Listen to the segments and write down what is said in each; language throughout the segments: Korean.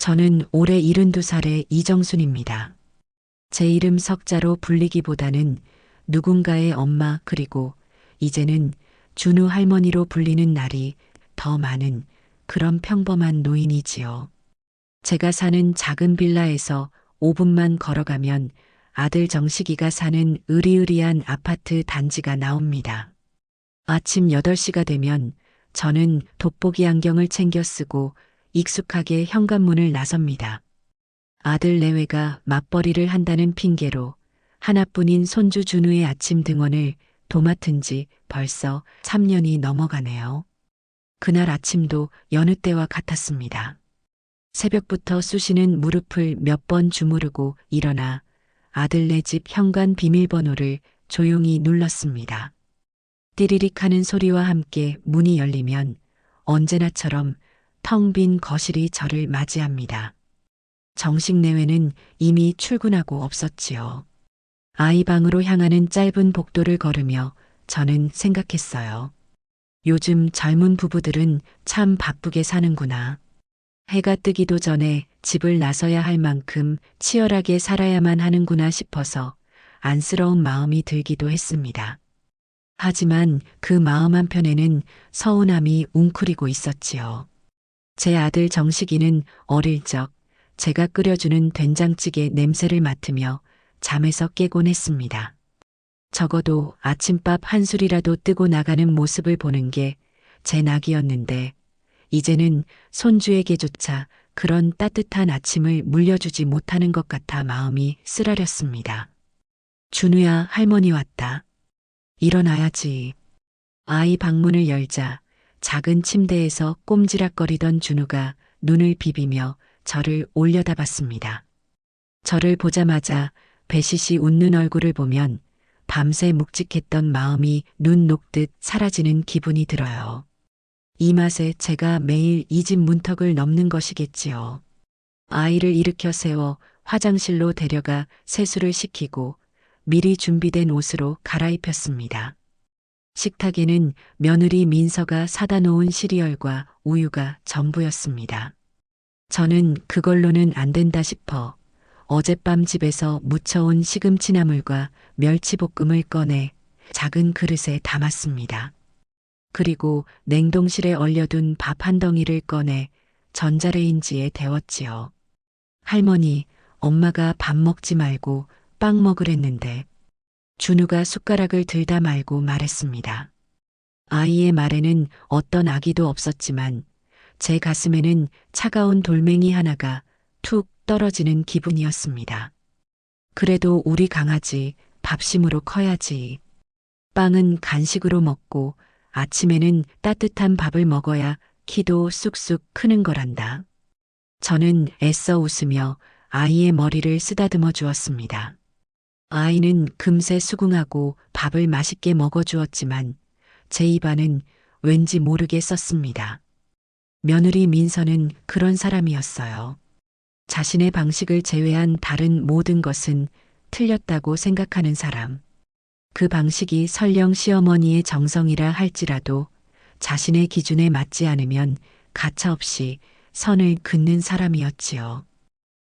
저는 올해 72살의 이정순입니다. 제 이름 석자로 불리기보다는 누군가의 엄마 그리고 이제는 준우 할머니로 불리는 날이 더 많은 그런 평범한 노인이지요. 제가 사는 작은 빌라에서 5분만 걸어가면 아들 정식이가 사는 으리으리한 아파트 단지가 나옵니다. 아침 8시가 되면 저는 돋보기 안경을 챙겨 쓰고 익숙하게 현관문을 나섭니다. 아들 내외가 맞벌이를 한다는 핑계로 하나뿐인 손주 준우의 아침 등원을 도맡은 지 벌써 3년이 넘어가네요. 그날 아침도 여느 때와 같았습니다. 새벽부터 쑤시는 무릎을 몇 번 주무르고 일어나 아들네 집 현관 비밀번호를 조용히 눌렀습니다. 띠리릭 하는 소리와 함께 문이 열리면 언제나처럼 텅 빈 거실이 저를 맞이합니다. 정식 내외는 이미 출근하고 없었지요. 아이 방으로 향하는 짧은 복도를 걸으며 저는 생각했어요. 요즘 젊은 부부들은 참 바쁘게 사는구나. 해가 뜨기도 전에 집을 나서야 할 만큼 치열하게 살아야만 하는구나 싶어서 안쓰러운 마음이 들기도 했습니다. 하지만 그 마음 한편에는 서운함이 웅크리고 있었지요. 제 아들 정식이는 어릴 적 제가 끓여주는 된장찌개 냄새를 맡으며 잠에서 깨곤 했습니다. 적어도 아침밥 한 술이라도 뜨고 나가는 모습을 보는 게 제 낙이었는데 이제는 손주에게조차 그런 따뜻한 아침을 물려주지 못하는 것 같아 마음이 쓰라렸습니다. 준우야, 할머니 왔다. 일어나야지. 아이 방문을 열자 작은 침대에서 꼼지락거리던 준우가 눈을 비비며 저를 올려다봤습니다. 저를 보자마자 배시시 웃는 얼굴을 보면 밤새 묵직했던 마음이 눈 녹듯 사라지는 기분이 들어요. 이 맛에 제가 매일 이 집 문턱을 넘는 것이겠지요. 아이를 일으켜 세워 화장실로 데려가 세수를 시키고 미리 준비된 옷으로 갈아입혔습니다. 식탁에는 며느리 민서가 사다 놓은 시리얼과 우유가 전부였습니다. 저는 그걸로는 안 된다 싶어 어젯밤 집에서 무쳐온 시금치나물과 멸치볶음을 꺼내 작은 그릇에 담았습니다. 그리고 냉동실에 얼려둔 밥 한 덩이를 꺼내 전자레인지에 데웠지요. 할머니, 엄마가 밥 먹지 말고 빵 먹으랬는데 준우가 숟가락을 들다 말고 말했습니다. 아이의 말에는 어떤 악의도 없었지만 제 가슴에는 차가운 돌멩이 하나가 툭 떨어지는 기분이었습니다. 그래도 우리 강아지 밥심으로 커야지. 빵은 간식으로 먹고 아침에는 따뜻한 밥을 먹어야 키도 쑥쑥 크는 거란다. 저는 애써 웃으며 아이의 머리를 쓰다듬어 주었습니다. 아이는 금세 수긍하고 밥을 맛있게 먹어주었지만 제 입안은 왠지 모르게 썼습니다. 며느리 민서는 그런 사람이었어요. 자신의 방식을 제외한 다른 모든 것은 틀렸다고 생각하는 사람. 그 방식이 설령 시어머니의 정성이라 할지라도 자신의 기준에 맞지 않으면 가차없이 선을 긋는 사람이었지요.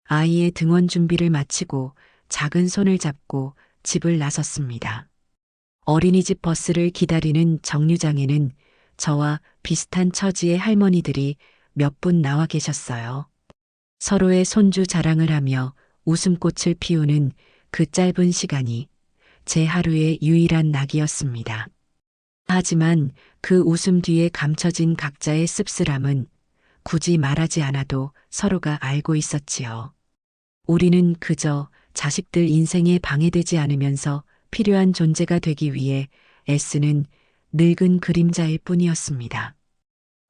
아이의 등원 준비를 마치고 작은 손을 잡고 집을 나섰습니다. 어린이집 버스를 기다리는 정류장에는 저와 비슷한 처지의 할머니들이 몇 분 나와 계셨어요. 서로의 손주 자랑을 하며 웃음꽃을 피우는 그 짧은 시간이 제 하루의 유일한 낙이었습니다. 하지만 그 웃음 뒤에 감춰진 각자의 씁쓸함은 굳이 말하지 않아도 서로가 알고 있었지요. 우리는 그저 자식들 인생에 방해되지 않으면서 필요한 존재가 되기 위해 애쓰는 늙은 그림자일 뿐이었습니다.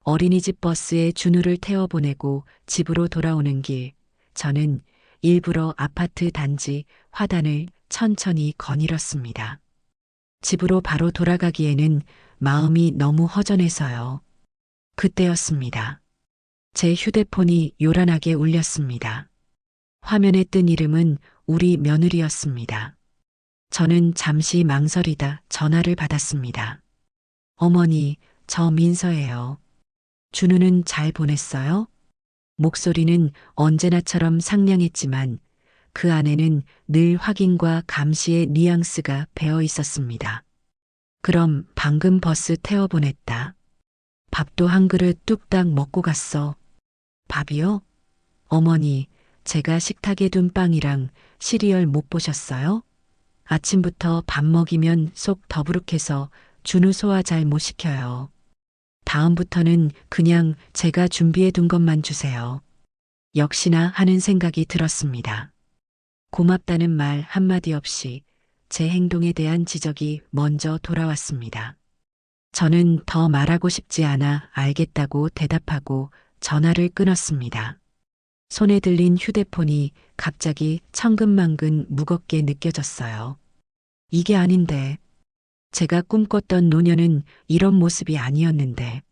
어린이집 버스에 준우를 태워보내고 집으로 돌아오는 길, 저는 일부러 아파트 단지 화단을 천천히 거닐었습니다. 집으로 바로 돌아가기에는 마음이 너무 허전해서요. 그때였습니다. 제 휴대폰이 요란하게 울렸습니다. 화면에 뜬 이름은 우리 며느리였습니다. 저는 잠시 망설이다 전화를 받았습니다. 어머니, 저 민서예요. 준우는 잘 보냈어요? 목소리는 언제나처럼 상냥했지만 그 안에는 늘 확인과 감시의 뉘앙스가 배어 있었습니다. 그럼 방금 버스 태워보냈다. 밥도 한 그릇 뚝딱 먹고 갔어. 밥이요? 어머니, 제가 식탁에 둔 빵이랑 시리얼 못 보셨어요? 아침부터 밥 먹이면 속 더부룩해서 준우 소화 잘 못 시켜요. 다음부터는 그냥 제가 준비해 둔 것만 주세요. 역시나 하는 생각이 들었습니다. 고맙다는 말 한마디 없이 제 행동에 대한 지적이 먼저 돌아왔습니다. 저는 더 말하고 싶지 않아 알겠다고 대답하고 전화를 끊었습니다. 손에 들린 휴대폰이 갑자기 천근만근 무겁게 느껴졌어요. 이게 아닌데. 제가 꿈꿨던 노년은 이런 모습이 아니었는데.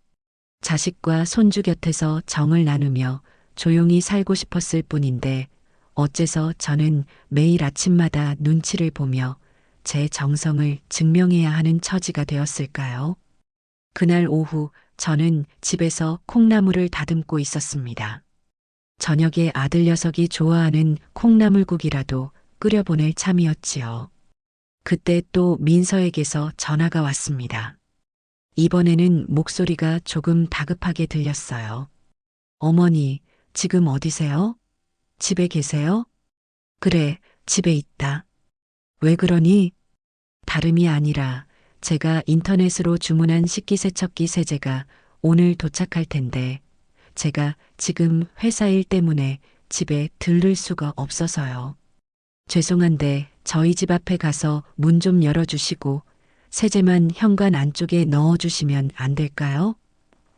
자식과 손주 곁에서 정을 나누며 조용히 살고 싶었을 뿐인데 어째서 저는 매일 아침마다 눈치를 보며 제 정성을 증명해야 하는 처지가 되었을까요? 그날 오후 저는 집에서 콩나물을 다듬고 있었습니다. 저녁에 아들 녀석이 좋아하는 콩나물국이라도 끓여보낼 참이었지요. 그때 또 민서에게서 전화가 왔습니다. 이번에는 목소리가 조금 다급하게 들렸어요. 어머니, 지금 어디세요? 집에 계세요? 그래, 집에 있다. 왜 그러니? 다름이 아니라 제가 인터넷으로 주문한 식기세척기 세제가 오늘 도착할 텐데 제가 지금 회사 일 때문에 집에 들를 수가 없어서요. 죄송한데 저희 집 앞에 가서 문 좀 열어주시고 세제만 현관 안쪽에 넣어주시면 안 될까요?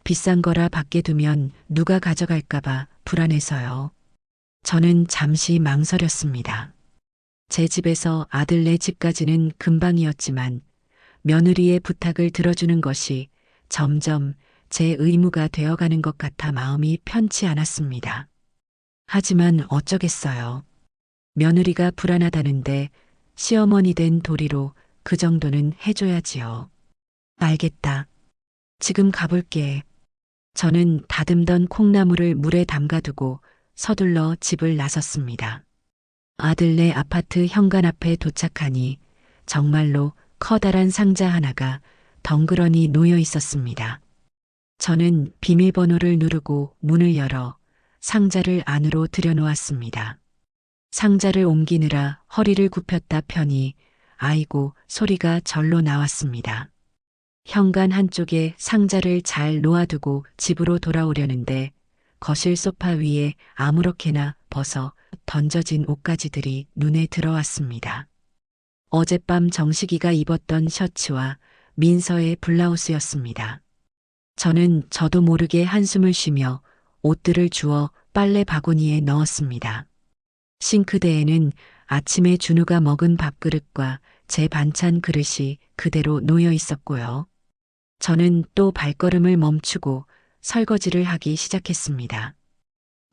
비싼 거라 밖에 두면 누가 가져갈까봐 불안해서요. 저는 잠시 망설였습니다. 제 집에서 아들네 집까지는 금방이었지만 며느리의 부탁을 들어주는 것이 점점 제 의무가 되어가는 것 같아 마음이 편치 않았습니다. 하지만 어쩌겠어요. 며느리가 불안하다는데 시어머니 된 도리로 그 정도는 해줘야지요. 알겠다. 지금 가볼게. 저는 다듬던 콩나물을 물에 담가두고 서둘러 집을 나섰습니다. 아들네 아파트 현관 앞에 도착하니 정말로 커다란 상자 하나가 덩그러니 놓여 있었습니다. 저는 비밀번호를 누르고 문을 열어 상자를 안으로 들여놓았습니다. 상자를 옮기느라 허리를 굽혔다 펴니 아이고 소리가 절로 나왔습니다. 현관 한쪽에 상자를 잘 놓아두고 집으로 돌아오려는데 거실 소파 위에 아무렇게나 벗어 던져진 옷가지들이 눈에 들어왔습니다. 어젯밤 정식이가 입었던 셔츠와 민서의 블라우스였습니다. 저는 저도 모르게 한숨을 쉬며 옷들을 주워 빨래 바구니에 넣었습니다. 싱크대에는 아침에 준우가 먹은 밥그릇과 제 반찬 그릇이 그대로 놓여 있었고요. 저는 또 발걸음을 멈추고 설거지를 하기 시작했습니다.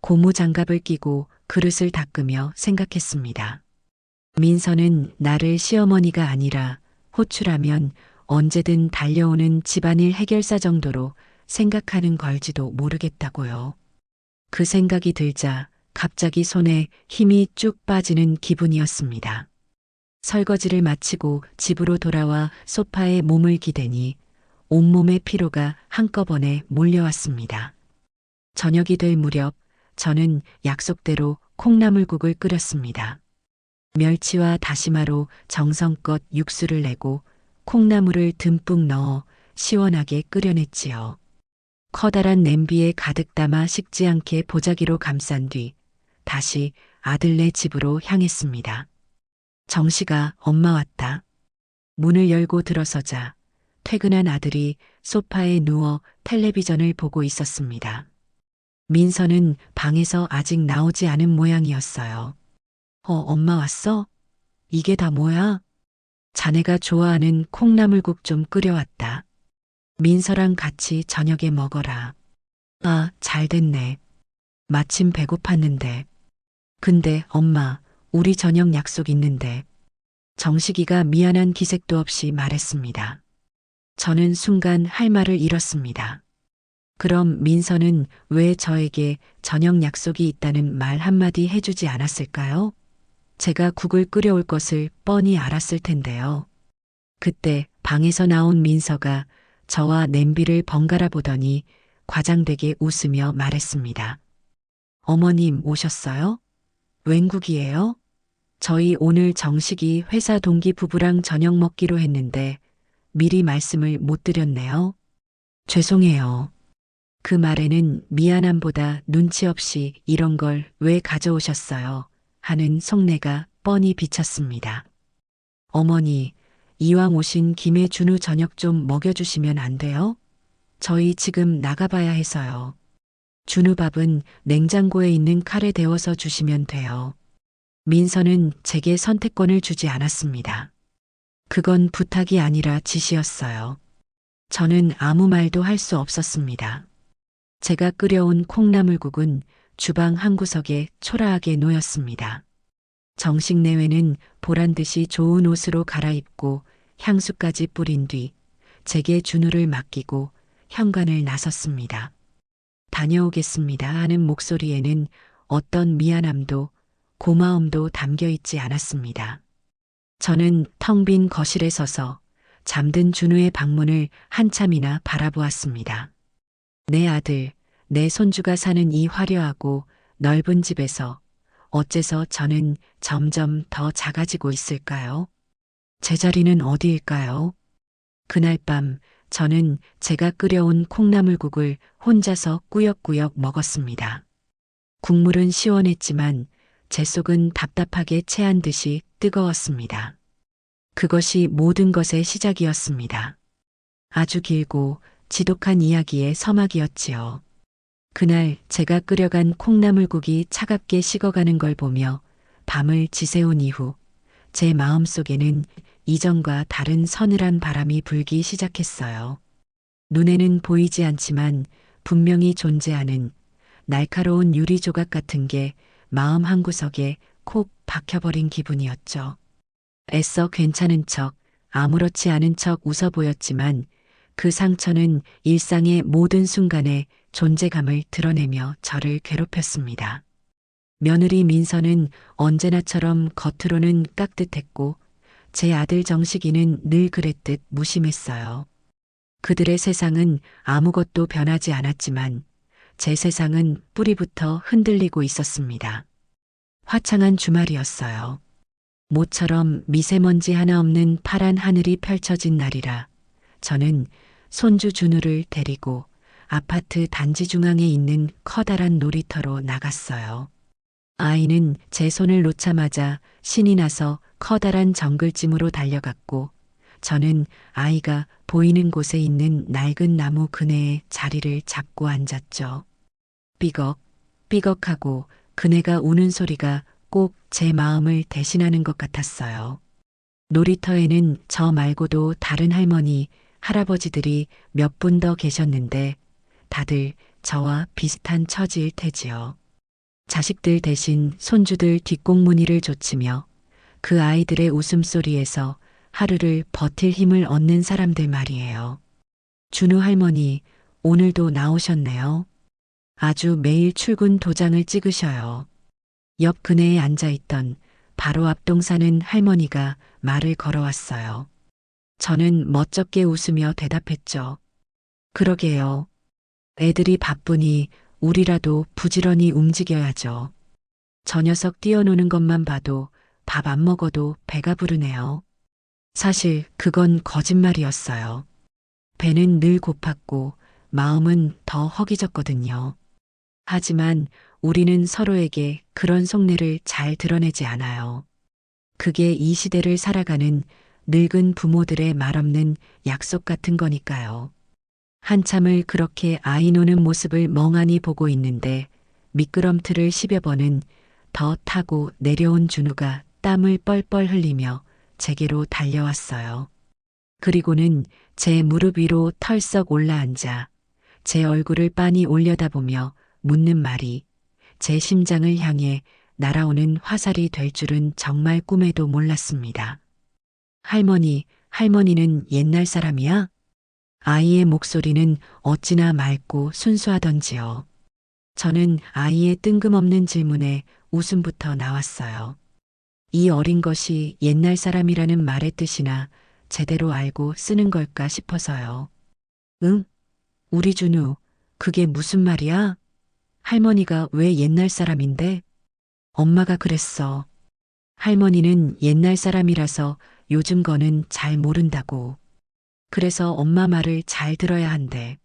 고무 장갑을 끼고 그릇을 닦으며 생각했습니다. 민서는 나를 시어머니가 아니라 호출하면 언제든 달려오는 집안일 해결사 정도로 생각하는 걸지도 모르겠다고요. 그 생각이 들자 갑자기 손에 힘이 쭉 빠지는 기분이었습니다. 설거지를 마치고 집으로 돌아와 소파에 몸을 기대니 온몸의 피로가 한꺼번에 몰려왔습니다. 저녁이 될 무렵 저는 약속대로 콩나물국을 끓였습니다. 멸치와 다시마로 정성껏 육수를 내고 콩나물을 듬뿍 넣어 시원하게 끓여냈지요. 커다란 냄비에 가득 담아 식지 않게 보자기로 감싼 뒤 다시 아들네 집으로 향했습니다. 정식아, 엄마 왔다. 문을 열고 들어서자 퇴근한 아들이 소파에 누워 텔레비전을 보고 있었습니다. 민서는 방에서 아직 나오지 않은 모양이었어요. 엄마 왔어? 이게 다 뭐야? 자네가 좋아하는 콩나물국 좀 끓여왔다. 민서랑 같이 저녁에 먹어라. 아, 잘 됐네. 마침 배고팠는데. 근데 엄마, 우리 저녁 약속 있는데. 정식이가 미안한 기색도 없이 말했습니다. 저는 순간 할 말을 잃었습니다. 그럼 민서는 왜 저에게 저녁 약속이 있다는 말 한마디 해주지 않았을까요? 제가 국을 끓여올 것을 뻔히 알았을 텐데요. 그때 방에서 나온 민서가 저와 냄비를 번갈아 보더니 과장되게 웃으며 말했습니다. 어머님 오셨어요? 웬국이에요? 저희 오늘 정식이 회사 동기 부부랑 저녁 먹기로 했는데 미리 말씀을 못 드렸네요. 죄송해요. 그 말에는 미안함보다 눈치 없이 이런 걸 왜 가져오셨어요? 하는 속내가 뻔히 비쳤습니다. 어머니, 이왕 오신 김에 준우 저녁 좀 먹여주시면 안 돼요? 저희 지금 나가봐야 해서요. 준우 밥은 냉장고에 있는 칼에 데워서 주시면 돼요. 민서는 제게 선택권을 주지 않았습니다. 그건 부탁이 아니라 지시였어요. 저는 아무 말도 할 수 없었습니다. 제가 끓여온 콩나물국은 주방 한구석에 초라하게 놓였습니다. 정식 내외는 보란 듯이 좋은 옷으로 갈아입고 향수까지 뿌린 뒤 제게 준우를 맡기고 현관을 나섰습니다. 다녀오겠습니다 하는 목소리에는 어떤 미안함도 고마움도 담겨 있지 않았습니다. 저는 텅 빈 거실에 서서 잠든 준우의 방문을 한참이나 바라보았습니다. 내 아들, 내 손주가 사는 이 화려하고 넓은 집에서 어째서 저는 점점 더 작아지고 있을까요? 제 자리는 어디일까요? 그날 밤 저는 제가 끓여온 콩나물국을 혼자서 꾸역꾸역 먹었습니다. 국물은 시원했지만 제 속은 답답하게 체한 듯이 뜨거웠습니다. 그것이 모든 것의 시작이었습니다. 아주 길고 지독한 이야기의 서막이었지요. 그날 제가 끓여간 콩나물국이 차갑게 식어가는 걸 보며 밤을 지새운 이후 제 마음속에는 이전과 다른 서늘한 바람이 불기 시작했어요. 눈에는 보이지 않지만 분명히 존재하는 날카로운 유리 조각 같은 게 마음 한구석에 콕 박혀버린 기분이었죠. 애써 괜찮은 척, 아무렇지 않은 척 웃어 보였지만 그 상처는 일상의 모든 순간에 존재감을 드러내며 저를 괴롭혔습니다. 며느리 민서는 언제나처럼 겉으로는 깍듯했고 제 아들 정식이는 늘 그랬듯 무심했어요. 그들의 세상은 아무것도 변하지 않았지만 제 세상은 뿌리부터 흔들리고 있었습니다. 화창한 주말이었어요. 모처럼 미세먼지 하나 없는 파란 하늘이 펼쳐진 날이라 저는 손주 준우를 데리고 아파트 단지 중앙에 있는 커다란 놀이터로 나갔어요. 아이는 제 손을 놓자마자 신이 나서 커다란 정글짐으로 달려갔고 저는 아이가 보이는 곳에 있는 낡은 나무 그네에 자리를 잡고 앉았죠. 삐걱, 삐걱하고 그네가 우는 소리가 꼭 제 마음을 대신하는 것 같았어요. 놀이터에는 저 말고도 다른 할머니, 할아버지들이 몇 분 더 계셨는데 다들 저와 비슷한 처지일 테지요. 자식들 대신 손주들 뒷공무니를 좇으며 그 아이들의 웃음소리에서 하루를 버틸 힘을 얻는 사람들 말이에요. 준우 할머니, 오늘도 나오셨네요. 아주 매일 출근 도장을 찍으셔요. 옆 그네에 앉아있던 바로 앞동 사는 할머니가 말을 걸어왔어요. 저는 멋쩍게 웃으며 대답했죠. 그러게요. 애들이 바쁘니 우리라도 부지런히 움직여야죠. 저 녀석 뛰어노는 것만 봐도 밥 안 먹어도 배가 부르네요. 사실 그건 거짓말이었어요. 배는 늘 고팠고 마음은 더 허기졌거든요. 하지만 우리는 서로에게 그런 속내를 잘 드러내지 않아요. 그게 이 시대를 살아가는 늙은 부모들의 말없는 약속 같은 거니까요. 한참을 그렇게 아이 노는 모습을 멍하니 보고 있는데 미끄럼틀을 10여 번은 더 타고 내려온 준우가 땀을 뻘뻘 흘리며 제게로 달려왔어요. 그리고는 제 무릎 위로 털썩 올라앉아 제 얼굴을 빤히 올려다보며 묻는 말이 제 심장을 향해 날아오는 화살이 될 줄은 정말 꿈에도 몰랐습니다. 할머니, 할머니는 옛날 사람이야? 아이의 목소리는 어찌나 맑고 순수하던지요. 저는 아이의 뜬금없는 질문에 웃음부터 나왔어요. 이 어린 것이 옛날 사람이라는 말의 뜻이나 제대로 알고 쓰는 걸까 싶어서요. 응? 우리 준우, 그게 무슨 말이야? 할머니가 왜 옛날 사람인데? 엄마가 그랬어. 할머니는 옛날 사람이라서 요즘 거는 잘 모른다고. 그래서 엄마 말을 잘 들어야 한대.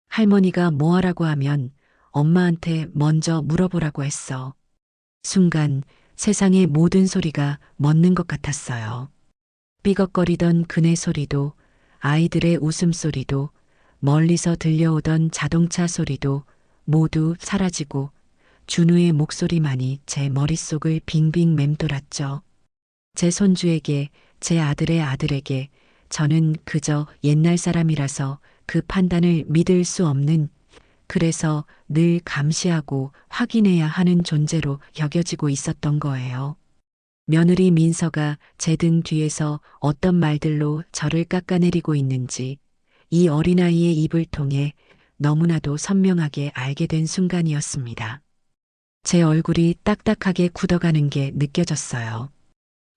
할머니가 뭐 하라고 하면 엄마한테 먼저 물어보라고 했어. 순간 세상의 모든 소리가 멎는 것 같았어요. 삐걱거리던 그네 소리도, 아이들의 웃음소리도, 멀리서 들려오던 자동차 소리도 모두 사라지고 준우의 목소리만이 제 머릿속을 빙빙 맴돌았죠. 제 손주에게, 제 아들의 아들에게 저는 그저 옛날 사람이라서 그 판단을 믿을 수 없는, 그래서 늘 감시하고 확인해야 하는 존재로 여겨지고 있었던 거예요. 며느리 민서가 제 등 뒤에서 어떤 말들로 저를 깎아내리고 있는지 이 어린아이의 입을 통해 너무나도 선명하게 알게 된 순간이었습니다. 제 얼굴이 딱딱하게 굳어가는 게 느껴졌어요.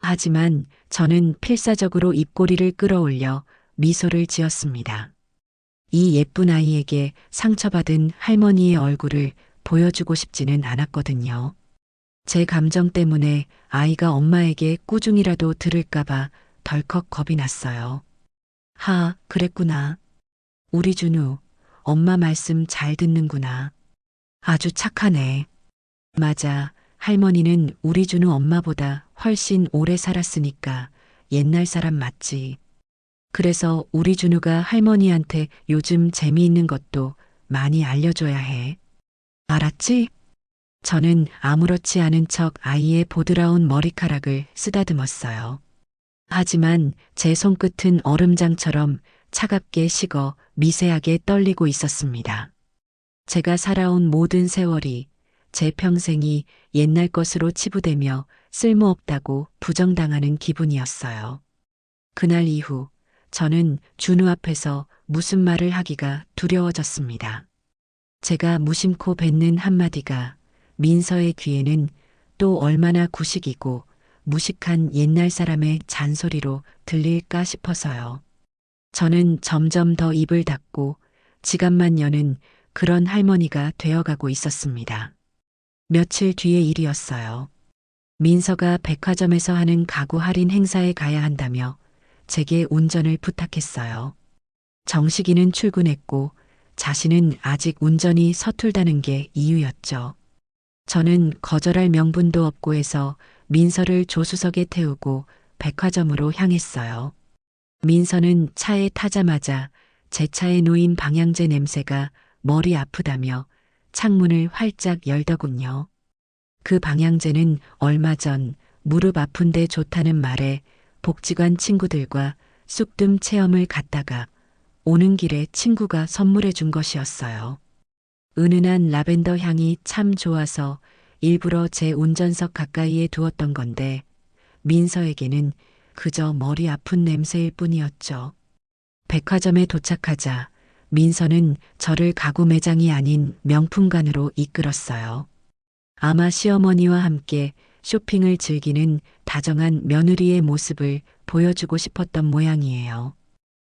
하지만 저는 필사적으로 입꼬리를 끌어올려 미소를 지었습니다. 이 예쁜 아이에게 상처받은 할머니의 얼굴을 보여주고 싶지는 않았거든요. 제 감정 때문에 아이가 엄마에게 꾸중이라도 들을까봐 덜컥 겁이 났어요. 그랬구나. 우리 준우, 엄마 말씀 잘 듣는구나. 아주 착하네. 맞아. 할머니는 우리 준우 엄마보다 훨씬 오래 살았으니까 옛날 사람 맞지. 그래서 우리 준우가 할머니한테 요즘 재미있는 것도 많이 알려줘야 해. 알았지? 저는 아무렇지 않은 척 아이의 보드라운 머리카락을 쓰다듬었어요. 하지만 제 손끝은 얼음장처럼 차갑게 식어 미세하게 떨리고 있었습니다. 제가 살아온 모든 세월이, 제 평생이 옛날 것으로 치부되며 쓸모없다고 부정당하는 기분이었어요. 그날 이후 저는 준우 앞에서 무슨 말을 하기가 두려워졌습니다. 제가 무심코 뱉는 한마디가 민서의 귀에는 또 얼마나 구식이고 무식한 옛날 사람의 잔소리로 들릴까 싶어서요. 저는 점점 더 입을 닫고 지갑만 여는 그런 할머니가 되어가고 있었습니다. 며칠 뒤의 일이었어요. 민서가 백화점에서 하는 가구 할인 행사에 가야 한다며 제게 운전을 부탁했어요. 정식이는 출근했고 자신은 아직 운전이 서툴다는 게 이유였죠. 저는 거절할 명분도 없고 해서 민서를 조수석에 태우고 백화점으로 향했어요. 민서는 차에 타자마자 제 차에 놓인 방향제 냄새가 머리 아프다며 창문을 활짝 열더군요. 그 방향제는 얼마 전 무릎 아픈데 좋다는 말에 복지관 친구들과 쑥뜸 체험을 갔다가 오는 길에 친구가 선물해 준 것이었어요. 은은한 라벤더 향이 참 좋아서 일부러 제 운전석 가까이에 두었던 건데 민서에게는 그저 머리 아픈 냄새일 뿐이었죠. 백화점에 도착하자 민서는 저를 가구 매장이 아닌 명품관으로 이끌었어요. 아마 시어머니와 함께 쇼핑을 즐기는 다정한 며느리의 모습을 보여주고 싶었던 모양이에요.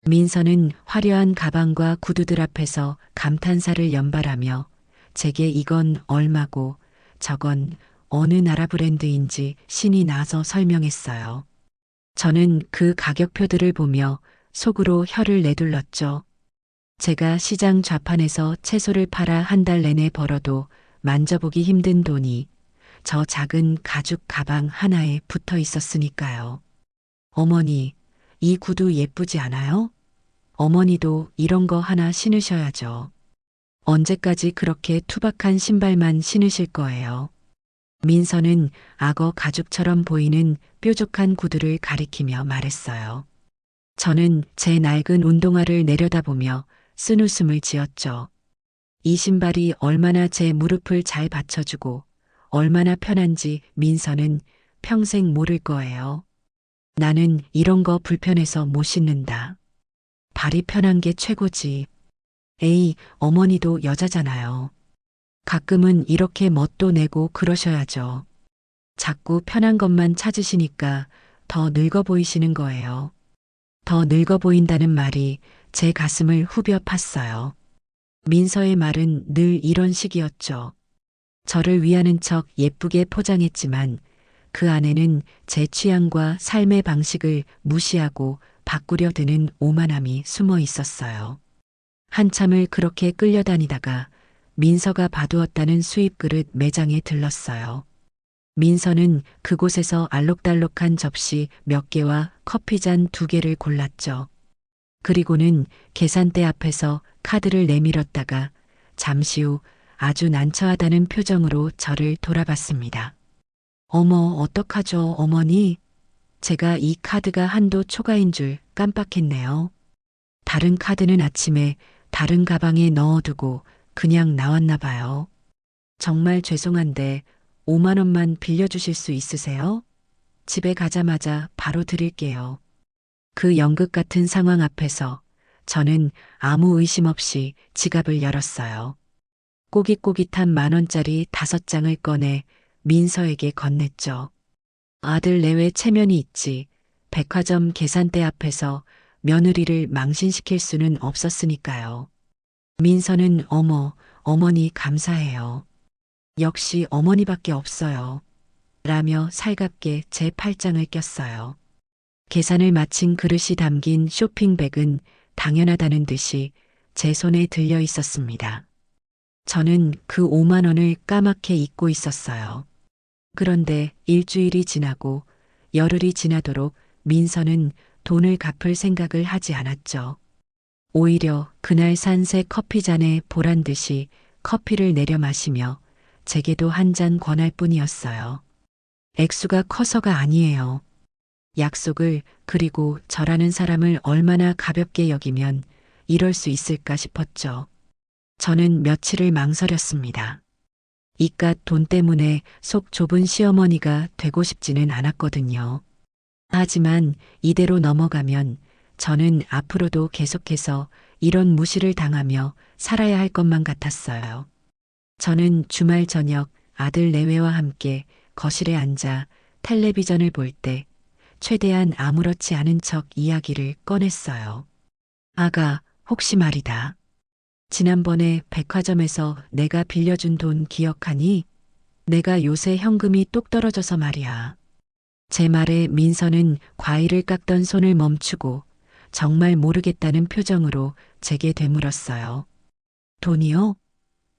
민서는 화려한 가방과 구두들 앞에서 감탄사를 연발하며 제게 이건 얼마고 저건 어느 나라 브랜드인지 신이 나서 설명했어요. 저는 그 가격표들을 보며 속으로 혀를 내둘렀죠. 제가 시장 좌판에서 채소를 팔아 한 달 내내 벌어도 만져보기 힘든 돈이 저 작은 가죽 가방 하나에 붙어 있었으니까요. 어머니, 이 구두 예쁘지 않아요? 어머니도 이런 거 하나 신으셔야죠. 언제까지 그렇게 투박한 신발만 신으실 거예요? 민서는 악어 가죽처럼 보이는 뾰족한 구두를 가리키며 말했어요. 저는 제 낡은 운동화를 내려다보며 쓴웃음을 지었죠. 이 신발이 얼마나 제 무릎을 잘 받쳐주고 얼마나 편한지 민서는 평생 모를 거예요. 나는 이런 거 불편해서 못 신는다. 발이 편한 게 최고지. 에이, 어머니도 여자잖아요. 가끔은 이렇게 멋도 내고 그러셔야죠. 자꾸 편한 것만 찾으시니까 더 늙어 보이시는 거예요. 더 늙어 보인다는 말이 제 가슴을 후벼 팠어요. 민서의 말은 늘 이런 식이었죠. 저를 위하는 척 예쁘게 포장했지만 그 안에는 제 취향과 삶의 방식을 무시하고 바꾸려 드는 오만함이 숨어 있었어요. 한참을 그렇게 끌려다니다가 민서가 봐두었다는 수입그릇 매장에 들렀어요. 민서는 그곳에서 알록달록한 접시 몇 개와 커피잔 2개를 골랐죠. 그리고는 계산대 앞에서 카드를 내밀었다가 잠시 후 아주 난처하다는 표정으로 저를 돌아봤습니다. 어머, 어떡하죠, 어머니? 제가 이 카드가 한도 초과인 줄 깜빡했네요. 다른 카드는 아침에 다른 가방에 넣어두고 그냥 나왔나 봐요. 정말 죄송한데 5만 원만 빌려주실 수 있으세요? 집에 가자마자 바로 드릴게요. 그 연극 같은 상황 앞에서 저는 아무 의심 없이 지갑을 열었어요. 꼬깃꼬깃한 10,000원짜리 5장을 꺼내 민서에게 건넸죠. 아들 내외 체면이 있지. 백화점 계산대 앞에서 며느리를 망신시킬 수는 없었으니까요. 민서는 어머니 감사해요. 역시 어머니밖에 없어요. 라며 살갑게 제 팔짱을 꼈어요. 계산을 마친 그릇이 담긴 쇼핑백은 당연하다는 듯이 제 손에 들려 있었습니다. 저는 그 5만 원을 까맣게 잊고 있었어요. 그런데 일주일이 지나고 열흘이 지나도록 민서는 돈을 갚을 생각을 하지 않았죠. 오히려 그날 산 새 커피잔에 보란 듯이 커피를 내려 마시며 제게도 한 잔 권할 뿐이었어요. 액수가 커서가 아니에요. 약속을 그리고 저라는 사람을 얼마나 가볍게 여기면 이럴 수 있을까 싶었죠. 저는 며칠을 망설였습니다. 이깟 돈 때문에 속 좁은 시어머니가 되고 싶지는 않았거든요. 하지만 이대로 넘어가면 저는 앞으로도 계속해서 이런 무시를 당하며 살아야 할 것만 같았어요. 저는 주말 저녁 아들 내외와 함께 거실에 앉아 텔레비전을 볼 때 최대한 아무렇지 않은 척 이야기를 꺼냈어요. 아가, 혹시 말이다. 지난번에 백화점에서 내가 빌려준 돈 기억하니? 내가 요새 현금이 똑 떨어져서 말이야. 제 말에 민서는 과일을 깎던 손을 멈추고 정말 모르겠다는 표정으로 제게 되물었어요. 돈이요?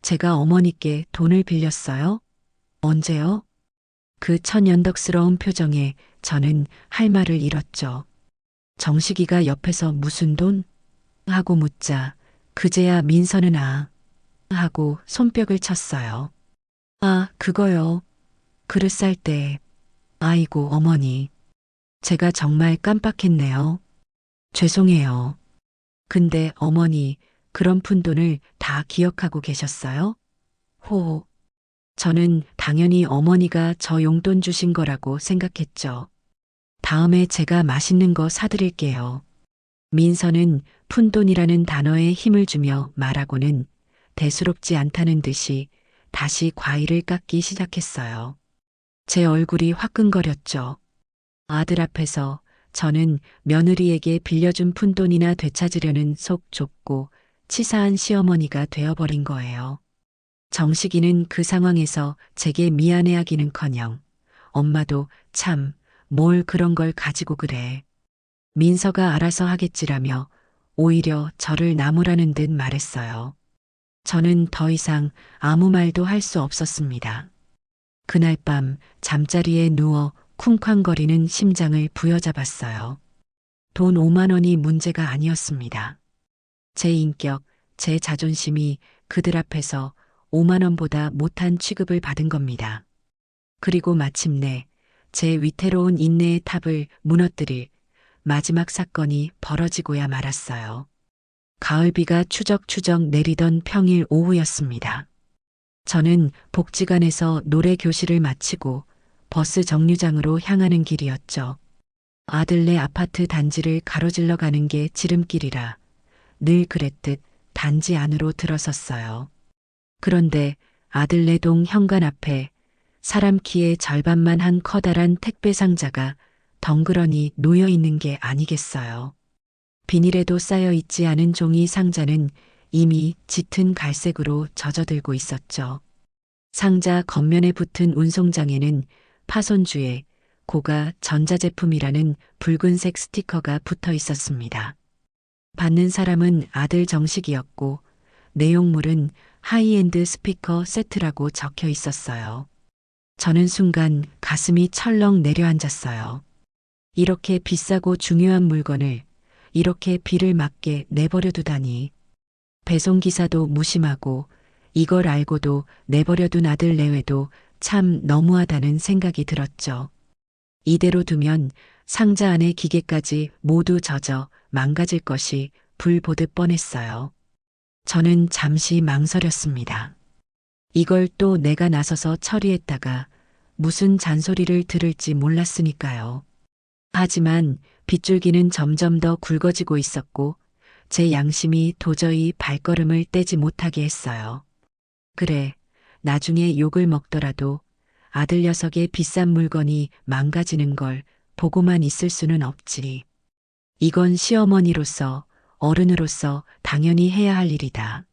제가 어머니께 돈을 빌렸어요? 언제요? 그 천연덕스러운 표정에 저는 할 말을 잃었죠. 정식이가 옆에서 무슨 돈? 하고 묻자 그제야 민서는 하고 손뼉을 쳤어요. 아, 그거요. 그릇 쌀 때. 아이고, 어머니. 제가 정말 깜빡했네요. 죄송해요. 근데 어머니, 그런 푼돈을 다 기억하고 계셨어요? 호. 저는 당연히 어머니가 저 용돈 주신 거라고 생각했죠. 다음에 제가 맛있는 거 사드릴게요. 민서는 푼돈이라는 단어에 힘을 주며 말하고는 대수롭지 않다는 듯이 다시 과일을 깎기 시작했어요. 제 얼굴이 화끈거렸죠. 아들 앞에서 저는 며느리에게 빌려준 푼돈이나 되찾으려는 속 좁고 치사한 시어머니가 되어버린 거예요. 정식이는 그 상황에서 제게 미안해하기는커녕 엄마도 참 뭘 그런 걸 가지고 그래. 민서가 알아서 하겠지라며 오히려 저를 나무라는 듯 말했어요. 저는 더 이상 아무 말도 할 수 없었습니다. 그날 밤 잠자리에 누워 쿵쾅거리는 심장을 부여잡았어요. 돈 5만 원이 문제가 아니었습니다. 제 인격, 제 자존심이 그들 앞에서 5만 원보다 못한 취급을 받은 겁니다. 그리고 마침내 제 위태로운 인내의 탑을 무너뜨릴 마지막 사건이 벌어지고야 말았어요. 가을비가 추적추적 내리던 평일 오후였습니다. 저는 복지관에서 노래 교실을 마치고 버스 정류장으로 향하는 길이었죠. 아들네 아파트 단지를 가로질러 가는 게 지름길이라 늘 그랬듯 단지 안으로 들어섰어요. 그런데 아들네 동 현관 앞에 사람 키의 절반만 한 커다란 택배 상자가 덩그러니 놓여 있는 게 아니겠어요. 비닐에도 쌓여 있지 않은 종이 상자는 이미 짙은 갈색으로 젖어들고 있었죠. 상자 겉면에 붙은 운송장에는 파손주에 고가 전자제품이라는 붉은색 스티커가 붙어 있었습니다. 받는 사람은 아들 정식이었고 내용물은 하이엔드 스피커 세트라고 적혀 있었어요. 저는 순간 가슴이 철렁 내려앉았어요. 이렇게 비싸고 중요한 물건을 이렇게 비를 맞게 내버려 두다니. 배송기사도 무심하고 이걸 알고도 내버려둔 아들 내외도 참 너무하다는 생각이 들었죠. 이대로 두면 상자 안의 기계까지 모두 젖어 망가질 것이 불 보듯 뻔했어요. 저는 잠시 망설였습니다. 이걸 또 내가 나서서 처리했다가 무슨 잔소리를 들을지 몰랐으니까요. 하지만 빗줄기는 점점 더 굵어지고 있었고 제 양심이 도저히 발걸음을 떼지 못하게 했어요. 그래, 나중에 욕을 먹더라도 아들 녀석의 비싼 물건이 망가지는 걸 보고만 있을 수는 없지. 이건 시어머니로서, 어른으로서 당연히 해야 할 일이다.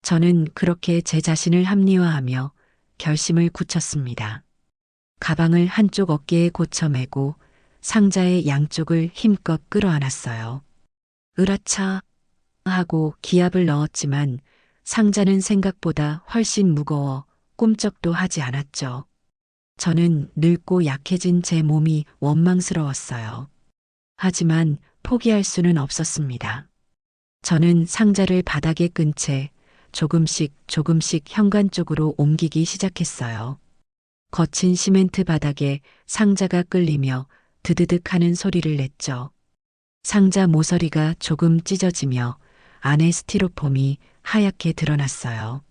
저는 그렇게 제 자신을 합리화하며 결심을 굳혔습니다. 가방을 한쪽 어깨에 고쳐 메고 상자의 양쪽을 힘껏 끌어안았어요. 으라차 하고 기압을 넣었지만 상자는 생각보다 훨씬 무거워 꿈쩍도 하지 않았죠. 저는 늙고 약해진 제 몸이 원망스러웠어요. 하지만 포기할 수는 없었습니다. 저는 상자를 바닥에 끈 채 조금씩 현관 쪽으로 옮기기 시작했어요. 거친 시멘트 바닥에 상자가 끌리며 드드득 하는 소리를 냈죠. 상자 모서리가 조금 찢어지며 안에 스티로폼이 하얗게 드러났어요.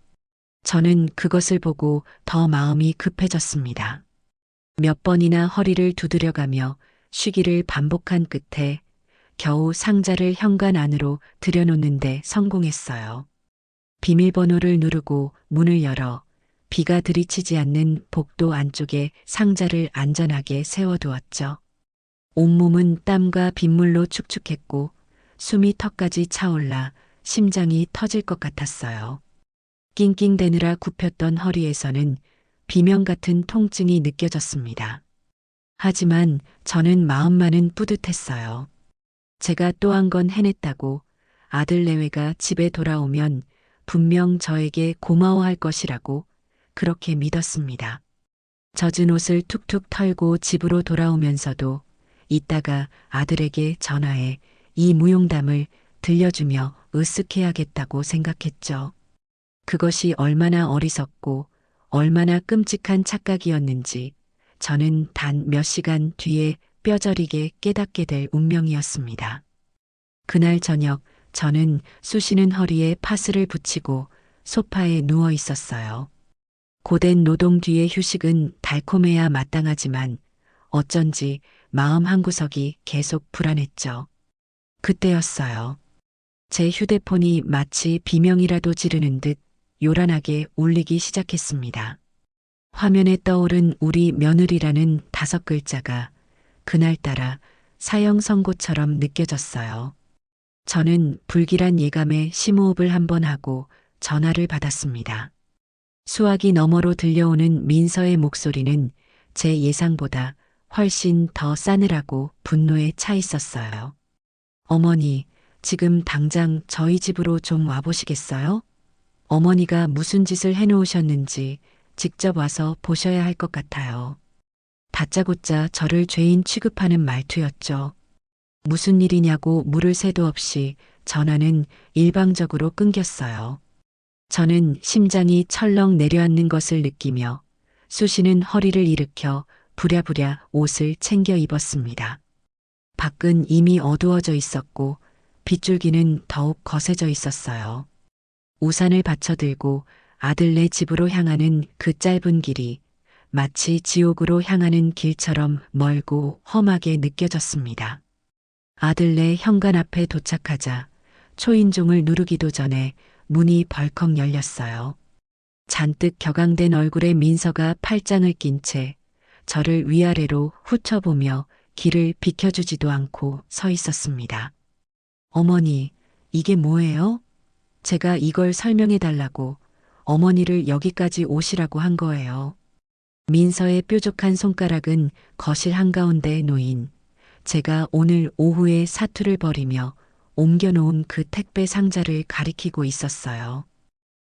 저는 그것을 보고 더 마음이 급해졌습니다. 몇 번이나 허리를 두드려가며 쉬기를 반복한 끝에 겨우 상자를 현관 안으로 들여놓는데 성공했어요. 비밀번호를 누르고 문을 열어 비가 들이치지 않는 복도 안쪽에 상자를 안전하게 세워두었죠. 온몸은 땀과 빗물로 축축했고 숨이 턱까지 차올라 심장이 터질 것 같았어요. 낑낑대느라 굽혔던 허리에서는 비명 같은 통증이 느껴졌습니다. 하지만 저는 마음만은 뿌듯했어요. 제가 또 한 건 해냈다고 아들 내외가 집에 돌아오면 분명 저에게 고마워할 것이라고 그렇게 믿었습니다. 젖은 옷을 툭툭 털고 집으로 돌아오면서도 이따가 아들에게 전화해 이 무용담을 들려주며 으쓱해야겠다고 생각했죠. 그것이 얼마나 어리석고 얼마나 끔찍한 착각이었는지 저는 단 몇 시간 뒤에 뼈저리게 깨닫게 될 운명이었습니다. 그날 저녁 저는 쑤시는 허리에 파스를 붙이고 소파에 누워 있었어요. 고된 노동 뒤의 휴식은 달콤해야 마땅하지만 어쩐지 마음 한구석이 계속 불안했죠. 그때였어요. 제 휴대폰이 마치 비명이라도 지르는 듯 요란하게 울리기 시작했습니다. 화면에 떠오른 우리 며느리라는 5글자가 그날따라 사형 선고처럼 느껴졌어요. 저는 불길한 예감에 심호흡을 한번 하고 전화를 받았습니다. 수화기 너머로 들려오는 민서의 목소리는 제 예상보다 훨씬 더 싸늘하고 분노에 차 있었어요. 어머니, 지금 당장 저희 집으로 좀 와보시겠어요? 어머니가 무슨 짓을 해놓으셨는지 직접 와서 보셔야 할 것 같아요. 다짜고짜 저를 죄인 취급하는 말투였죠. 무슨 일이냐고 물을 새도 없이 전화는 일방적으로 끊겼어요. 저는 심장이 철렁 내려앉는 것을 느끼며 쑤시는 허리를 일으켜 부랴부랴 옷을 챙겨 입었습니다. 밖은 이미 어두워져 있었고 빗줄기는 더욱 거세져 있었어요. 우산을 받쳐들고 아들네 집으로 향하는 그 짧은 길이 마치 지옥으로 향하는 길처럼 멀고 험하게 느껴졌습니다. 아들네 현관 앞에 도착하자 초인종을 누르기도 전에 문이 벌컥 열렸어요. 잔뜩 격앙된 얼굴에 민서가 팔짱을 낀 채 저를 위아래로 훑어보며 길을 비켜주지도 않고 서 있었습니다. 어머니, 이게 뭐예요? 제가 이걸 설명해 달라고 어머니를 여기까지 오시라고 한 거예요. 민서의 뾰족한 손가락은 거실 한가운데에 놓인 제가 오늘 오후에 사투를 벌이며 옮겨놓은 그 택배 상자를 가리키고 있었어요.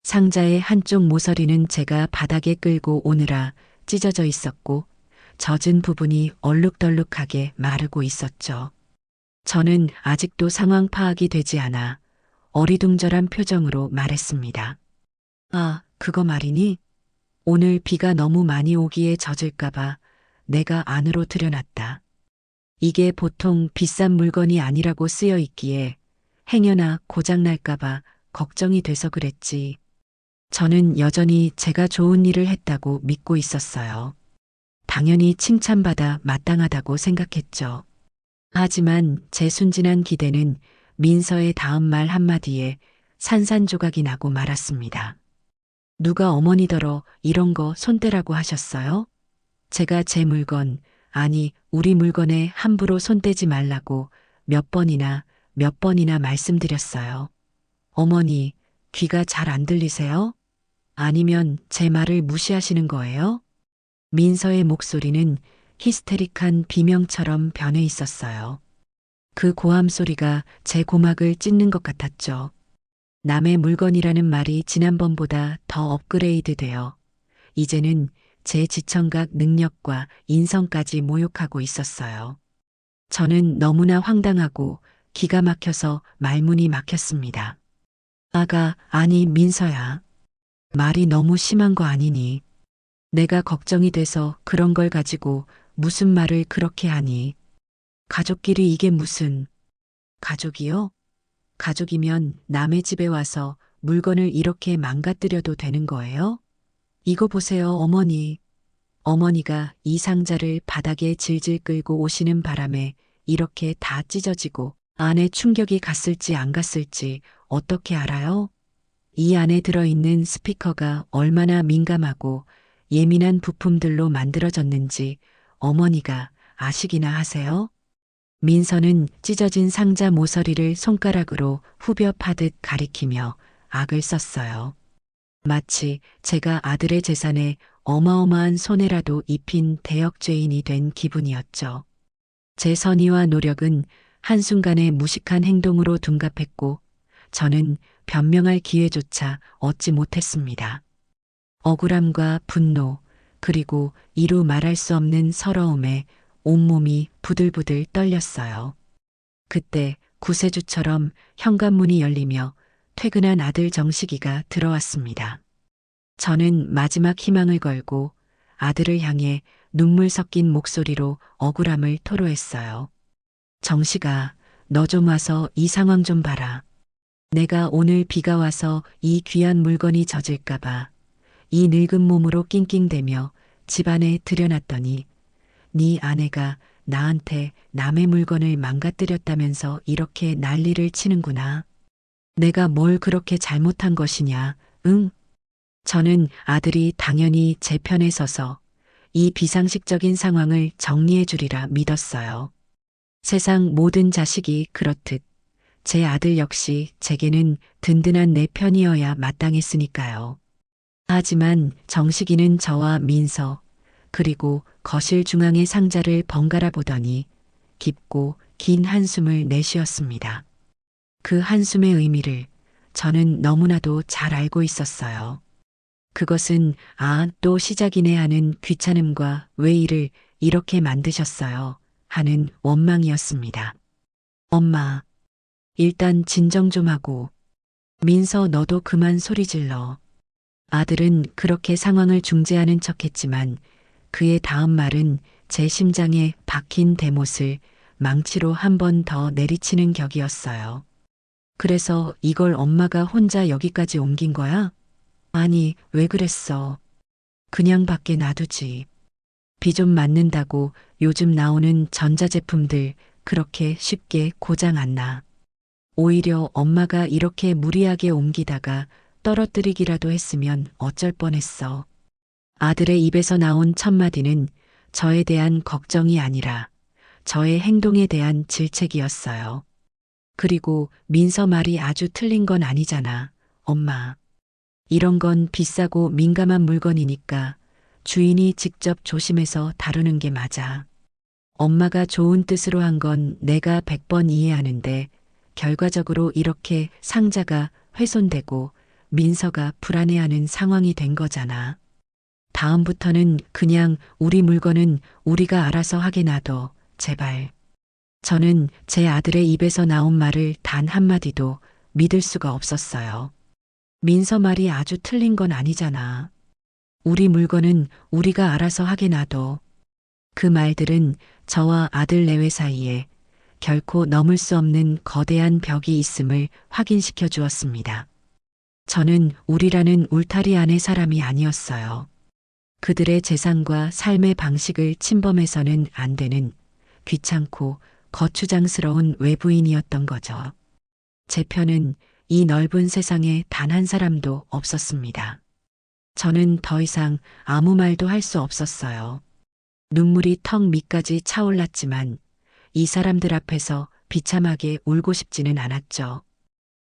상자의 한쪽 모서리는 제가 바닥에 끌고 오느라 찢어져 있었고 젖은 부분이 얼룩덜룩하게 마르고 있었죠. 저는 아직도 상황 파악이 되지 않아 어리둥절한 표정으로 말했습니다. 아, 그거 말이니? 오늘 비가 너무 많이 오기에 젖을까봐 내가 안으로 들여놨다. 이게 보통 비싼 물건이 아니라고 쓰여 있기에 행여나 고장날까봐 걱정이 돼서 그랬지. 저는 여전히 제가 좋은 일을 했다고 믿고 있었어요. 당연히 칭찬받아 마땅하다고 생각했죠. 하지만 제 순진한 기대는 민서의 다음 말 한마디에 산산조각이 나고 말았습니다. 누가 어머니더러 이런 거 손대라고 하셨어요? 제가 제 물건, 아니 우리 물건에 함부로 손대지 말라고 몇 번이나 말씀드렸어요. 어머니, 귀가 잘 안 들리세요? 아니면 제 말을 무시하시는 거예요? 민서의 목소리는 히스테릭한 비명처럼 변해 있었어요. 그 고함 소리가 제 고막을 찢는 것 같았죠. 남의 물건이라는 말이 지난번보다 더 업그레이드 되어 이제는 제 지청각 능력과 인성까지 모욕하고 있었어요. 저는 너무나 황당하고 기가 막혀서 말문이 막혔습니다. 아가, 아니 민서야. 말이 너무 심한 거 아니니? 내가 걱정이 돼서 그런 걸 가지고 무슨 말을 그렇게 하니? 가족끼리 이게 무슨... 가족이요? 가족이면 남의 집에 와서 물건을 이렇게 망가뜨려도 되는 거예요? 이거 보세요, 어머니. 어머니가 이 상자를 바닥에 질질 끌고 오시는 바람에 이렇게 다 찢어지고 안에 충격이 갔을지 안 갔을지 어떻게 알아요? 이 안에 들어있는 스피커가 얼마나 민감하고 예민한 부품들로 만들어졌는지 어머니가 아시기나 하세요? 민서는 찢어진 상자 모서리를 손가락으로 후벼 파듯 가리키며 악을 썼어요. 마치 제가 아들의 재산에 어마어마한 손해라도 입힌 대역죄인이 된 기분이었죠. 제 선의와 노력은 한순간에 무식한 행동으로 둔갑했고 저는 변명할 기회조차 얻지 못했습니다. 억울함과 분노, 그리고 이루 말할 수 없는 서러움에 온몸이 부들부들 떨렸어요. 그때 구세주처럼 현관문이 열리며 퇴근한 아들 정식이가 들어왔습니다. 저는 마지막 희망을 걸고 아들을 향해 눈물 섞인 목소리로 억울함을 토로했어요. 정식아, 너 좀 와서 이 상황 좀 봐라. 내가 오늘 비가 와서 이 귀한 물건이 젖을까봐 이 늙은 몸으로 낑낑대며 집안에 들여놨더니 네 아내가 나한테 남의 물건을 망가뜨렸다면서 이렇게 난리를 치는구나. 내가 뭘 그렇게 잘못한 것이냐, 응? 저는 아들이 당연히 제 편에 서서 이 비상식적인 상황을 정리해 주리라 믿었어요. 세상 모든 자식이 그렇듯 제 아들 역시 제게는 든든한 내 편이어야 마땅했으니까요. 하지만 정식이는 저와 민서, 그리고 거실 중앙의 상자를 번갈아 보더니 깊고 긴 한숨을 내쉬었습니다. 그 한숨의 의미를 저는 너무나도 잘 알고 있었어요. 그것은 또 시작이네 하는 귀찮음과 왜 일을 이렇게 만드셨어요 하는 원망이었습니다. 엄마, 일단 진정 좀 하고. 민서 너도 그만 소리 질러. 아들은 그렇게 상황을 중재하는 척했지만 그의 다음 말은 제 심장에 박힌 대못을 망치로 한 번 더 내리치는 격이었어요. 그래서 이걸 엄마가 혼자 여기까지 옮긴 거야? 아니, 왜 그랬어? 그냥 밖에 놔두지. 비 좀 맞는다고 요즘 나오는 전자제품들 그렇게 쉽게 고장 안 나. 오히려 엄마가 이렇게 무리하게 옮기다가 떨어뜨리기라도 했으면 어쩔 뻔했어. 아들의 입에서 나온 첫마디는 저에 대한 걱정이 아니라 저의 행동에 대한 질책이었어요. 그리고 민서 말이 아주 틀린 건 아니잖아, 엄마. 이런 건 비싸고 민감한 물건이니까 주인이 직접 조심해서 다루는 게 맞아. 엄마가 좋은 뜻으로 한 건 내가 100번 이해하는데 결과적으로 이렇게 상자가 훼손되고 민서가 불안해하는 상황이 된 거잖아. 다음부터는 그냥 우리 물건은 우리가 알아서 하게 놔둬. 제발. 저는 제 아들의 입에서 나온 말을 단 한마디도 믿을 수가 없었어요. 민서 말이 아주 틀린 건 아니잖아. 우리 물건은 우리가 알아서 하게 놔둬. 그 말들은 저와 아들 내외 사이에 결코 넘을 수 없는 거대한 벽이 있음을 확인시켜 주었습니다. 저는 우리라는 울타리 안의 사람이 아니었어요. 그들의 재산과 삶의 방식을 침범해서는 안 되는 귀찮고 거추장스러운 외부인이었던 거죠. 제 편은 이 넓은 세상에 단 한 사람도 없었습니다. 저는 더 이상 아무 말도 할 수 없었어요. 눈물이 턱 밑까지 차올랐지만 이 사람들 앞에서 비참하게 울고 싶지는 않았죠.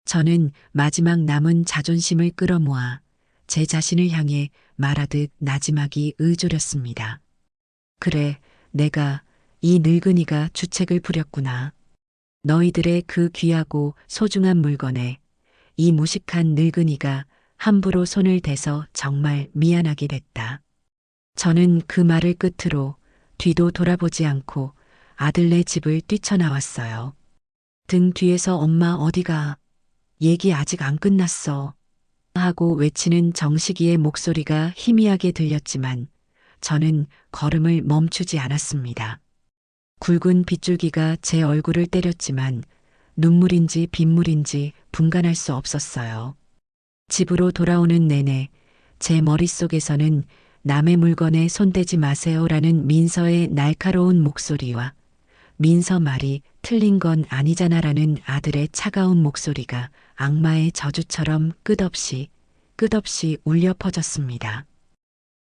저는 마지막 남은 자존심을 끌어모아 제 자신을 향해 말하듯 나지막이 의졸였습니다. 그래, 내가 이 늙은이가 주책을 부렸구나. 너희들의 그 귀하고 소중한 물건에 이 무식한 늙은이가 함부로 손을 대서 정말 미안하게 됐다. 저는 그 말을 끝으로 뒤도 돌아보지 않고 아들네 집을 뛰쳐나왔어요. 등 뒤에서 엄마 어디가? 얘기 아직 안 끝났어. 하고 외치는 정식이의 목소리가 희미하게 들렸지만 저는 걸음을 멈추지 않았습니다. 굵은 빗줄기가 제 얼굴을 때렸지만 눈물인지 빗물인지 분간할 수 없었어요. 집으로 돌아오는 내내 제 머릿속에서는 남의 물건에 손대지 마세요라는 민서의 날카로운 목소리와 민서 말이 틀린 건 아니잖아라는 아들의 차가운 목소리가 악마의 저주처럼 끝없이 울려 퍼졌습니다.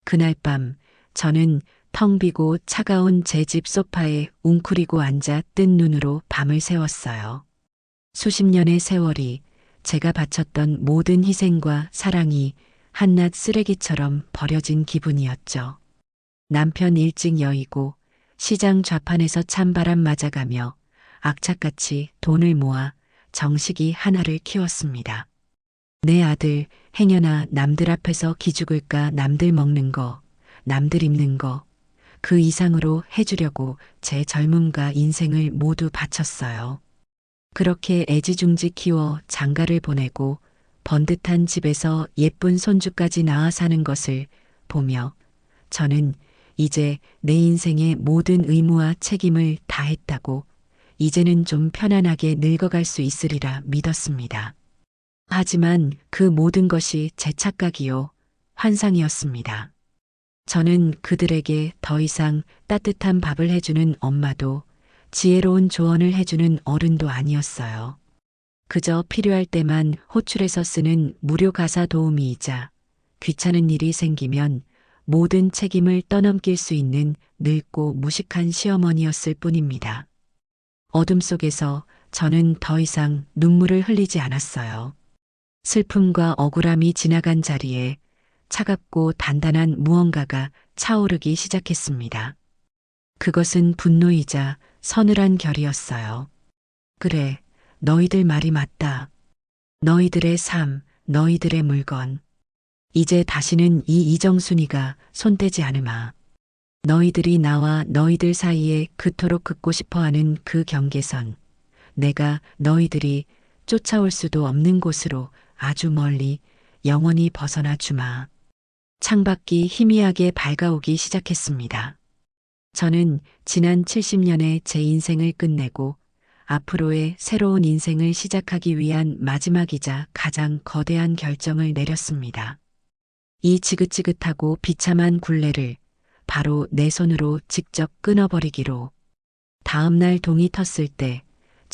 그날 밤 저는 텅 비고 차가운 제 집 소파에 웅크리고 앉아 뜬 눈으로 밤을 새웠어요. 수십 년의 세월이 제가 바쳤던 모든 희생과 사랑이 한낱 쓰레기처럼 버려진 기분이었죠. 남편 일찍 여의고 시장 좌판에서 찬바람 맞아가며 악착같이 돈을 모아 정식이 하나를 키웠습니다. 내 아들 행여나 남들 앞에서 기죽을까 남들 먹는 거, 남들 입는 거, 그 이상으로 해주려고 제 젊음과 인생을 모두 바쳤어요. 그렇게 애지중지 키워 장가를 보내고 번듯한 집에서 예쁜 손주까지 낳아 사는 것을 보며 저는 이제 내 인생의 모든 의무와 책임을 다했다고 이제는 좀 편안하게 늙어갈 수 있으리라 믿었습니다. 하지만 그 모든 것이 제 착각이요, 환상이었습니다. 저는 그들에게 더 이상 따뜻한 밥을 해주는 엄마도 지혜로운 조언을 해주는 어른도 아니었어요. 그저 필요할 때만 호출해서 쓰는 무료 가사 도우미이자 귀찮은 일이 생기면 모든 책임을 떠넘길 수 있는 늙고 무식한 시어머니였을 뿐입니다. 어둠 속에서 저는 더 이상 눈물을 흘리지 않았어요. 슬픔과 억울함이 지나간 자리에 차갑고 단단한 무언가가 차오르기 시작했습니다. 그것은 분노이자 서늘한 결이었어요. 그래, 너희들 말이 맞다. 너희들의 삶, 너희들의 물건. 이제 다시는 이 이정순이가 손대지 않으마. 너희들이 나와 너희들 사이에 그토록 긋고 싶어하는 그 경계선. 내가 너희들이 쫓아올 수도 없는 곳으로 아주 멀리 영원히 벗어나 주마. 창밖이 희미하게 밝아오기 시작했습니다. 저는 지난 70년의 제 인생을 끝내고 앞으로의 새로운 인생을 시작하기 위한 마지막이자 가장 거대한 결정을 내렸습니다. 이 지긋지긋하고 비참한 굴레를 바로 내 손으로 직접 끊어버리기로. 다음 날 동이 텄을 때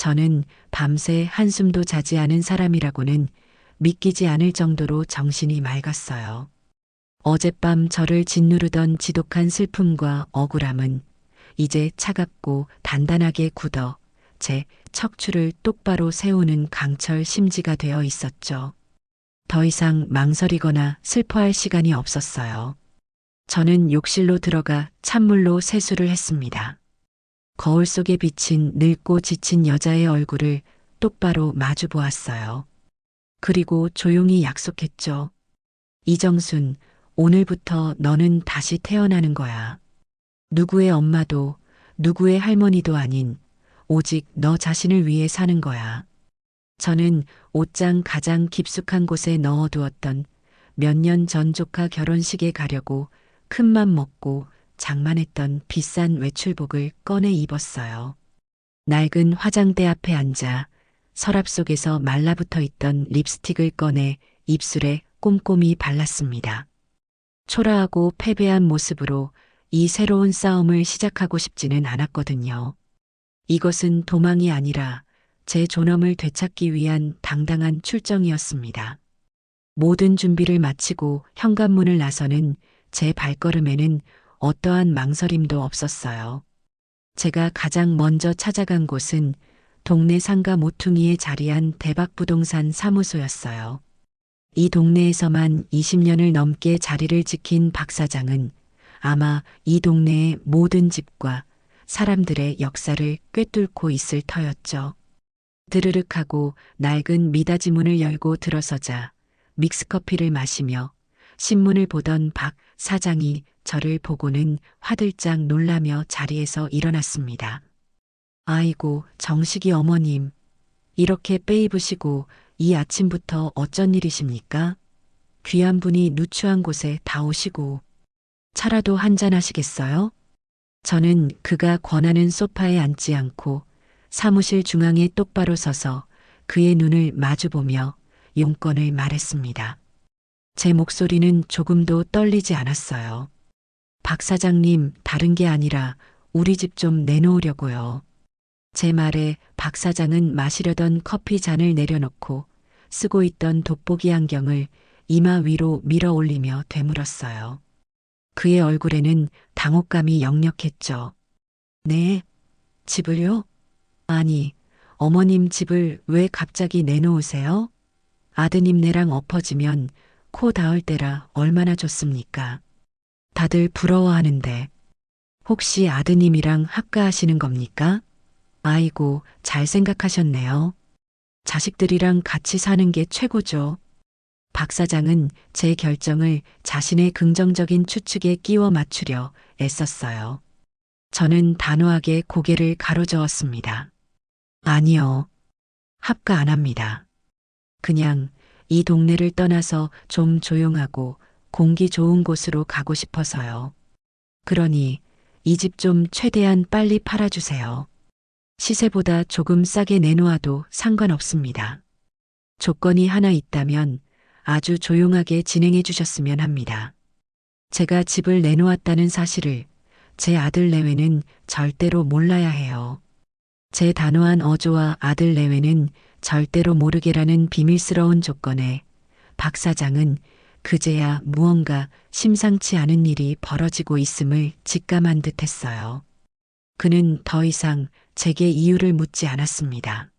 저는 밤새 한숨도 자지 않은 사람이라고는 믿기지 않을 정도로 정신이 맑았어요. 어젯밤 저를 짓누르던 지독한 슬픔과 억울함은 이제 차갑고 단단하게 굳어 제 척추를 똑바로 세우는 강철 심지가 되어 있었죠. 더 이상 망설이거나 슬퍼할 시간이 없었어요. 저는 욕실로 들어가 찬물로 세수를 했습니다. 거울 속에 비친 늙고 지친 여자의 얼굴을 똑바로 마주 보았어요. 그리고 조용히 약속했죠. 이정순, 오늘부터 너는 다시 태어나는 거야. 누구의 엄마도 누구의 할머니도 아닌 오직 너 자신을 위해 사는 거야. 저는 옷장 가장 깊숙한 곳에 넣어두었던 몇 년 전 조카 결혼식에 가려고 큰맘 먹고 장만했던 비싼 외출복을 꺼내 입었어요. 낡은 화장대 앞에 앉아 서랍 속에서 말라붙어 있던 립스틱을 꺼내 입술에 꼼꼼히 발랐습니다. 초라하고 패배한 모습으로 이 새로운 싸움을 시작하고 싶지는 않았거든요. 이것은 도망이 아니라 제 존엄을 되찾기 위한 당당한 출정이었습니다. 모든 준비를 마치고 현관문을 나서는 제 발걸음에는 어떠한 망설임도 없었어요. 제가 가장 먼저 찾아간 곳은 동네 상가 모퉁이에 자리한 대박부동산 사무소였어요. 이 동네에서만 20년을 넘게 자리를 지킨 박 사장은 아마 이 동네의 모든 집과 사람들의 역사를 꿰뚫고 있을 터였죠. 드르륵 하고 낡은 미닫이 문을 열고 들어서자 믹스커피를 마시며 신문을 보던 박 사장이 저를 보고는 화들짝 놀라며 자리에서 일어났습니다. 아이고, 정식이 어머님. 이렇게 빼입으시고 이 아침부터 어쩐 일이십니까? 귀한 분이 누추한 곳에 다 오시고 차라도 한잔 하시겠어요? 저는 그가 권하는 소파에 앉지 않고 사무실 중앙에 똑바로 서서 그의 눈을 마주보며 용건을 말했습니다. 제 목소리는 조금도 떨리지 않았어요. 박 사장님, 다른 게 아니라 우리 집 좀 내놓으려고요. 제 말에 박 사장은 마시려던 커피 잔을 내려놓고 쓰고 있던 돋보기 안경을 이마 위로 밀어 올리며 되물었어요. 그의 얼굴에는 당혹감이 역력했죠. 네, 집을요? 아니, 어머님 집을 왜 갑자기 내놓으세요? 아드님네랑 엎어지면 코 닿을 때라 얼마나 좋습니까? 다들 부러워하는데 혹시 아드님이랑 합가하시는 겁니까? 아이고, 잘 생각하셨네요. 자식들이랑 같이 사는 게 최고죠. 박 사장은 제 결정을 자신의 긍정적인 추측에 끼워 맞추려 애썼어요. 저는 단호하게 고개를 가로저었습니다. 아니요. 합가 안 합니다. 그냥 이 동네를 떠나서 좀 조용하고 공기 좋은 곳으로 가고 싶어서요. 그러니 이 집 좀 최대한 빨리 팔아주세요. 시세보다 조금 싸게 내놓아도 상관없습니다. 조건이 하나 있다면 아주 조용하게 진행해 주셨으면 합니다. 제가 집을 내놓았다는 사실을 제 아들 내외는 절대로 몰라야 해요. 제 단호한 어조와 아들 내외는 절대로 모르게라는 비밀스러운 조건에 박 사장은 그제야 무언가 심상치 않은 일이 벌어지고 있음을 직감한 듯 했어요. 그는 더 이상 제게 이유를 묻지 않았습니다.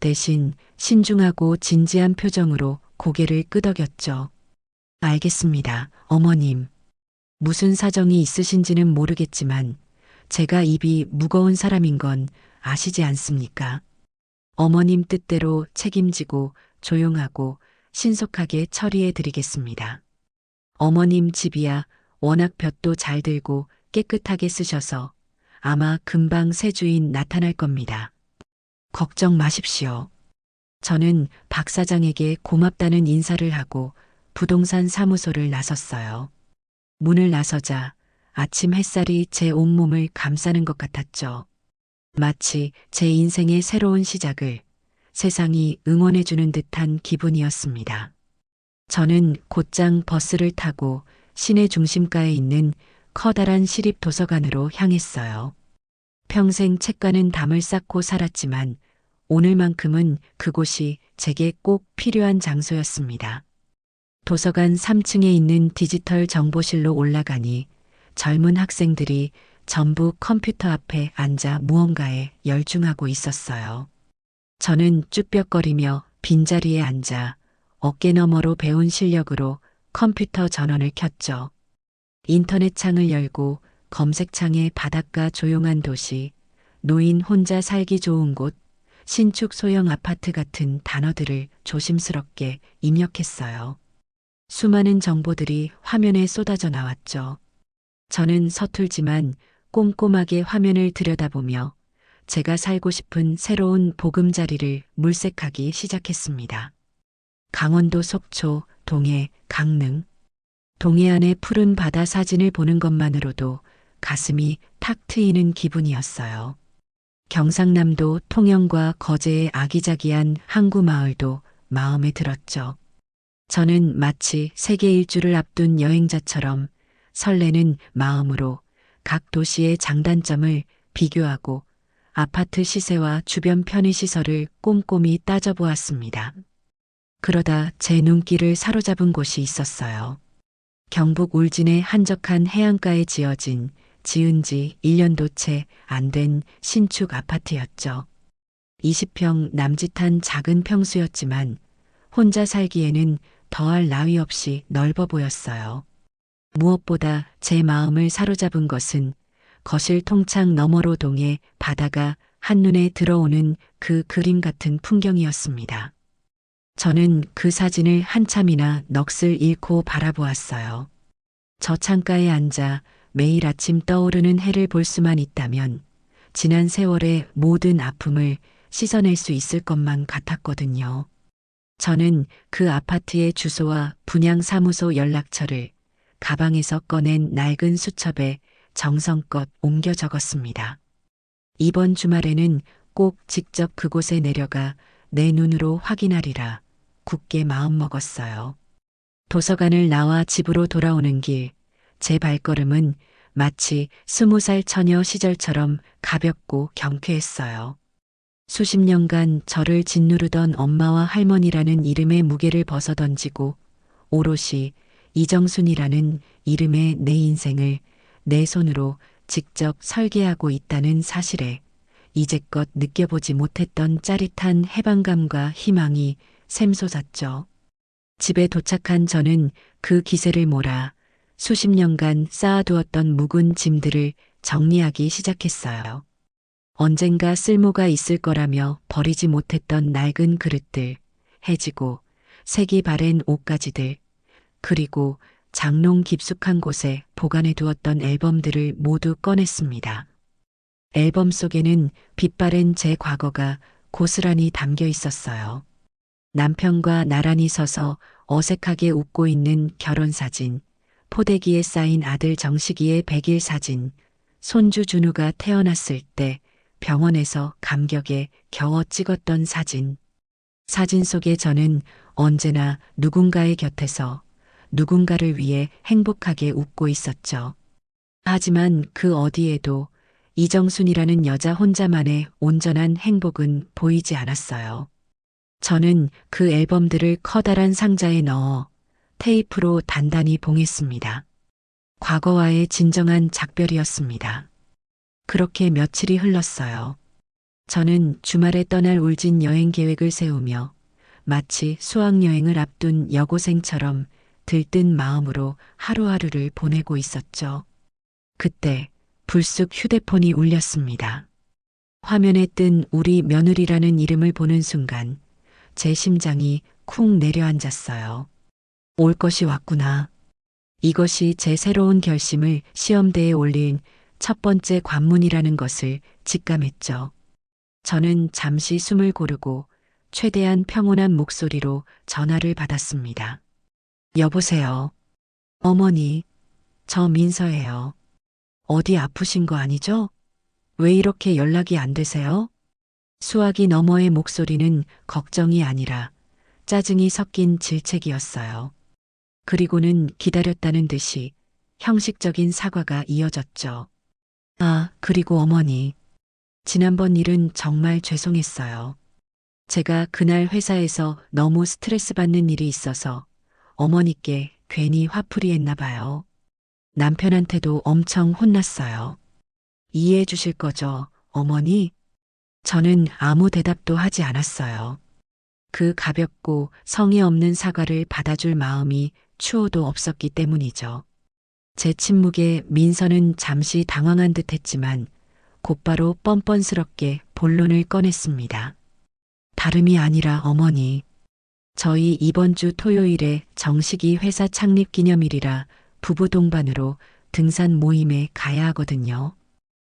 대신 신중하고 진지한 표정으로 고개를 끄덕였죠. 알겠습니다, 어머님. 무슨 사정이 있으신지는 모르겠지만 제가 입이 무거운 사람인 건 아시지 않습니까? 어머님 뜻대로 책임지고 조용하고 신속하게 처리해 드리겠습니다. 어머님 집이야 워낙 볕도 잘 들고 깨끗하게 쓰셔서 아마 금방 새 주인 나타날 겁니다. 걱정 마십시오. 저는 박 사장에게 고맙다는 인사를 하고 부동산 사무소를 나섰어요. 문을 나서자 아침 햇살이 제 온몸을 감싸는 것 같았죠. 마치 제 인생의 새로운 시작을 세상이 응원해주는 듯한 기분이었습니다. 저는 곧장 버스를 타고 시내 중심가에 있는 커다란 시립 도서관으로 향했어요. 평생 책과는 담을 쌓고 살았지만 오늘만큼은 그곳이 제게 꼭 필요한 장소였습니다. 도서관 3층에 있는 디지털 정보실로 올라가니 젊은 학생들이 전부 컴퓨터 앞에 앉아 무언가에 열중하고 있었어요. 저는 쭈뼛거리며 빈자리에 앉아 어깨너머로 배운 실력으로 컴퓨터 전원을 켰죠. 인터넷 창을 열고 검색창에 바닷가 조용한 도시, 노인 혼자 살기 좋은 곳, 신축 소형 아파트 같은 단어들을 조심스럽게 입력했어요. 수많은 정보들이 화면에 쏟아져 나왔죠. 저는 서툴지만 꼼꼼하게 화면을 들여다보며 제가 살고 싶은 새로운 보금자리를 물색하기 시작했습니다. 강원도 속초, 동해, 강릉. 동해안의 푸른 바다 사진을 보는 것만으로도 가슴이 탁 트이는 기분이었어요. 경상남도 통영과 거제의 아기자기한 항구 마을도 마음에 들었죠. 저는 마치 세계 일주를 앞둔 여행자처럼 설레는 마음으로 각 도시의 장단점을 비교하고 아파트 시세와 주변 편의시설을 꼼꼼히 따져보았습니다. 그러다 제 눈길을 사로잡은 곳이 있었어요. 경북 울진의 한적한 해안가에 지은 지 1년도 채 안 된 신축 아파트였죠. 20평 남짓한 작은 평수였지만 혼자 살기에는 더할 나위 없이 넓어 보였어요. 무엇보다 제 마음을 사로잡은 것은 거실 통창 너머로 동해 바다가 한눈에 들어오는 그 그림 같은 풍경이었습니다. 저는 그 사진을 한참이나 넋을 잃고 바라보았어요. 저 창가에 앉아 매일 아침 떠오르는 해를 볼 수만 있다면 지난 세월의 모든 아픔을 씻어낼 수 있을 것만 같았거든요. 저는 그 아파트의 주소와 분양사무소 연락처를 가방에서 꺼낸 낡은 수첩에 정성껏 옮겨 적었습니다. 이번 주말에는 꼭 직접 그곳에 내려가 내 눈으로 확인하리라 굳게 마음먹었어요. 도서관을 나와 집으로 돌아오는 길, 제 발걸음은 마치 20살 처녀 시절처럼 가볍고 경쾌했어요. 수십 년간 저를 짓누르던 엄마와 할머니라는 이름의 무게를 벗어던지고 오롯이 이정순이라는 이름의 내 인생을 내 손으로 직접 설계하고 있다는 사실에 이제껏 느껴보지 못했던 짜릿한 해방감과 희망이 샘솟았죠. 집에 도착한 저는 그 기세를 몰아 수십 년간 쌓아두었던 묵은 짐들을 정리하기 시작했어요. 언젠가 쓸모가 있을 거라며 버리지 못했던 낡은 그릇들, 해지고 색이 바랜 옷가지들, 그리고 장롱 깊숙한 곳에 보관해 두었던 앨범들을 모두 꺼냈습니다. 앨범 속에는 빛바랜 제 과거가 고스란히 담겨 있었어요. 남편과 나란히 서서 어색하게 웃고 있는 결혼사진, 포대기에 쌓인 아들 정식이의 100일 사진, 손주 준우가 태어났을 때 병원에서 감격에 겨워 찍었던 사진. 사진 속에 저는 언제나 누군가의 곁에서 누군가를 위해 행복하게 웃고 있었죠. 하지만 그 어디에도 이정순이라는 여자 혼자만의 온전한 행복은 보이지 않았어요. 저는 그 앨범들을 커다란 상자에 넣어 테이프로 단단히 봉했습니다. 과거와의 진정한 작별이었습니다. 그렇게 며칠이 흘렀어요. 저는 주말에 떠날 울진 여행 계획을 세우며 마치 수학여행을 앞둔 여고생처럼 들뜬 마음으로 하루하루를 보내고 있었죠. 그때 불쑥 휴대폰이 울렸습니다. 화면에 뜬 우리 며느리라는 이름을 보는 순간 제 심장이 쿵 내려앉았어요. 올 것이 왔구나. 이것이 제 새로운 결심을 시험대에 올린 첫 번째 관문이라는 것을 직감했죠. 저는 잠시 숨을 고르고 최대한 평온한 목소리로 전화를 받았습니다. 여보세요. 어머니, 저 민서예요. 어디 아프신 거 아니죠? 왜 이렇게 연락이 안 되세요? 수화기 너머의 목소리는 걱정이 아니라 짜증이 섞인 질책이었어요. 그리고는 기다렸다는 듯이 형식적인 사과가 이어졌죠. 아, 그리고 어머니. 지난번 일은 정말 죄송했어요. 제가 그날 회사에서 너무 스트레스 받는 일이 있어서 어머니께 괜히 화풀이 했나 봐요. 남편한테도 엄청 혼났어요. 이해해 주실 거죠, 어머니? 저는 아무 대답도 하지 않았어요. 그 가볍고 성의 없는 사과를 받아줄 마음이 추호도 없었기 때문이죠. 제 침묵에 민서는 잠시 당황한 듯 했지만 곧바로 뻔뻔스럽게 본론을 꺼냈습니다. 다름이 아니라 어머니, 저희 이번 주 토요일에 정식이 회사 창립 기념일이라 부부 동반으로 등산 모임에 가야 하거든요.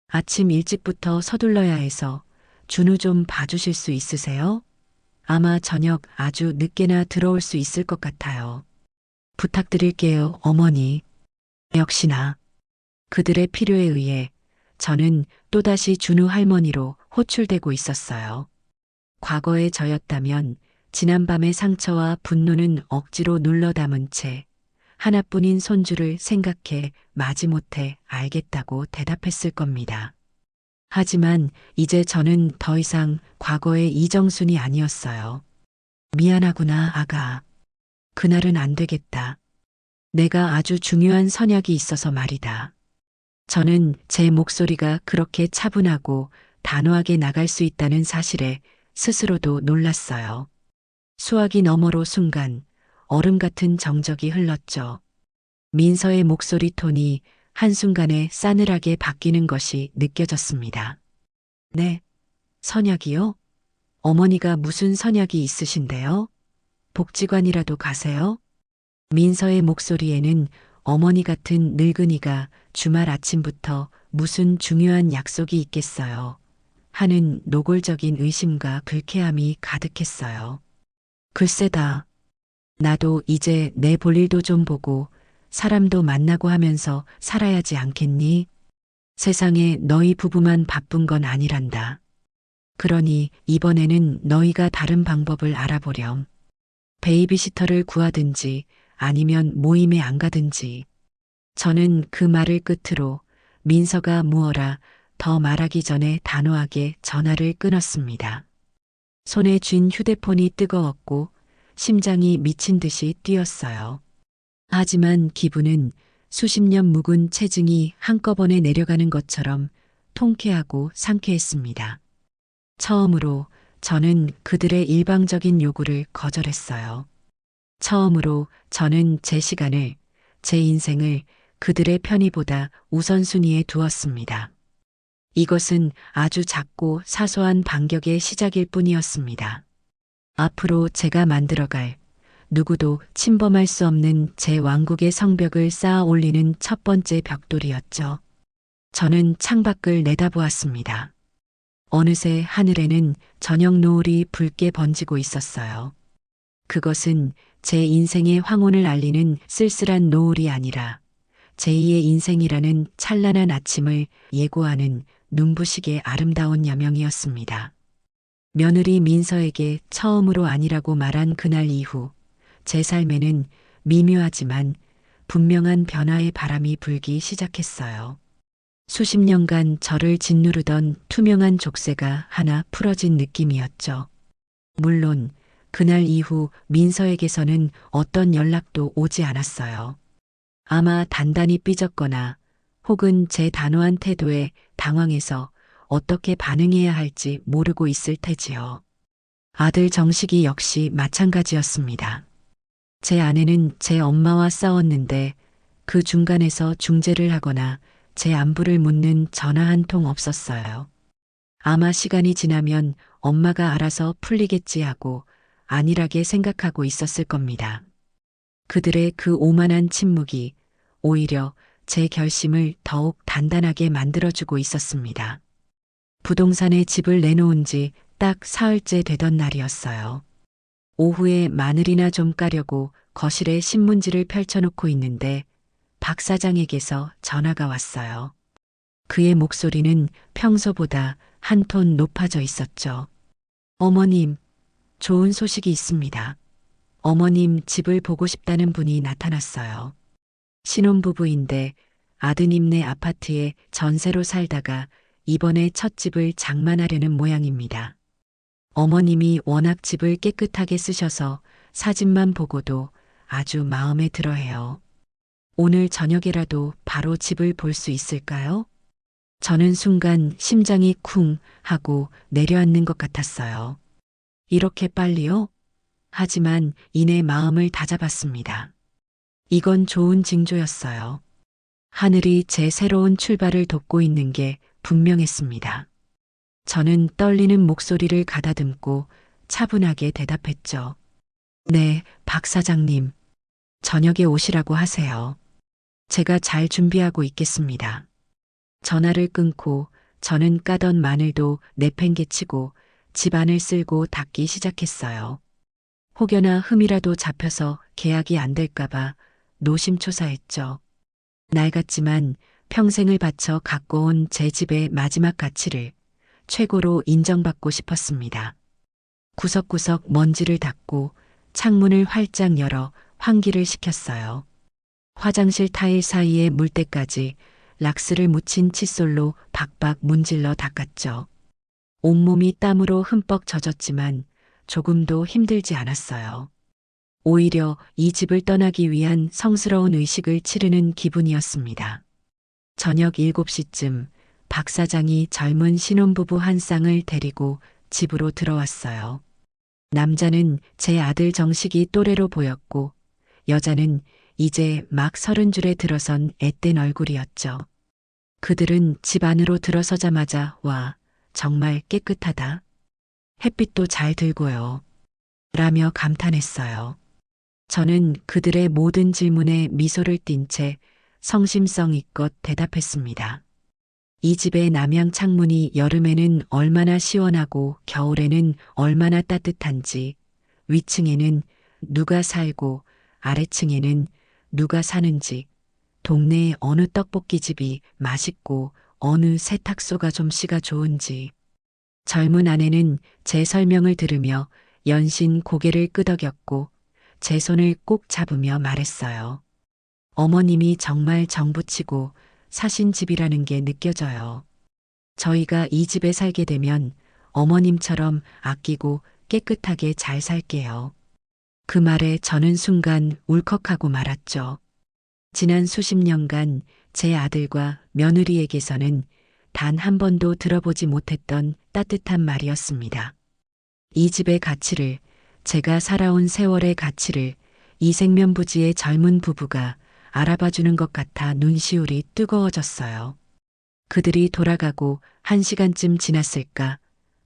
아침 일찍부터 서둘러야 해서 준우 좀 봐주실 수 있으세요? 아마 저녁 아주 늦게나 들어올 수 있을 것 같아요. 부탁드릴게요, 어머니. 역시나 그들의 필요에 의해 저는 또다시 준우 할머니로 호출되고 있었어요. 과거의 저였다면 지난밤의 상처와 분노는 억지로 눌러 담은 채 하나뿐인 손주를 생각해 마지못해 알겠다고 대답했을 겁니다. 하지만 이제 저는 더 이상 과거의 이정순이 아니었어요. 미안하구나, 아가. 그날은 안 되겠다. 내가 아주 중요한 선약이 있어서 말이다. 저는 제 목소리가 그렇게 차분하고 단호하게 나갈 수 있다는 사실에 스스로도 놀랐어요. 수화기 너머로 순간 얼음 같은 정적이 흘렀죠. 민서의 목소리 톤이 한순간에 싸늘하게 바뀌는 것이 느껴졌습니다. 네, 선약이요? 어머니가 무슨 선약이 있으신데요? 복지관이라도 가세요? 민서의 목소리에는 어머니 같은 늙은이가 주말 아침부터 무슨 중요한 약속이 있겠어요. 하는 노골적인 의심과 불쾌함이 가득했어요. 글쎄다. 나도 이제 내 볼일도 좀 보고 사람도 만나고 하면서 살아야지 않겠니? 세상에 너희 부부만 바쁜 건 아니란다. 그러니 이번에는 너희가 다른 방법을 알아보렴. 베이비시터를 구하든지 아니면 모임에 안 가든지. 저는 그 말을 끝으로 민서가 무어라 더 말하기 전에 단호하게 전화를 끊었습니다. 손에 쥔 휴대폰이 뜨거웠고 심장이 미친 듯이 뛰었어요. 하지만 기분은 수십 년 묵은 체증이 한꺼번에 내려가는 것처럼 통쾌하고 상쾌했습니다. 처음으로 저는 그들의 일방적인 요구를 거절했어요. 처음으로 저는 제 시간을, 제 인생을 그들의 편의보다 우선순위에 두었습니다. 이것은 아주 작고 사소한 반격의 시작일 뿐이었습니다. 앞으로 제가 만들어갈 누구도 침범할 수 없는 제 왕국의 성벽을 쌓아 올리는 첫 번째 벽돌이었죠. 저는 창밖을 내다보았습니다. 어느새 하늘에는 저녁 노을이 붉게 번지고 있었어요. 그것은 제 인생의 황혼을 알리는 쓸쓸한 노을이 아니라 제2의 인생이라는 찬란한 아침을 예고하는 눈부시게 아름다운 여명이었습니다. 며느리 민서에게 처음으로 아니라고 말한 그날 이후 제 삶에는 미묘하지만 분명한 변화의 바람이 불기 시작했어요. 수십 년간 저를 짓누르던 투명한 족쇄가 하나 풀어진 느낌이었죠. 물론 그날 이후 민서에게서는 어떤 연락도 오지 않았어요. 아마 단단히 삐졌거나 혹은 제 단호한 태도에 당황해서 어떻게 반응해야 할지 모르고 있을 테지요. 아들 정식이 역시 마찬가지였습니다. 제 아내는 제 엄마와 싸웠는데 그 중간에서 중재를 하거나 제 안부를 묻는 전화 한 통 없었어요. 아마 시간이 지나면 엄마가 알아서 풀리겠지 하고 안일하게 생각하고 있었을 겁니다. 그들의 그 오만한 침묵이 오히려 제 결심을 더욱 단단하게 만들어주고 있었습니다. 부동산에 집을 내놓은 지 딱 사흘째 되던 날이었어요. 오후에 마늘이나 좀 까려고 거실에 신문지를 펼쳐놓고 있는데 박 사장에게서 전화가 왔어요. 그의 목소리는 평소보다 한 톤 높아져 있었죠. 어머님, 좋은 소식이 있습니다. 어머님 집을 보고 싶다는 분이 나타났어요. 신혼부부인데 아드님네 아파트에 전세로 살다가 이번에 첫 집을 장만하려는 모양입니다. 어머님이 워낙 집을 깨끗하게 쓰셔서 사진만 보고도 아주 마음에 들어해요. 오늘 저녁에라도 바로 집을 볼 수 있을까요? 저는 순간 심장이 쿵 하고 내려앉는 것 같았어요. 이렇게 빨리요? 하지만 이내 마음을 다잡았습니다. 이건 좋은 징조였어요. 하늘이 제 새로운 출발을 돕고 있는 게 분명했습니다. 저는 떨리는 목소리를 가다듬고 차분하게 대답했죠. 네, 박 사장님. 저녁에 오시라고 하세요. 제가 잘 준비하고 있겠습니다. 전화를 끊고 저는 까던 마늘도 내팽개치고 집안을 쓸고 닦기 시작했어요. 혹여나 흠이라도 잡혀서 계약이 안 될까봐 노심초사했죠. 낡았지만 평생을 바쳐 갖고 온 제 집의 마지막 가치를 최고로 인정받고 싶었습니다. 구석구석 먼지를 닦고 창문을 활짝 열어 환기를 시켰어요. 화장실 타일 사이에 물때까지 락스를 묻힌 칫솔로 박박 문질러 닦았죠. 온몸이 땀으로 흠뻑 젖었지만 조금도 힘들지 않았어요. 오히려 이 집을 떠나기 위한 성스러운 의식을 치르는 기분이었습니다. 저녁 7시쯤 박 사장이 젊은 신혼부부 한 쌍을 데리고 집으로 들어왔어요. 남자는 제 아들 정식이 또래로 보였고 여자는 이제 막 30줄에 들어선 앳된 얼굴이었죠. 그들은 집 안으로 들어서자마자 와, 정말 깨끗하다. 햇빛도 잘 들고요. 라며 감탄했어요. 저는 그들의 모든 질문에 미소를 띤 채 성심성의껏 대답했습니다. 이 집의 남향 창문이 여름에는 얼마나 시원하고 겨울에는 얼마나 따뜻한지, 위층에는 누가 살고 아래층에는 누가 사는지, 동네의 어느 떡볶이집이 맛있고 어느 세탁소가 좀씨가 좋은지. 젊은 아내는 제 설명을 들으며 연신 고개를 끄덕였고 제 손을 꼭 잡으며 말했어요. 어머님이 정말 정붙이고 사신 집이라는 게 느껴져요. 저희가 이 집에 살게 되면 어머님처럼 아끼고 깨끗하게 잘 살게요. 그 말에 저는 순간 울컥하고 말았죠. 지난 수십 년간 제 아들과 며느리에게서는 단 한 번도 들어보지 못했던 따뜻한 말이었습니다. 이 집의 가치를, 제가 살아온 세월의 가치를 이생면부지의 젊은 부부가 알아봐주는 것 같아 눈시울이 뜨거워졌어요. 그들이 돌아가고 1시간쯤 지났을까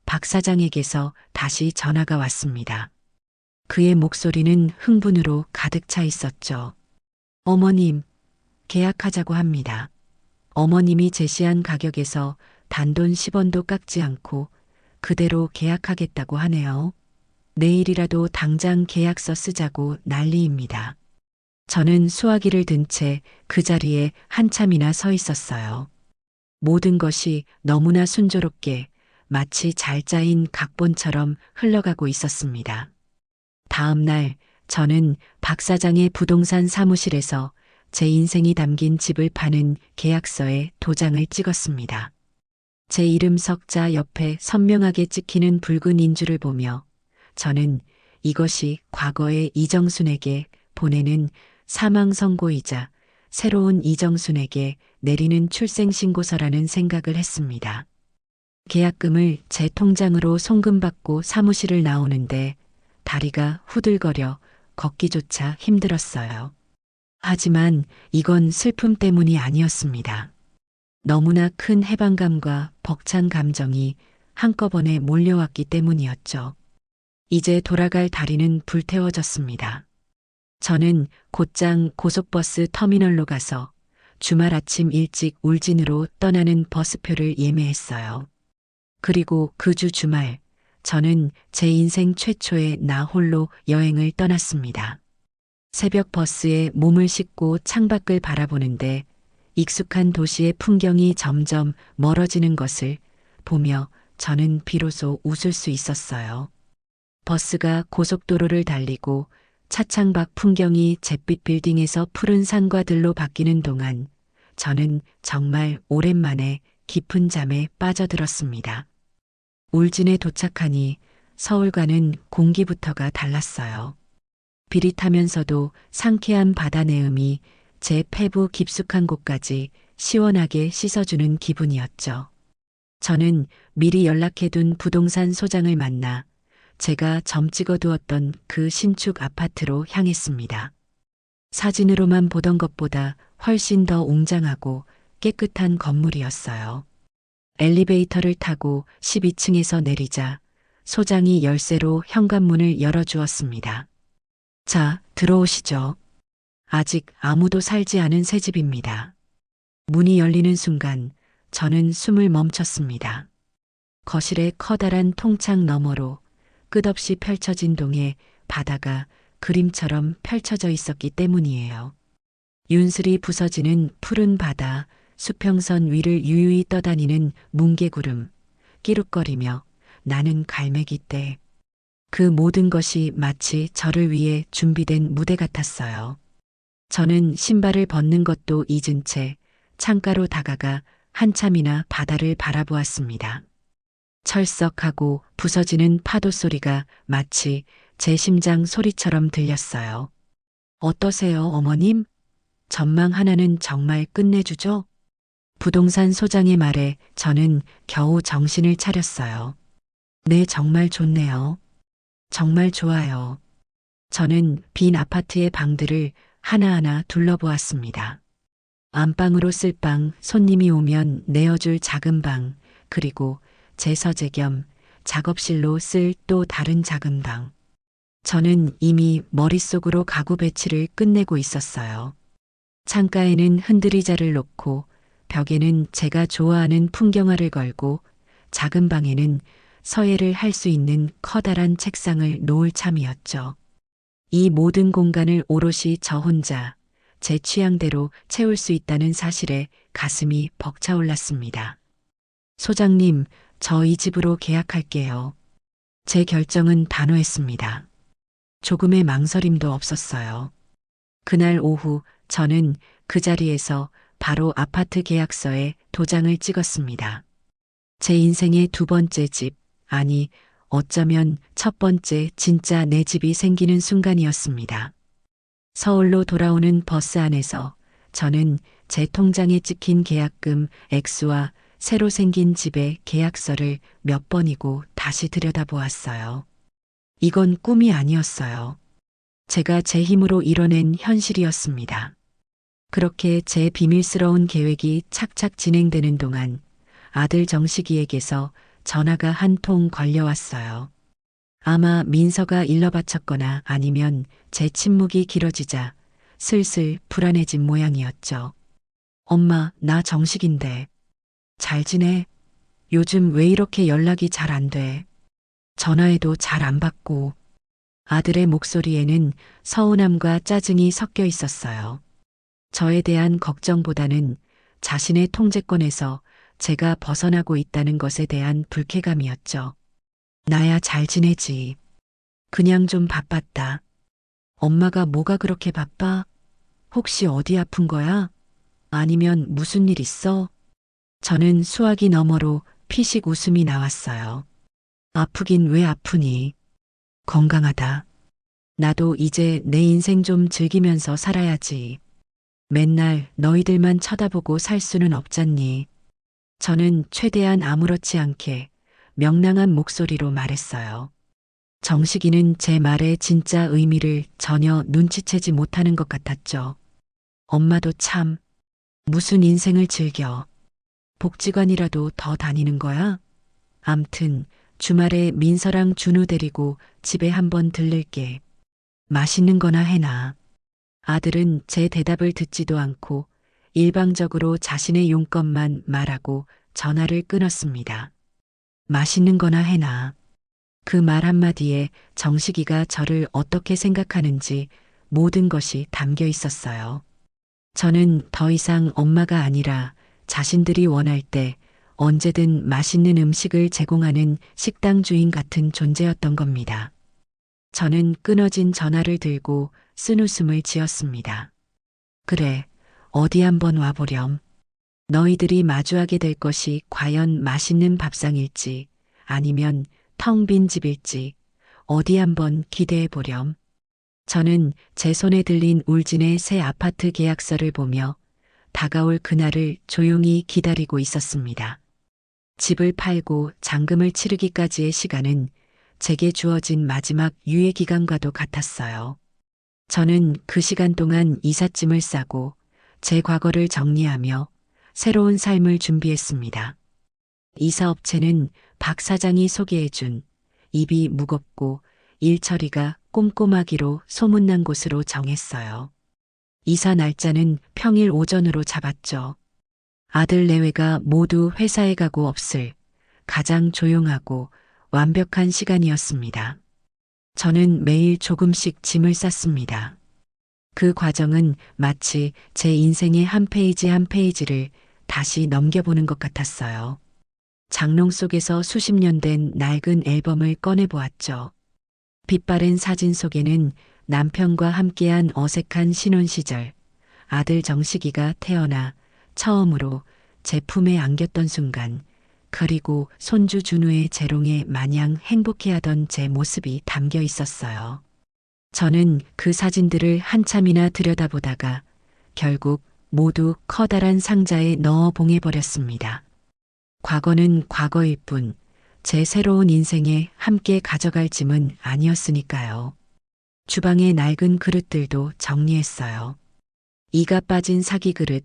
박 사장에게서 다시 전화가 왔습니다. 그의 목소리는 흥분으로 가득 차 있었죠. 어머님, 계약하자고 합니다. 어머님이 제시한 가격에서 단돈 10원도 깎지 않고 그대로 계약하겠다고 하네요. 내일이라도 당장 계약서 쓰자고 난리입니다. 저는 수화기를 든 채 그 자리에 한참이나 서 있었어요. 모든 것이 너무나 순조롭게 마치 잘 짜인 각본처럼 흘러가고 있었습니다. 다음 날 저는 박 사장의 부동산 사무실에서 제 인생이 담긴 집을 파는 계약서에 도장을 찍었습니다. 제 이름 석자 옆에 선명하게 찍히는 붉은 인주를 보며 저는 이것이 과거의 이정순에게 보내는 사망 선고이자 새로운 이정순에게 내리는 출생신고서라는 생각을 했습니다. 계약금을 제 통장으로 송금받고 사무실을 나오는데 다리가 후들거려 걷기조차 힘들었어요. 하지만 이건 슬픔 때문이 아니었습니다. 너무나 큰 해방감과 벅찬 감정이 한꺼번에 몰려왔기 때문이었죠. 이제 돌아갈 다리는 불태워졌습니다. 저는 곧장 고속버스 터미널로 가서 주말 아침 일찍 울진으로 떠나는 버스표를 예매했어요. 그리고 그 주 주말, 저는 제 인생 최초의 나 홀로 여행을 떠났습니다. 새벽 버스에 몸을 싣고 창밖을 바라보는데 익숙한 도시의 풍경이 점점 멀어지는 것을 보며 저는 비로소 웃을 수 있었어요. 버스가 고속도로를 달리고 차창 밖 풍경이 잿빛 빌딩에서 푸른 산과 들로 바뀌는 동안 저는 정말 오랜만에 깊은 잠에 빠져들었습니다. 울진에 도착하니 서울과는 공기부터가 달랐어요. 비릿하면서도 상쾌한 바다 내음이 제 폐부 깊숙한 곳까지 시원하게 씻어주는 기분이었죠. 저는 미리 연락해둔 부동산 소장을 만나 제가 점 찍어두었던 그 신축 아파트로 향했습니다. 사진으로만 보던 것보다 훨씬 더 웅장하고 깨끗한 건물이었어요. 엘리베이터를 타고 12층에서 내리자 소장이 열쇠로 현관문을 열어주었습니다. 자, 들어오시죠. 아직 아무도 살지 않은 새 집입니다. 문이 열리는 순간 저는 숨을 멈췄습니다. 거실의 커다란 통창 너머로 끝없이 펼쳐진 동해 바다가 그림처럼 펼쳐져 있었기 때문이에요. 윤슬이 부서지는 푸른 바다, 수평선 위를 유유히 떠다니는 뭉게구름, 끼룩거리며 나는 갈매기떼. 그 모든 것이 마치 저를 위해 준비된 무대 같았어요. 저는 신발을 벗는 것도 잊은 채 창가로 다가가 한참이나 바다를 바라보았습니다. 철썩하고 부서지는 파도 소리가 마치 제 심장 소리처럼 들렸어요. 어떠세요, 어머님? 전망 하나는 정말 끝내주죠? 부동산 소장의 말에 저는 겨우 정신을 차렸어요. 네, 정말 좋네요. 정말 좋아요. 저는 빈 아파트의 방들을 하나하나 둘러보았습니다. 안방으로 쓸 방, 손님이 오면 내어줄 작은 방, 그리고 제 서재 겸 작업실로 쓸 또 다른 작은 방. 저는 이미 머릿속으로 가구 배치를 끝내고 있었어요. 창가에는 흔들의자를 놓고 벽에는 제가 좋아하는 풍경화를 걸고 작은 방에는 서예를 할 수 있는 커다란 책상을 놓을 참이었죠. 이 모든 공간을 오롯이 저 혼자 제 취향대로 채울 수 있다는 사실에 가슴이 벅차올랐습니다. 소장님, 저 이 집으로 계약할게요. 제 결정은 단호했습니다. 조금의 망설임도 없었어요. 그날 오후 저는 그 자리에서 바로 아파트 계약서에 도장을 찍었습니다. 제 인생의 두 번째 집, 아니, 어쩌면 첫 번째 진짜 내 집이 생기는 순간이었습니다. 서울로 돌아오는 버스 안에서 저는 제 통장에 찍힌 계약금 액수와 새로 생긴 집의 계약서를 몇 번이고 다시 들여다보았어요. 이건 꿈이 아니었어요. 제가 제 힘으로 이뤄낸 현실이었습니다. 그렇게 제 비밀스러운 계획이 착착 진행되는 동안 아들 정식이에게서 전화가 한 통 걸려왔어요. 아마 민서가 일러 바쳤거나 아니면 제 침묵이 길어지자 슬슬 불안해진 모양이었죠. 엄마, 나 정식인데. 잘 지내? 요즘 왜 이렇게 연락이 잘 안 돼? 전화해도 잘 안 받고. 아들의 목소리에는 서운함과 짜증이 섞여 있었어요. 저에 대한 걱정보다는 자신의 통제권에서 제가 벗어나고 있다는 것에 대한 불쾌감이었죠. 나야 잘 지내지. 그냥 좀 바빴다. 엄마가 뭐가 그렇게 바빠? 혹시 어디 아픈 거야? 아니면 무슨 일 있어? 저는 수화기 너머로 피식 웃음이 나왔어요. 아프긴 왜 아프니? 건강하다. 나도 이제 내 인생 좀 즐기면서 살아야지. 맨날 너희들만 쳐다보고 살 수는 없잖니. 저는 최대한 아무렇지 않게 명랑한 목소리로 말했어요. 정식이는 제 말의 진짜 의미를 전혀 눈치채지 못하는 것 같았죠. 엄마도 참, 무슨 인생을 즐겨. 복지관이라도 더 다니는 거야? 암튼 주말에 민서랑 준우 데리고 집에 한번 들를게. 맛있는 거나 해놔. 아들은 제 대답을 듣지도 않고 일방적으로 자신의 용건만 말하고 전화를 끊었습니다. 맛있는 거나 해놔. 그 말 한마디에 정식이가 저를 어떻게 생각하는지 모든 것이 담겨 있었어요. 저는 더 이상 엄마가 아니라 자신들이 원할 때 언제든 맛있는 음식을 제공하는 식당 주인 같은 존재였던 겁니다. 저는 끊어진 전화를 들고 쓴웃음을 지었습니다. 그래, 어디 한번 와보렴. 너희들이 마주하게 될 것이 과연 맛있는 밥상일지 아니면 텅 빈 집일지 어디 한번 기대해 보렴. 저는 제 손에 들린 울진의 새 아파트 계약서를 보며 다가올 그날을 조용히 기다리고 있었습니다. 집을 팔고 잔금을 치르기까지의 시간은 제게 주어진 마지막 유예 기간과도 같았어요. 저는 그 시간 동안 이삿짐을 싸고 제 과거를 정리하며 새로운 삶을 준비했습니다. 이사업체는 박 사장이 소개해준 입이 무겁고 일 처리가 꼼꼼하기로 소문난 곳으로 정했어요. 이사 날짜는 평일 오전으로 잡았죠. 아들 내외가 모두 회사에 가고 없을 가장 조용하고 완벽한 시간이었습니다. 저는 매일 조금씩 짐을 쌌습니다. 그 과정은 마치 제 인생의 한 페이지 한 페이지를 다시 넘겨보는 것 같았어요. 장롱 속에서 수십 년 된 낡은 앨범을 꺼내보았죠. 빛바랜 사진 속에는 남편과 함께한 어색한 신혼 시절, 아들 정식이가 태어나 처음으로 제 품에 안겼던 순간, 그리고 손주 준우의 재롱에 마냥 행복해하던 제 모습이 담겨 있었어요. 저는 그 사진들을 한참이나 들여다보다가 결국 모두 커다란 상자에 넣어 봉해버렸습니다. 과거는 과거일 뿐, 제 새로운 인생에 함께 가져갈 짐은 아니었으니까요. 주방의 낡은 그릇들도 정리했어요. 이가 빠진 사기 그릇,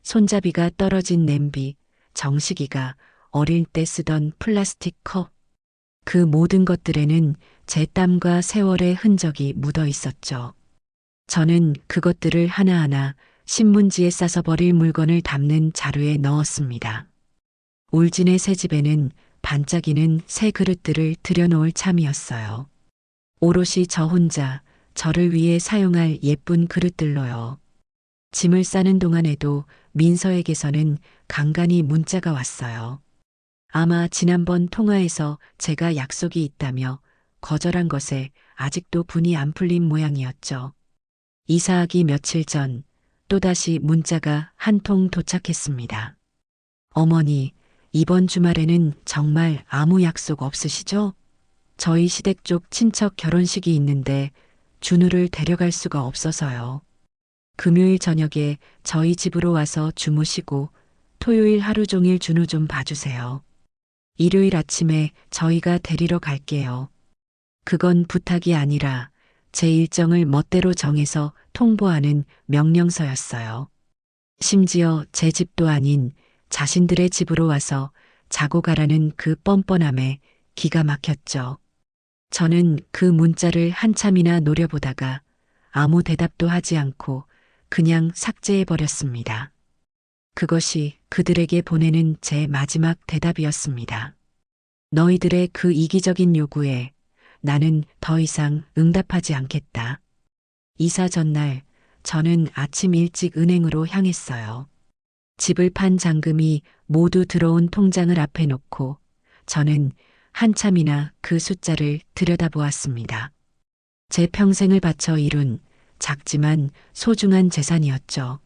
손잡이가 떨어진 냄비, 정식이가 어릴 때 쓰던 플라스틱 컵. 그 모든 것들에는 제 땀과 세월의 흔적이 묻어 있었죠. 저는 그것들을 하나하나 신문지에 싸서 버릴 물건을 담는 자루에 넣었습니다. 울진의 새 집에는 반짝이는 새 그릇들을 들여놓을 참이었어요. 오롯이 저 혼자 저를 위해 사용할 예쁜 그릇들로요. 짐을 싸는 동안에도 민서에게서는 간간히 문자가 왔어요. 아마 지난번 통화에서 제가 약속이 있다며 거절한 것에 아직도 분이 안 풀린 모양이었죠. 이사하기 며칠 전 또다시 문자가 한 통 도착했습니다. 어머니, 이번 주말에는 정말 아무 약속 없으시죠? 저희 시댁 쪽 친척 결혼식이 있는데 준우를 데려갈 수가 없어서요. 금요일 저녁에 저희 집으로 와서 주무시고 토요일 하루 종일 준우 좀 봐주세요. 일요일 아침에 저희가 데리러 갈게요. 그건 부탁이 아니라 제 일정을 멋대로 정해서 통보하는 명령서였어요. 심지어 제 집도 아닌 자신들의 집으로 와서 자고 가라는 그 뻔뻔함에 기가 막혔죠. 저는 그 문자를 한참이나 노려보다가 아무 대답도 하지 않고 그냥 삭제해버렸습니다. 그것이 그들에게 보내는 제 마지막 대답이었습니다. 너희들의 그 이기적인 요구에 나는 더 이상 응답하지 않겠다. 이사 전날 저는 아침 일찍 은행으로 향했어요. 집을 판 잔금이 모두 들어온 통장을 앞에 놓고 저는 한참이나 그 숫자를 들여다보았습니다. 제 평생을 바쳐 이룬 작지만 소중한 재산이었죠.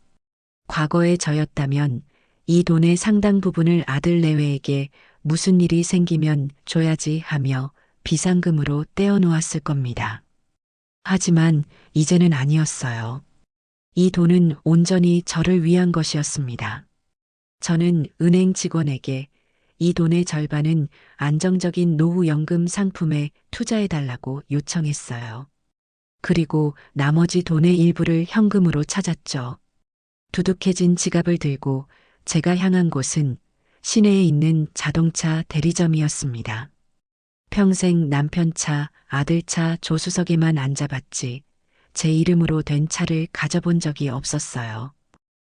과거의 저였다면 이 돈의 상당 부분을 아들 내외에게 무슨 일이 생기면 줘야지 하며 비상금으로 떼어놓았을 겁니다. 하지만 이제는 아니었어요. 이 돈은 온전히 저를 위한 것이었습니다. 저는 은행 직원에게 이 돈의 절반은 안정적인 노후연금 상품에 투자해달라고 요청했어요. 그리고 나머지 돈의 일부를 현금으로 찾았죠. 두둑해진 지갑을 들고 제가 향한 곳은 시내에 있는 자동차 대리점이었습니다. 평생 남편 차, 아들 차 조수석에만 앉아봤지 제 이름으로 된 차를 가져본 적이 없었어요.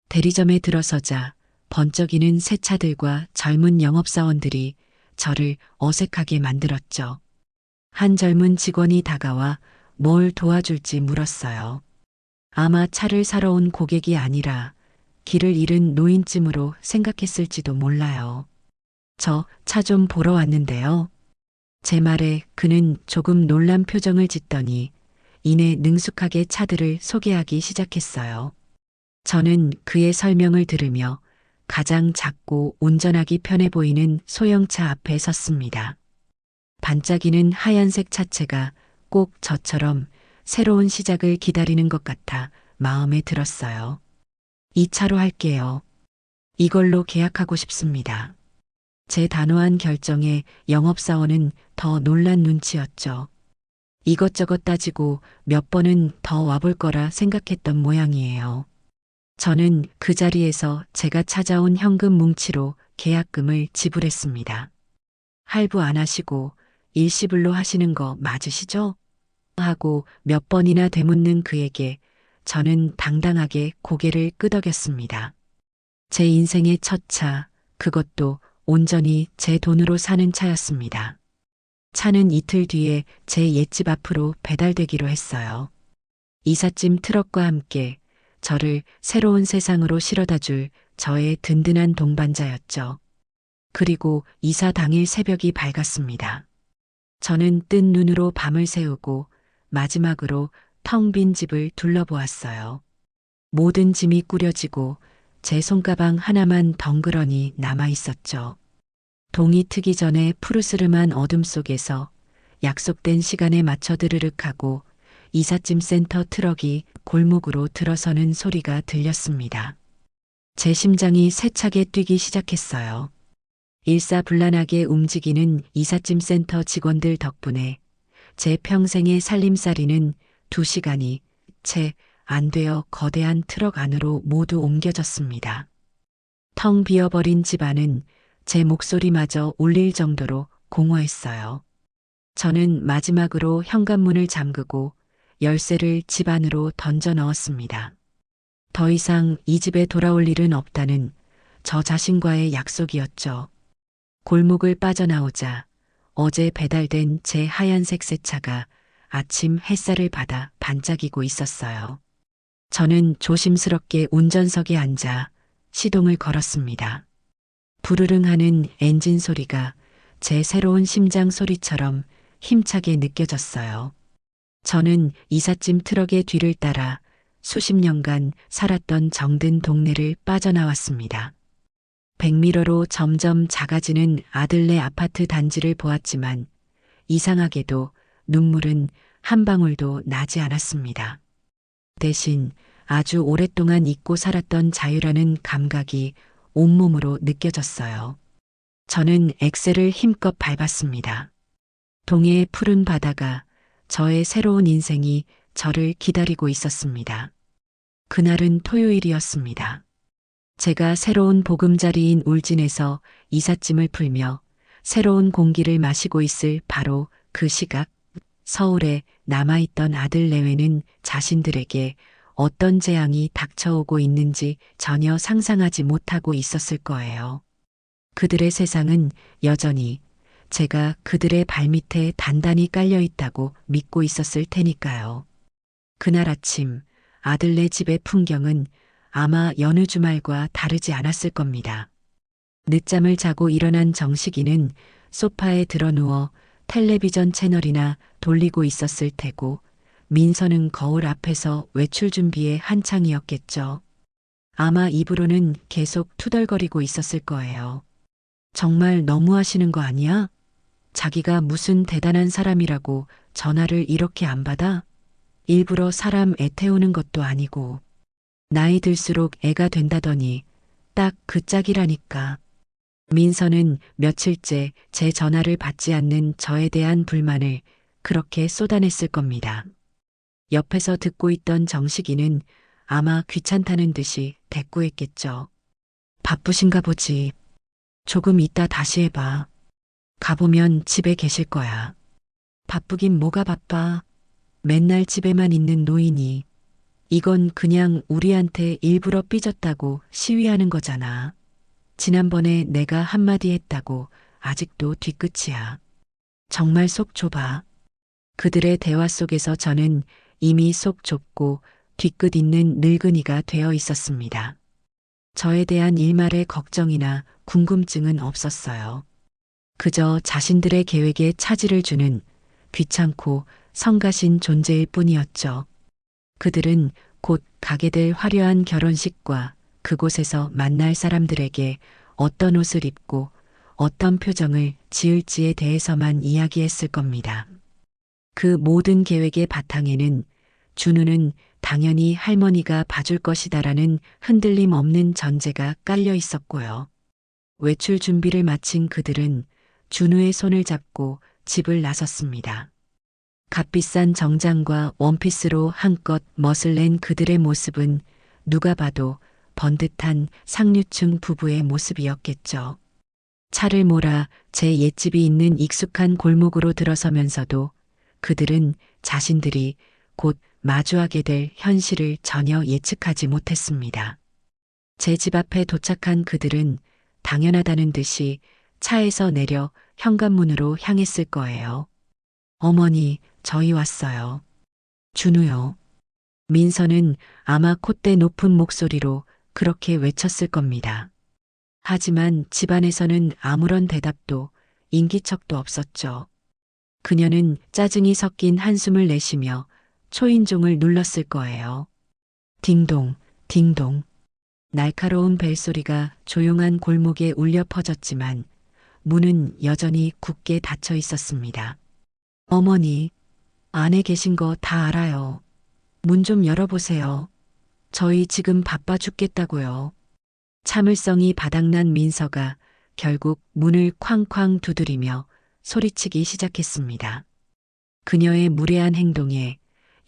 대리점에 들어서자 번쩍이는 새 차들과 젊은 영업사원들이 저를 어색하게 만들었죠. 한 젊은 직원이 다가와 뭘 도와줄지 물었어요. 아마 차를 사러 온 고객이 아니라 길을 잃은 노인쯤으로 생각했을지도 몰라요. 저 차 좀 보러 왔는데요. 제 말에 그는 조금 놀란 표정을 짓더니 이내 능숙하게 차들을 소개하기 시작했어요. 저는 그의 설명을 들으며 가장 작고 운전하기 편해 보이는 소형차 앞에 섰습니다. 반짝이는 하얀색 차체가 꼭 저처럼 새로운 시작을 기다리는 것 같아 마음에 들었어요. 이 차로 할게요. 이걸로 계약하고 싶습니다. 제 단호한 결정에 영업사원은 더 놀란 눈치였죠. 이것저것 따지고 몇 번은 더 와볼 거라 생각했던 모양이에요. 저는 그 자리에서 제가 찾아온 현금 뭉치로 계약금을 지불했습니다. 할부 안 하시고 일시불로 하시는 거 맞으시죠? 하고 몇 번이나 되묻는 그에게 저는 당당하게 고개를 끄덕였습니다. 제 인생의 첫 차, 그것도 온전히 제 돈으로 사는 차였습니다. 차는 이틀 뒤에 제 옛집 앞으로 배달되기로 했어요. 이삿짐 트럭과 함께 저를 새로운 세상으로 실어다 줄 저의 든든한 동반자였죠. 그리고 이사 당일 새벽이 밝았습니다. 저는 뜬 눈으로 밤을 새우고 마지막으로 텅 빈 집을 둘러보았어요. 모든 짐이 꾸려지고 제 손가방 하나만 덩그러니 남아 있었죠. 동이 트기 전에 푸르스름한 어둠 속에서 약속된 시간에 맞춰 드르륵하고 이삿짐 센터 트럭이 골목으로 들어서는 소리가 들렸습니다. 제 심장이 세차게 뛰기 시작했어요. 일사불란하게 움직이는 이삿짐 센터 직원들 덕분에 제 평생의 살림살이는 2시간이 채 안 되어 거대한 트럭 안으로 모두 옮겨졌습니다. 텅 비어버린 집 안은 제 목소리마저 울릴 정도로 공허했어요. 저는 마지막으로 현관문을 잠그고 열쇠를 집 안으로 던져 넣었습니다. 더 이상 이 집에 돌아올 일은 없다는 저 자신과의 약속이었죠. 골목을 빠져나오자 어제 배달된 제 하얀색 새 차가 아침 햇살을 받아 반짝이고 있었어요. 저는 조심스럽게 운전석에 앉아 시동을 걸었습니다. 부르릉 하는 엔진 소리가 제 새로운 심장 소리처럼 힘차게 느껴졌어요. 저는 이삿짐 트럭의 뒤를 따라 수십 년간 살았던 정든 동네를 빠져나왔습니다. 백미러로 점점 작아지는 아들네 아파트 단지를 보았지만 이상하게도 눈물은 한 방울도 나지 않았습니다. 대신 아주 오랫동안 잊고 살았던 자유라는 감각이 온몸으로 느껴졌어요. 저는 엑셀을 힘껏 밟았습니다. 동해의 푸른 바다가 저의 새로운 인생이 저를 기다리고 있었습니다. 그날은 토요일이었습니다. 제가 새로운 보금자리인 울진에서 이삿짐을 풀며 새로운 공기를 마시고 있을 바로 그 시각, 서울에 남아있던 아들 내외는 자신들에게 어떤 재앙이 닥쳐오고 있는지 전혀 상상하지 못하고 있었을 거예요. 그들의 세상은 여전히 제가 그들의 발밑에 단단히 깔려 있다고 믿고 있었을 테니까요. 그날 아침 아들네 집의 풍경은 아마 여느 주말과 다르지 않았을 겁니다. 늦잠을 자고 일어난 정식이는 소파에 드러누워 텔레비전 채널이나 돌리고 있었을 테고 민서는 거울 앞에서 외출 준비에 한창이었겠죠. 아마 입으로는 계속 투덜거리고 있었을 거예요. 정말 너무하시는 거 아니야? 자기가 무슨 대단한 사람이라고 전화를 이렇게 안 받아? 일부러 사람 애태우는 것도 아니고. 나이 들수록 애가 된다더니 딱 그 짝이라니까. 민서는 며칠째 제 전화를 받지 않는 저에 대한 불만을 그렇게 쏟아냈을 겁니다. 옆에서 듣고 있던 정식이는 아마 귀찮다는 듯이 대꾸했겠죠. 바쁘신가 보지. 조금 이따 다시 해봐. 가보면 집에 계실 거야. 바쁘긴 뭐가 바빠. 맨날 집에만 있는 노인이. 이건 그냥 우리한테 일부러 삐졌다고 시위하는 거잖아. 지난번에 내가 한마디 했다고 아직도 뒤끝이야. 정말 속 좁아. 그들의 대화 속에서 저는 이미 속 좁고 뒤끝 있는 늙은이가 되어 있었습니다. 저에 대한 일말의 걱정이나 궁금증은 없었어요. 그저 자신들의 계획에 차질을 주는 귀찮고 성가신 존재일 뿐이었죠. 그들은 곧 가게 될 화려한 결혼식과 그곳에서 만날 사람들에게 어떤 옷을 입고 어떤 표정을 지을지에 대해서만 이야기했을 겁니다. 그 모든 계획의 바탕에는 준우는 당연히 할머니가 봐줄 것이다라는 흔들림 없는 전제가 깔려 있었고요. 외출 준비를 마친 그들은 준우의 손을 잡고 집을 나섰습니다. 값비싼 정장과 원피스로 한껏 멋을 낸 그들의 모습은 누가 봐도 번듯한 상류층 부부의 모습이었겠죠. 차를 몰아 제 옛집이 있는 익숙한 골목으로 들어서면서도 그들은 자신들이 곧 마주하게 될 현실을 전혀 예측하지 못했습니다. 제 집 앞에 도착한 그들은 당연하다는 듯이 차에서 내려 현관문으로 향했을 거예요. 어머니, 저희 왔어요. 준우요. 민서는 아마 콧대 높은 목소리로 그렇게 외쳤을 겁니다. 하지만 집안에서는 아무런 대답도 인기척도 없었죠. 그녀는 짜증이 섞인 한숨을 내쉬며 초인종을 눌렀을 거예요. 딩동, 딩동. 날카로운 벨소리가 조용한 골목에 울려 퍼졌지만 문은 여전히 굳게 닫혀 있었습니다. 어머니, 안에 계신 거 다 알아요. 문 좀 열어보세요. 저희 지금 바빠 죽겠다고요. 참을성이 바닥난 민서가 결국 문을 쾅쾅 두드리며 소리치기 시작했습니다. 그녀의 무례한 행동에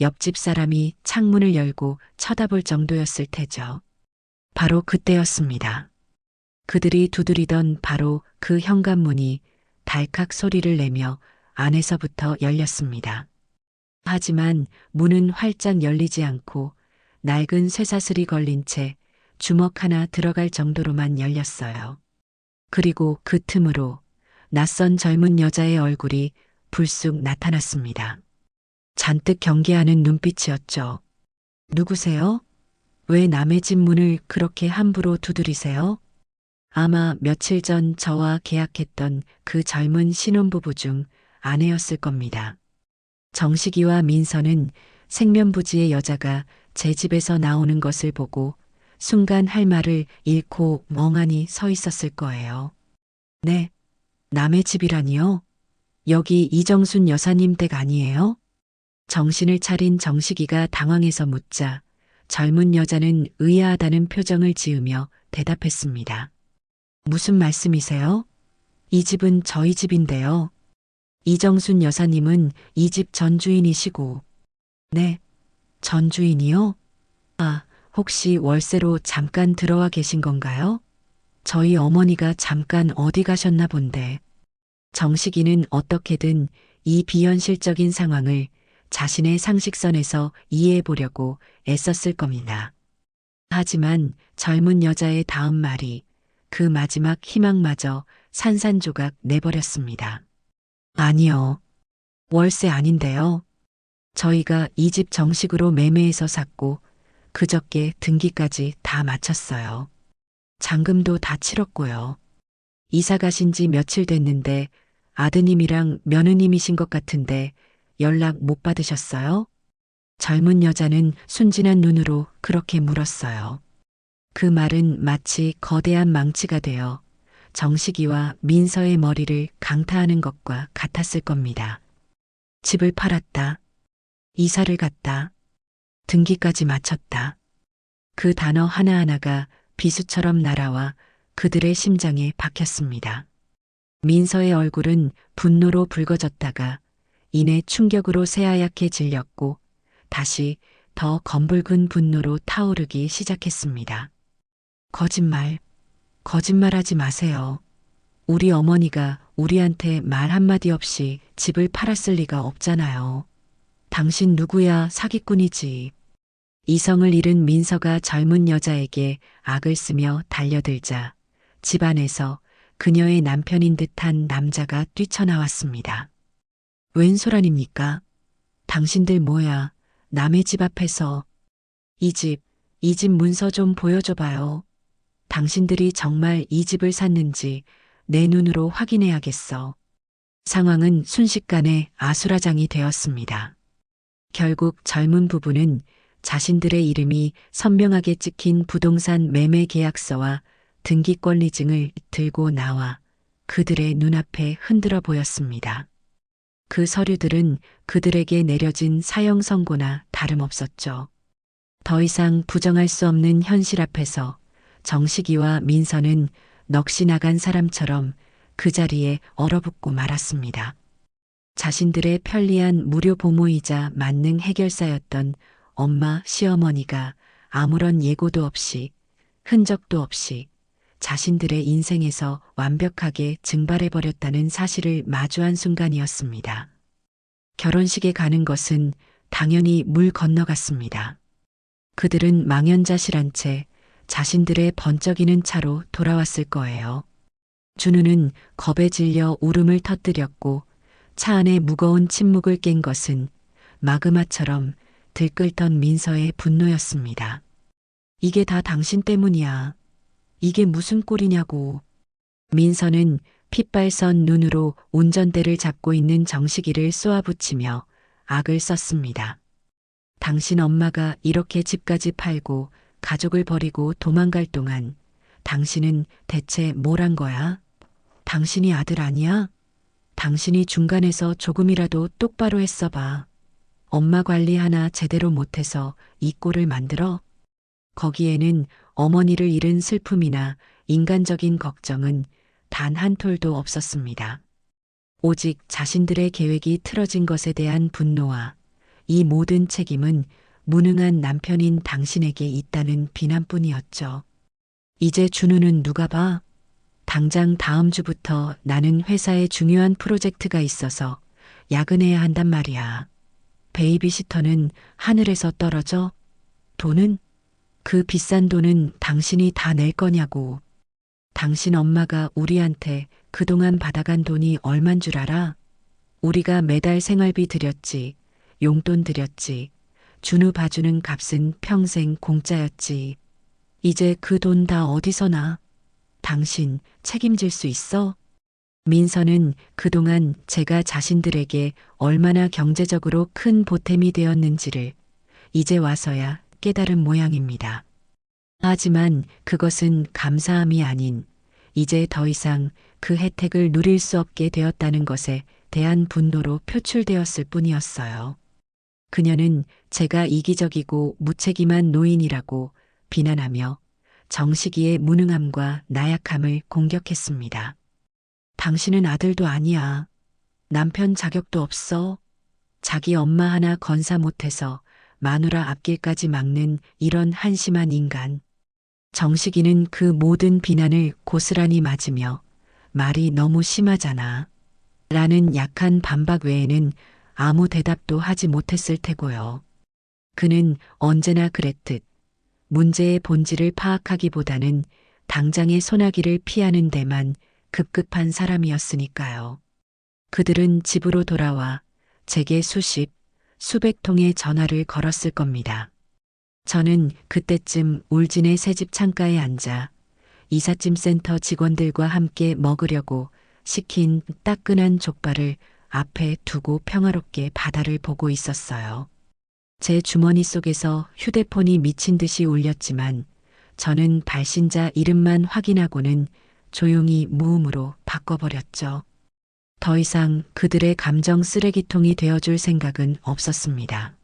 옆집 사람이 창문을 열고 쳐다볼 정도였을 테죠. 바로 그때였습니다. 그들이 두드리던 바로 그 현관문이 달칵 소리를 내며 안에서부터 열렸습니다. 하지만 문은 활짝 열리지 않고 낡은 쇠사슬이 걸린 채 주먹 하나 들어갈 정도로만 열렸어요. 그리고 그 틈으로 낯선 젊은 여자의 얼굴이 불쑥 나타났습니다. 잔뜩 경계하는 눈빛이었죠. 누구세요? 왜 남의 집 문을 그렇게 함부로 두드리세요? 아마 며칠 전 저와 계약했던 그 젊은 신혼부부 중 아내였을 겁니다. 정식이와 민서는 생면부지의 여자가 제 집에서 나오는 것을 보고 순간 할 말을 잃고 멍하니 서 있었을 거예요. 네, 남의 집이라니요? 여기 이정순 여사님 댁 아니에요? 정신을 차린 정식이가 당황해서 묻자 젊은 여자는 의아하다는 표정을 지으며 대답했습니다. 무슨 말씀이세요? 이 집은 저희 집인데요. 이정순 여사님은 이 집 전주인이시고. 네, 전주인이요? 아, 혹시 월세로 잠깐 들어와 계신 건가요? 저희 어머니가 잠깐 어디 가셨나 본데. 정식이는 어떻게든 이 비현실적인 상황을 자신의 상식선에서 이해해 보려고 애썼을 겁니다. 하지만 젊은 여자의 다음 말이 그 마지막 희망마저 산산조각 내버렸습니다. 아니요. 월세 아닌데요. 저희가 이 집 정식으로 매매해서 샀고 그저께 등기까지 다 마쳤어요. 잔금도 다 치렀고요. 이사 가신 지 며칠 됐는데 아드님이랑 며느님이신 것 같은데 연락 못 받으셨어요? 젊은 여자는 순진한 눈으로 그렇게 물었어요. 그 말은 마치 거대한 망치가 되어 정식이와 민서의 머리를 강타하는 것과 같았을 겁니다. 집을 팔았다. 이사를 갔다. 등기까지 마쳤다. 그 단어 하나하나가 비수처럼 날아와 그들의 심장에 박혔습니다. 민서의 얼굴은 분노로 붉어졌다가 이내 충격으로 새하얗게 질렸고 다시 더 검붉은 분노로 타오르기 시작했습니다. 거짓말, 거짓말하지 마세요. 우리 어머니가 우리한테 말 한마디 없이 집을 팔았을 리가 없잖아요. 당신 누구야, 사기꾼이지. 이성을 잃은 민서가 젊은 여자에게 악을 쓰며 달려들자 집안에서 그녀의 남편인 듯한 남자가 뛰쳐나왔습니다. 웬 소란입니까? 당신들 뭐야, 남의 집 앞에서. 이 집 문서 좀 보여줘봐요. 당신들이 정말 이 집을 샀는지 내 눈으로 확인해야겠어. 상황은 순식간에 아수라장이 되었습니다. 결국 젊은 부부는 자신들의 이름이 선명하게 찍힌 부동산 매매 계약서와 등기권리증을 들고 나와 그들의 눈앞에 흔들어 보였습니다. 그 서류들은 그들에게 내려진 사형 선고나 다름없었죠. 더 이상 부정할 수 없는 현실 앞에서 정식이와 민서는 넋이 나간 사람처럼 그 자리에 얼어붙고 말았습니다. 자신들의 편리한 무료 보모이자 만능 해결사였던 엄마, 시어머니가 아무런 예고도 없이 흔적도 없이 자신들의 인생에서 완벽하게 증발해버렸다는 사실을 마주한 순간이었습니다. 결혼식에 가는 것은 당연히 물 건너갔습니다. 그들은 망연자실한 채 자신들의 번쩍이는 차로 돌아왔을 거예요. 준우는 겁에 질려 울음을 터뜨렸고 차 안의 무거운 침묵을 깬 것은 마그마처럼 들끓던 민서의 분노였습니다. 이게 다 당신 때문이야. 이게 무슨 꼴이냐고. 민서는 핏발선 눈으로 운전대를 잡고 있는 정식이를 쏘아붙이며 악을 썼습니다. 당신 엄마가 이렇게 집까지 팔고 가족을 버리고 도망갈 동안 당신은 대체 뭘 한 거야? 당신이 아들 아니야? 당신이 중간에서 조금이라도 똑바로 했어 봐. 엄마 관리 하나 제대로 못해서 이 꼴을 만들어? 거기에는 어머니를 잃은 슬픔이나 인간적인 걱정은 단 한 톨도 없었습니다. 오직 자신들의 계획이 틀어진 것에 대한 분노와 이 모든 책임은 무능한 남편인 당신에게 있다는 비난뿐이었죠. 이제 준우는 누가 봐? 당장 다음 주부터 나는 회사에 중요한 프로젝트가 있어서 야근해야 한단 말이야. 베이비시터는 하늘에서 떨어져? 돈은? 그 비싼 돈은 당신이 다 낼 거냐고. 당신 엄마가 우리한테 그동안 받아간 돈이 얼만 줄 알아? 우리가 매달 생활비 드렸지, 용돈 드렸지, 준우 봐주는 값은 평생 공짜였지. 이제 그 돈 다 어디서 나? 당신 책임질 수 있어? 민서는 그동안 제가 자신들에게 얼마나 경제적으로 큰 보탬이 되었는지를 이제 와서야 깨달은 모양입니다. 하지만 그것은 감사함이 아닌 이제 더 이상 그 혜택을 누릴 수 없게 되었다는 것에 대한 분노로 표출되었을 뿐이었어요. 그녀는 제가 이기적이고 무책임한 노인이라고 비난하며 정식이의 무능함과 나약함을 공격했습니다. 당신은 아들도 아니야. 남편 자격도 없어. 자기 엄마 하나 건사 못해서 마누라 앞길까지 막는 이런 한심한 인간. 정식이는 그 모든 비난을 고스란히 맞으며 말이 너무 심하잖아. 라는 약한 반박 외에는 아무 대답도 하지 못했을 테고요. 그는 언제나 그랬듯 문제의 본질을 파악하기보다는 당장의 소나기를 피하는 데만 급급한 사람이었으니까요. 그들은 집으로 돌아와 제게 수백 통의 전화를 걸었을 겁니다. 저는 그때쯤 울진의 새집 창가에 앉아 이삿짐 센터 직원들과 함께 먹으려고 시킨 따끈한 족발을 앞에 두고 평화롭게 바다를 보고 있었어요. 제 주머니 속에서 휴대폰이 미친 듯이 울렸지만 저는 발신자 이름만 확인하고는 조용히 무음으로 바꿔버렸죠. 더 이상 그들의 감정 쓰레기통이 되어줄 생각은 없었습니다.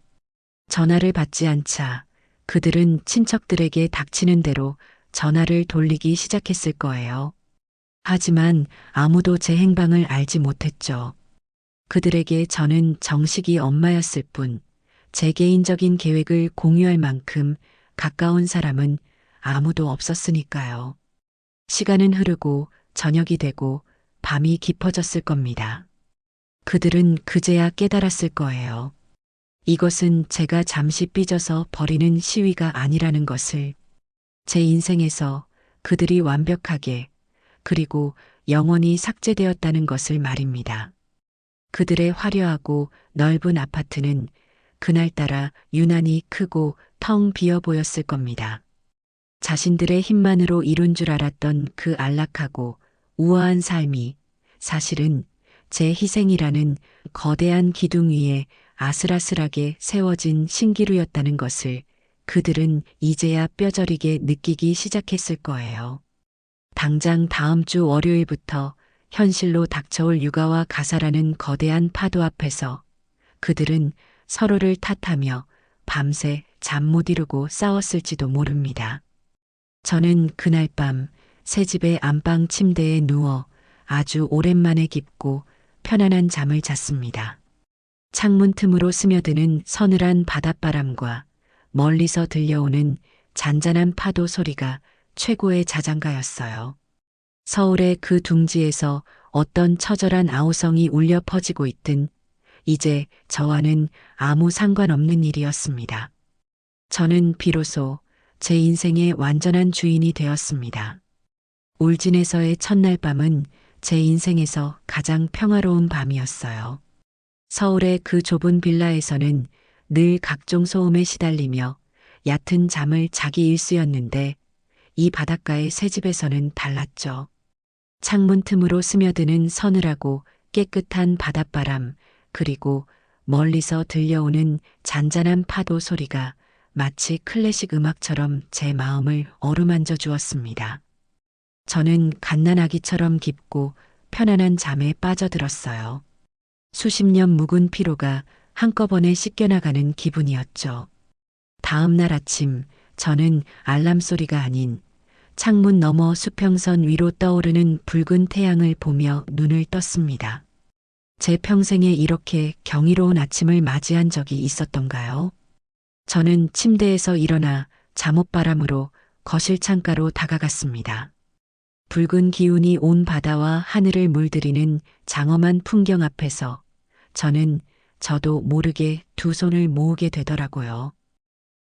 전화를 받지 않자 그들은 친척들에게 닥치는 대로 전화를 돌리기 시작했을 거예요. 하지만 아무도 제 행방을 알지 못했죠. 그들에게 저는 정식이 엄마였을 뿐 제 개인적인 계획을 공유할 만큼 가까운 사람은 아무도 없었으니까요. 시간은 흐르고 저녁이 되고 밤이 깊어졌을 겁니다. 그들은 그제야 깨달았을 거예요. 이것은 제가 잠시 삐져서 벌이는 시위가 아니라는 것을. 제 인생에서 그들이 완벽하게 그리고 영원히 삭제되었다는 것을 말입니다. 그들의 화려하고 넓은 아파트는 그날따라 유난히 크고 텅 비어 보였을 겁니다. 자신들의 힘만으로 이룬 줄 알았던 그 안락하고 우아한 삶이 사실은 제 희생이라는 거대한 기둥 위에 아슬아슬하게 세워진 신기루였다는 것을 그들은 이제야 뼈저리게 느끼기 시작했을 거예요. 당장 다음 주 월요일부터 현실로 닥쳐올 육아와 가사라는 거대한 파도 앞에서 그들은 서로를 탓하며 밤새 잠 못 이루고 싸웠을지도 모릅니다. 저는 그날 밤 새 집의 안방 침대에 누워 아주 오랜만에 깊고 편안한 잠을 잤습니다. 창문 틈으로 스며드는 서늘한 바닷바람과 멀리서 들려오는 잔잔한 파도 소리가 최고의 자장가였어요. 서울의 그 둥지에서 어떤 처절한 아우성이 울려 퍼지고 있든 이제 저와는 아무 상관없는 일이었습니다. 저는 비로소 제 인생의 완전한 주인이 되었습니다. 울진에서의 첫날 밤은 제 인생에서 가장 평화로운 밤이었어요. 서울의 그 좁은 빌라에서는 늘 각종 소음에 시달리며 얕은 잠을 자기 일쑤였는데 이 바닷가의 새 집에서는 달랐죠. 창문 틈으로 스며드는 서늘하고 깨끗한 바닷바람, 그리고 멀리서 들려오는 잔잔한 파도 소리가 마치 클래식 음악처럼 제 마음을 어루만져 주었습니다. 저는 갓난아기처럼 깊고 편안한 잠에 빠져들었어요. 수십 년 묵은 피로가 한꺼번에 씻겨나가는 기분이었죠. 다음 날 아침 저는 알람 소리가 아닌 창문 너머 수평선 위로 떠오르는 붉은 태양을 보며 눈을 떴습니다. 제 평생에 이렇게 경이로운 아침을 맞이한 적이 있었던가요? 저는 침대에서 일어나 잠옷바람으로 거실 창가로 다가갔습니다. 붉은 기운이 온 바다와 하늘을 물들이는 장엄한 풍경 앞에서 저도 모르게 두 손을 모으게 되더라고요.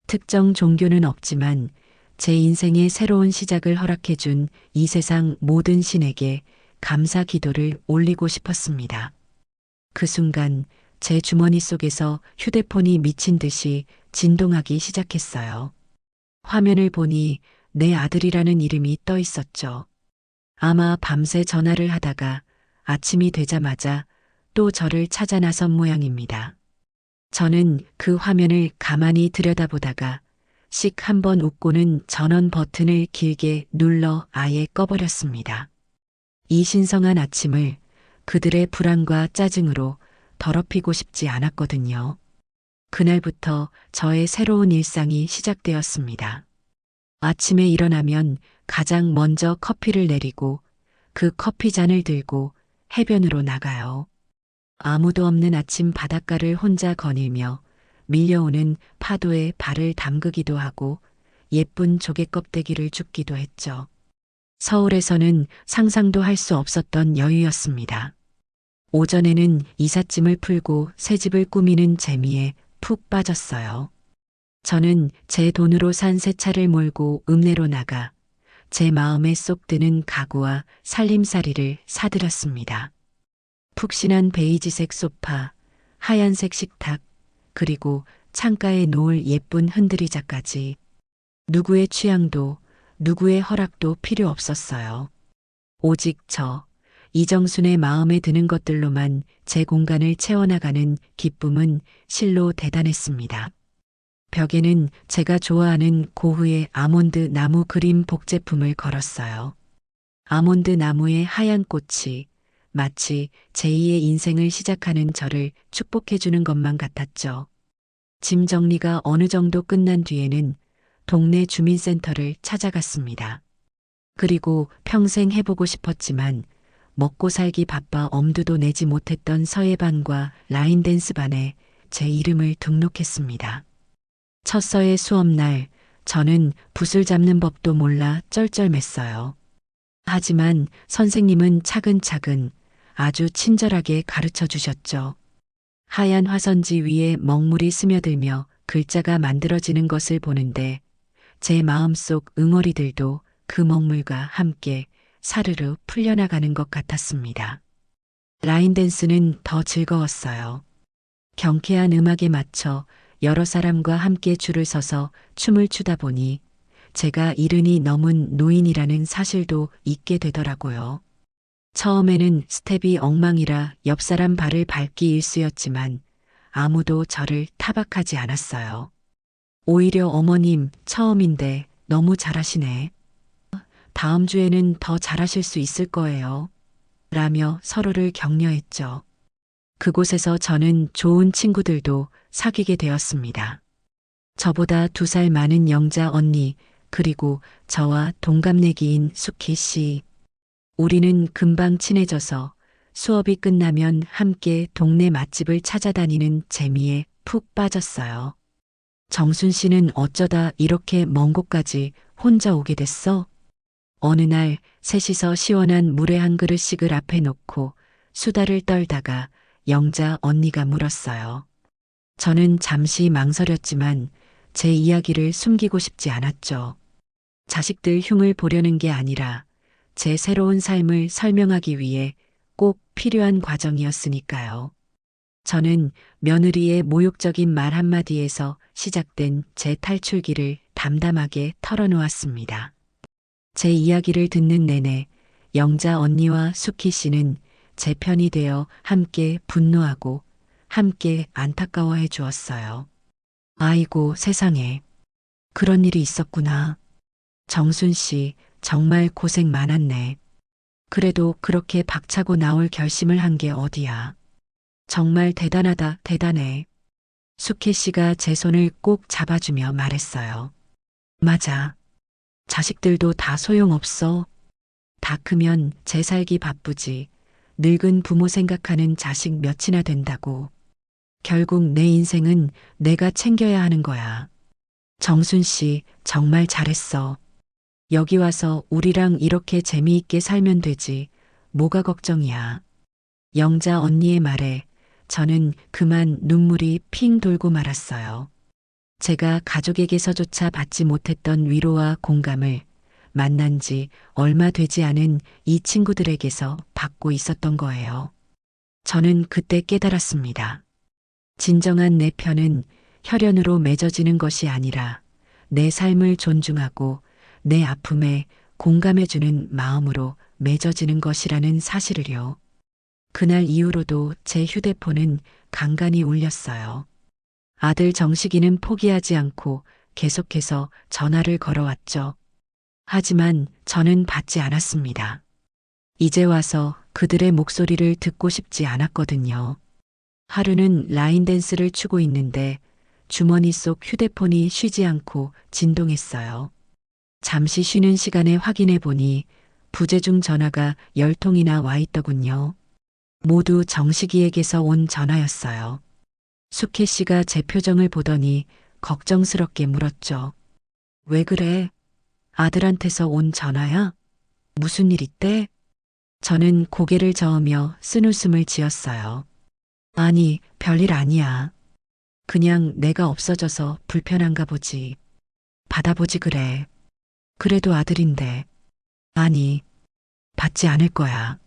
특정 종교는 없지만 제 인생의 새로운 시작을 허락해준 이 세상 모든 신에게 감사 기도를 올리고 싶었습니다. 그 순간 제 주머니 속에서 휴대폰이 미친 듯이 진동하기 시작했어요. 화면을 보니 내 아들이라는 이름이 떠 있었죠. 아마 밤새 전화를 하다가 아침이 되자마자 또 저를 찾아 나선 모양입니다. 저는 그 화면을 가만히 들여다보다가 씩 한번 웃고는 전원 버튼을 길게 눌러 아예 꺼버렸습니다. 이 신성한 아침을 그들의 불안과 짜증으로 더럽히고 싶지 않았거든요. 그날부터 저의 새로운 일상이 시작되었습니다. 아침에 일어나면 가장 먼저 커피를 내리고 그 커피 잔을 들고 해변으로 나가요. 아무도 없는 아침 바닷가를 혼자 거닐며 밀려오는 파도에 발을 담그기도 하고 예쁜 조개 껍데기를 줍기도 했죠. 서울에서는 상상도 할 수 없었던 여유였습니다. 오전에는 이삿짐을 풀고 새 집을 꾸미는 재미에 푹 빠졌어요. 저는 제 돈으로 산 새 차를 몰고 읍내로 나가 제 마음에 쏙 드는 가구와 살림살이를 사들였습니다. 푹신한 베이지색 소파, 하얀색 식탁, 그리고 창가에 놓을 예쁜 흔들의자까지 누구의 취향도 누구의 허락도 필요 없었어요. 오직 이정순의 마음에 드는 것들로만 제 공간을 채워나가는 기쁨은 실로 대단했습니다. 벽에는 제가 좋아하는 고흐의 아몬드 나무 그림 복제품을 걸었어요. 아몬드 나무의 하얀 꽃이 마치 제2의 인생을 시작하는 저를 축복해주는 것만 같았죠. 짐 정리가 어느 정도 끝난 뒤에는 동네 주민센터를 찾아갔습니다. 그리고 평생 해보고 싶었지만 먹고 살기 바빠 엄두도 내지 못했던 서예반과 라인댄스반에 제 이름을 등록했습니다. 첫 서예 수업날 저는 붓을 잡는 법도 몰라 쩔쩔맸어요. 하지만 선생님은 차근차근 아주 친절하게 가르쳐 주셨죠. 하얀 화선지 위에 먹물이 스며들며 글자가 만들어지는 것을 보는데 제 마음속 응어리들도 그 먹물과 함께 사르르 풀려나가는 것 같았습니다. 라인댄스는 더 즐거웠어요. 경쾌한 음악에 맞춰 여러 사람과 함께 줄을 서서 춤을 추다 보니 제가 이른이 넘은 노인이라는 사실도 잊게 되더라고요. 처음에는 스텝이 엉망이라 옆 사람 발을 밟기 일쑤였지만 아무도 저를 타박하지 않았어요. 오히려 어머님 처음인데 너무 잘하시네. 다음 주에는 더 잘하실 수 있을 거예요. 라며 서로를 격려했죠. 그곳에서 저는 좋은 친구들도 사귀게 되었습니다. 저보다 2살 많은 영자 언니, 그리고 저와 동갑내기인 수키 씨. 우리는 금방 친해져서 수업이 끝나면 함께 동네 맛집을 찾아다니는 재미에 푹 빠졌어요. 정순 씨는 어쩌다 이렇게 먼 곳까지 혼자 오게 됐어? 어느 날 셋이서 시원한 물에 한 그릇씩을 앞에 놓고 수다를 떨다가 영자 언니가 물었어요. 저는 잠시 망설였지만 제 이야기를 숨기고 싶지 않았죠. 자식들 흉을 보려는 게 아니라 제 새로운 삶을 설명하기 위해 꼭 필요한 과정이었으니까요. 저는 며느리의 모욕적인 말 한마디에서 시작된 제 탈출기를 담담하게 털어놓았습니다. 제 이야기를 듣는 내내 영자 언니와 수키 씨는 제 편이 되어 함께 분노하고 함께 안타까워해 주었어요. 아이고 세상에. 그런 일이 있었구나. 정순 씨 정말 고생 많았네. 그래도 그렇게 박차고 나올 결심을 한 게 어디야. 정말 대단하다, 대단해. 수케 씨가 제 손을 꼭 잡아주며 말했어요. 맞아. 자식들도 다 소용없어. 다 크면 제 살기 바쁘지. 늙은 부모 생각하는 자식 몇이나 된다고. 결국 내 인생은 내가 챙겨야 하는 거야. 정순 씨 정말 잘했어. 여기 와서 우리랑 이렇게 재미있게 살면 되지. 뭐가 걱정이야. 영자 언니의 말에 저는 그만 눈물이 핑 돌고 말았어요. 제가 가족에게서조차 받지 못했던 위로와 공감을 만난 지 얼마 되지 않은 이 친구들에게서 받고 있었던 거예요. 저는 그때 깨달았습니다. 진정한 내 편은 혈연으로 맺어지는 것이 아니라 내 삶을 존중하고 내 아픔에 공감해주는 마음으로 맺어지는 것이라는 사실을요. 그날 이후로도 제 휴대폰은 간간히 울렸어요. 아들 정식이는 포기하지 않고 계속해서 전화를 걸어왔죠. 하지만 저는 받지 않았습니다. 이제 와서 그들의 목소리를 듣고 싶지 않았거든요. 하루는 라인 댄스를 추고 있는데 주머니 속 휴대폰이 쉬지 않고 진동했어요. 잠시 쉬는 시간에 확인해 보니 부재중 전화가 10통이나 와 있더군요. 모두 정식이에게서 온 전화였어요. 수케 씨가 제 표정을 보더니 걱정스럽게 물었죠. 왜 그래? 아들한테서 온 전화야? 무슨 일 있대? 저는 고개를 저으며 쓴웃음을 지었어요. 아니, 별일 아니야. 그냥 내가 없어져서 불편한가 보지. 받아보지 그래. 그래도 아들인데. 아니, 받지 않을 거야.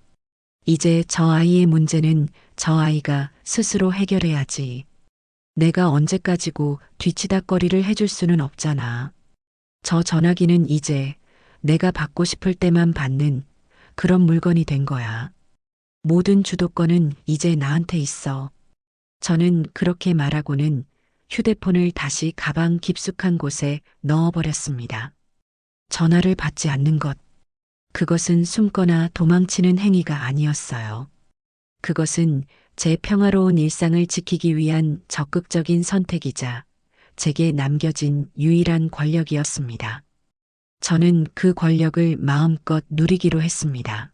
이제 저 아이의 문제는 저 아이가 스스로 해결해야지. 내가 언제까지고 뒤치다꺼리를 해줄 수는 없잖아. 저 전화기는 이제 내가 받고 싶을 때만 받는 그런 물건이 된 거야. 모든 주도권은 이제 나한테 있어. 저는 그렇게 말하고는 휴대폰을 다시 가방 깊숙한 곳에 넣어버렸습니다. 전화를 받지 않는 것. 그것은 숨거나 도망치는 행위가 아니었어요. 그것은 제 평화로운 일상을 지키기 위한 적극적인 선택이자 제게 남겨진 유일한 권력이었습니다. 저는 그 권력을 마음껏 누리기로 했습니다.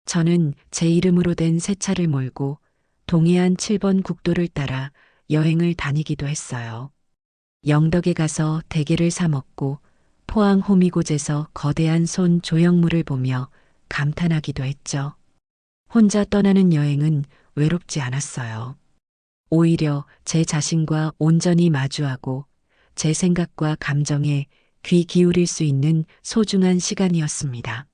저는 제 이름으로 된 새 차를 몰고 동해안 7번 국도를 따라 여행을 다니기도 했어요. 영덕에 가서 대게를 사 먹고 포항 호미곶에서 거대한 손 조형물을 보며 감탄하기도 했죠. 혼자 떠나는 여행은 외롭지 않았어요. 오히려 제 자신과 온전히 마주하고 제 생각과 감정에 귀 기울일 수 있는 소중한 시간이었습니다.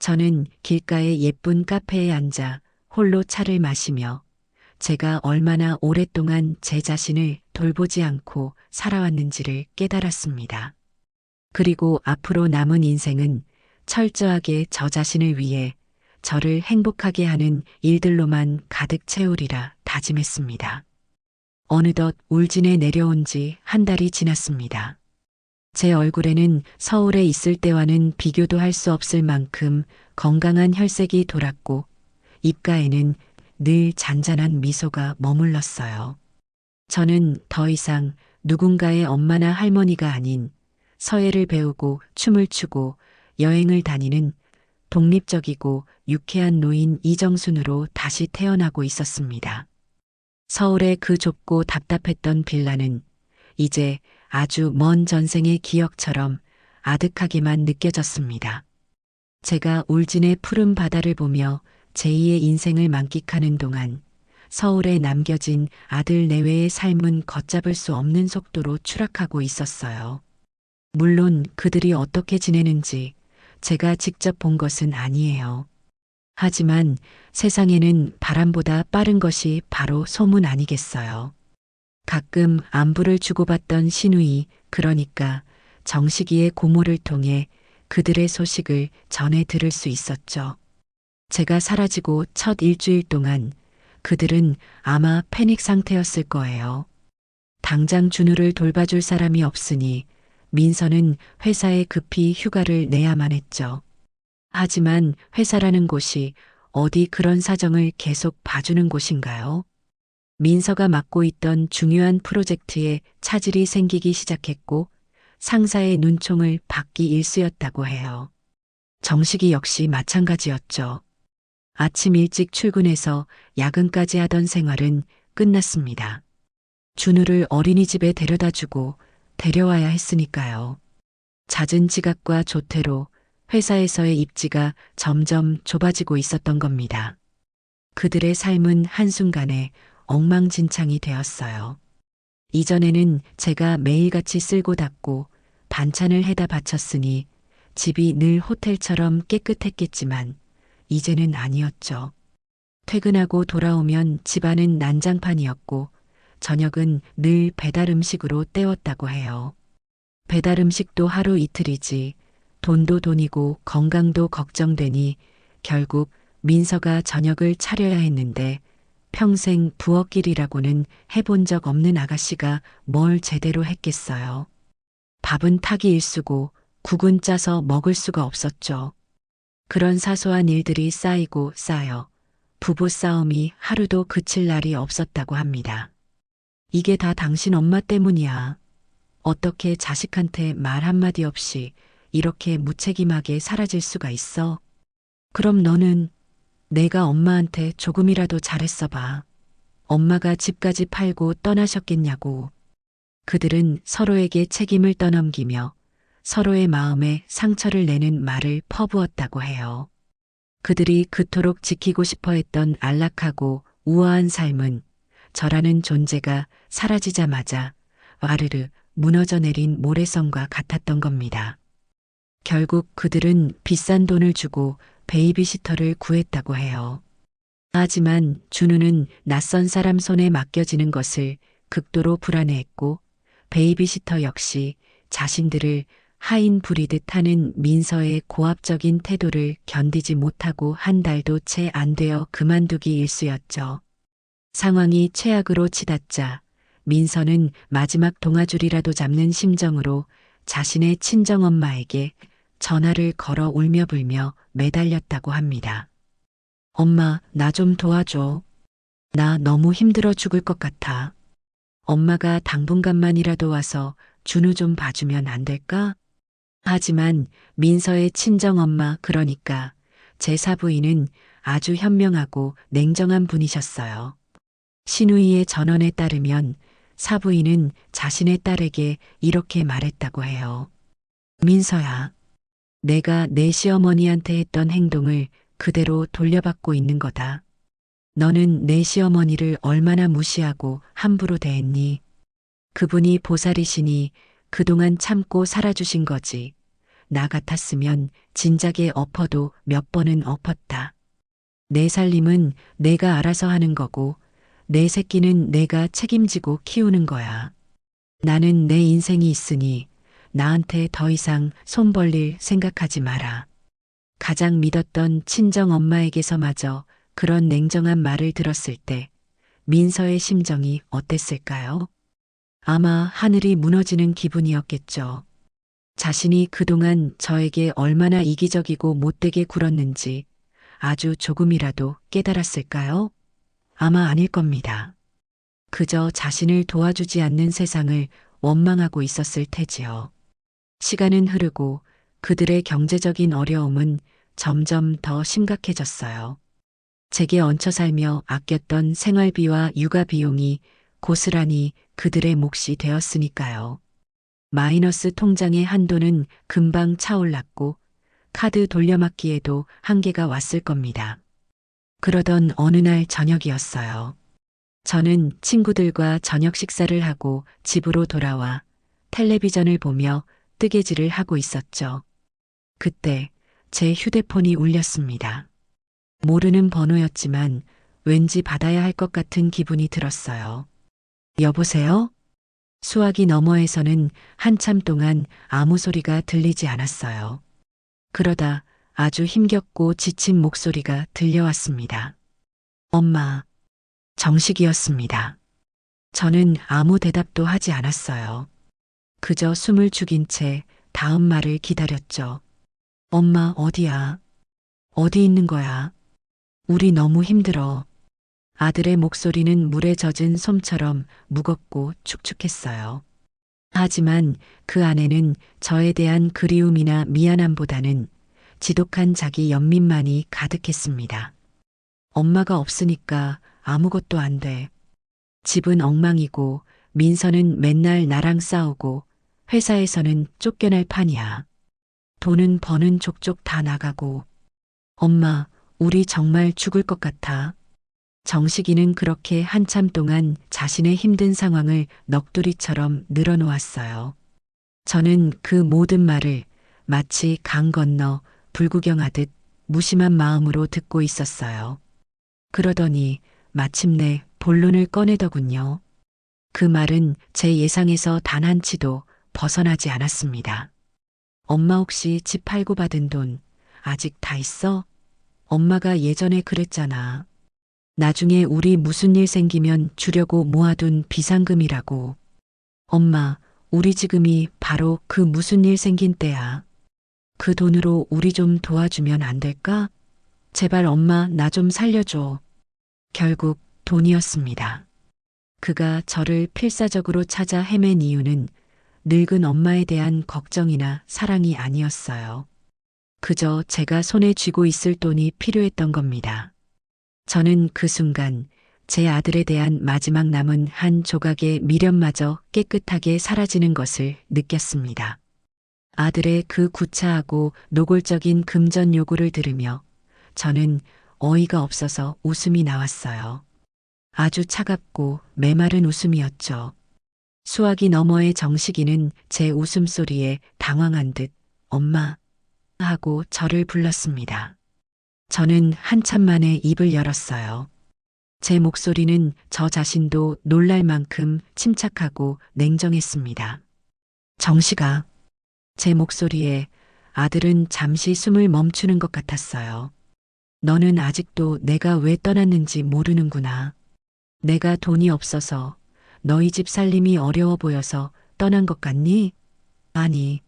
저는 길가의 예쁜 카페에 앉아 홀로 차를 마시며 제가 얼마나 오랫동안 제 자신을 돌보지 않고 살아왔는지를 깨달았습니다. 그리고 앞으로 남은 인생은 철저하게 저 자신을 위해 저를 행복하게 하는 일들로만 가득 채우리라 다짐했습니다. 어느덧 울진에 내려온 지 한 달이 지났습니다. 제 얼굴에는 서울에 있을 때와는 비교도 할 수 없을 만큼 건강한 혈색이 돌았고 입가에는 늘 잔잔한 미소가 머물렀어요. 저는 더 이상 누군가의 엄마나 할머니가 아닌 서예를 배우고 춤을 추고 여행을 다니는 독립적이고 유쾌한 노인 이정순으로 다시 태어나고 있었습니다. 서울의 그 좁고 답답했던 빌라는 이제 아주 먼 전생의 기억처럼 아득하게만 느껴졌습니다. 제가 울진의 푸른 바다를 보며 제2의 인생을 만끽하는 동안 서울에 남겨진 아들 내외의 삶은 걷잡을 수 없는 속도로 추락하고 있었어요. 물론 그들이 어떻게 지내는지 제가 직접 본 것은 아니에요. 하지만 세상에는 바람보다 빠른 것이 바로 소문 아니겠어요. 가끔 안부를 주고받던 시누이, 그러니까 정식이의 고모를 통해 그들의 소식을 전해 들을 수 있었죠. 제가 사라지고 첫 일주일 동안 그들은 아마 패닉 상태였을 거예요. 당장 준우를 돌봐줄 사람이 없으니 민서는 회사에 급히 휴가를 내야만 했죠. 하지만 회사라는 곳이 어디 그런 사정을 계속 봐주는 곳인가요? 민서가 맡고 있던 중요한 프로젝트에 차질이 생기기 시작했고 상사의 눈총을 받기 일쑤였다고 해요. 정식이 역시 마찬가지였죠. 아침 일찍 출근해서 야근까지 하던 생활은 끝났습니다. 준우를 어린이집에 데려다주고 데려와야 했으니까요. 잦은 지각과 조퇴로 회사에서의 입지가 점점 좁아지고 있었던 겁니다. 그들의 삶은 한순간에 엉망진창이 되었어요. 이전에는 제가 매일같이 쓸고 닦고 반찬을 해다 바쳤으니 집이 늘 호텔처럼 깨끗했겠지만 이제는 아니었죠. 퇴근하고 돌아오면 집안은 난장판이었고 저녁은 늘 배달 음식으로 때웠다고 해요. 배달 음식도 하루 이틀이지 돈도 돈이고 건강도 걱정되니 결국 민서가 저녁을 차려야 했는데 평생 부엌일이라고는 해본 적 없는 아가씨가 뭘 제대로 했겠어요. 밥은 타기 일쑤고 국은 짜서 먹을 수가 없었죠. 그런 사소한 일들이 쌓이고 쌓여 부부싸움이 하루도 그칠 날이 없었다고 합니다. 이게 다 당신 엄마 때문이야. 어떻게 자식한테 말 한마디 없이 이렇게 무책임하게 사라질 수가 있어? 그럼 너는 내가 엄마한테 조금이라도 잘했어 봐. 엄마가 집까지 팔고 떠나셨겠냐고. 그들은 서로에게 책임을 떠넘기며 서로의 마음에 상처를 내는 말을 퍼부었다고 해요. 그들이 그토록 지키고 싶어 했던 안락하고 우아한 삶은 저라는 존재가 사라지자마자 와르르 무너져 내린 모래성과 같았던 겁니다. 결국 그들은 비싼 돈을 주고 베이비시터를 구했다고 해요. 하지만 준우는 낯선 사람 손에 맡겨지는 것을 극도로 불안해했고 베이비시터 역시 자신들을 하인 부리듯 하는 민서의 고압적인 태도를 견디지 못하고 한 달도 채 안 되어 그만두기 일쑤였죠. 상황이 최악으로 치닫자 민서는 마지막 동아줄이라도 잡는 심정으로 자신의 친정엄마에게 전화를 걸어 울며 불며 매달렸다고 합니다. 엄마, 나 좀 도와줘. 나 너무 힘들어 죽을 것 같아. 엄마가 당분간만이라도 와서 준우 좀 봐주면 안 될까? 하지만 민서의 친정엄마, 그러니까 제 사부인은 아주 현명하고 냉정한 분이셨어요. 시누이의 전언에 따르면 사부인은 자신의 딸에게 이렇게 말했다고 해요. 민서야, 내가 내 시어머니한테 했던 행동을 그대로 돌려받고 있는 거다. 너는 내 시어머니를 얼마나 무시하고 함부로 대했니? 그분이 보살이시니 그동안 참고 살아주신 거지. 나 같았으면 진작에 엎어도 몇 번은 엎었다. 내 살림은 내가 알아서 하는 거고 내 새끼는 내가 책임지고 키우는 거야. 나는 내 인생이 있으니 나한테 더 이상 손 벌릴 생각하지 마라. 가장 믿었던 친정 엄마에게서마저 그런 냉정한 말을 들었을 때 민서의 심정이 어땠을까요? 아마 하늘이 무너지는 기분이었겠죠. 자신이 그동안 저에게 얼마나 이기적이고 못되게 굴었는지 아주 조금이라도 깨달았을까요? 아마 아닐 겁니다. 그저 자신을 도와주지 않는 세상을 원망하고 있었을 테지요. 시간은 흐르고 그들의 경제적인 어려움은 점점 더 심각해졌어요. 제게 얹혀 살며 아꼈던 생활비와 육아 비용이 고스란히 그들의 몫이 되었으니까요. 마이너스 통장의 한도는 금방 차올랐고 카드 돌려막기에도 한계가 왔을 겁니다. 그러던 어느 날 저녁이었어요. 저는 친구들과 저녁 식사를 하고 집으로 돌아와 텔레비전을 보며 뜨개질을 하고 있었죠. 그때 제 휴대폰이 울렸습니다. 모르는 번호였지만 왠지 받아야 할 것 같은 기분이 들었어요. 여보세요? 수화기 너머에서는 한참 동안 아무 소리가 들리지 않았어요. 그러다 아주 힘겹고 지친 목소리가 들려왔습니다. 엄마, 정식이었습니다. 저는 아무 대답도 하지 않았어요. 그저 숨을 죽인 채 다음 말을 기다렸죠. 엄마, 어디야? 어디 있는 거야? 우리 너무 힘들어. 아들의 목소리는 물에 젖은 솜처럼 무겁고 축축했어요. 하지만 그 안에는 저에 대한 그리움이나 미안함보다는 지독한 자기 연민만이 가득했습니다. 엄마가 없으니까 아무것도 안 돼. 집은 엉망이고 민서는 맨날 나랑 싸우고 회사에서는 쫓겨날 판이야. 돈은 버는 족족 다 나가고. 엄마, 우리 정말 죽을 것 같아. 정식이는 그렇게 한참 동안 자신의 힘든 상황을 넋두리처럼 늘어놓았어요. 저는 그 모든 말을 마치 강 건너 불구경하듯 무심한 마음으로 듣고 있었어요. 그러더니 마침내 본론을 꺼내더군요. 그 말은 제 예상에서 단 한치도 벗어나지 않았습니다. 엄마 혹시 집 팔고 받은 돈 아직 다 있어? 엄마가 예전에 그랬잖아. 나중에 우리 무슨 일 생기면 주려고 모아둔 비상금이라고. 엄마, 우리 지금이 바로 그 무슨 일 생긴 때야. 그 돈으로 우리 좀 도와주면 안 될까? 제발 엄마 나 좀 살려줘. 결국 돈이었습니다. 그가 저를 필사적으로 찾아 헤맨 이유는 늙은 엄마에 대한 걱정이나 사랑이 아니었어요. 그저 제가 손에 쥐고 있을 돈이 필요했던 겁니다. 저는 그 순간 제 아들에 대한 마지막 남은 한 조각의 미련마저 깨끗하게 사라지는 것을 느꼈습니다. 아들의 그 구차하고 노골적인 금전 요구를 들으며 저는 어이가 없어서 웃음이 나왔어요. 아주 차갑고 메마른 웃음이었죠. 수화기 너머의 정식이는 제 웃음소리에 당황한 듯 엄마 하고 저를 불렀습니다. 저는 한참 만에 입을 열었어요. 제 목소리는 저 자신도 놀랄 만큼 침착하고 냉정했습니다. 정식아. 제 목소리에 아들은 잠시 숨을 멈추는 것 같았어요. 너는 아직도 내가 왜 떠났는지 모르는구나. 내가 돈이 없어서 너희 집 살림이 어려워 보여서 떠난 것 같니? 아니.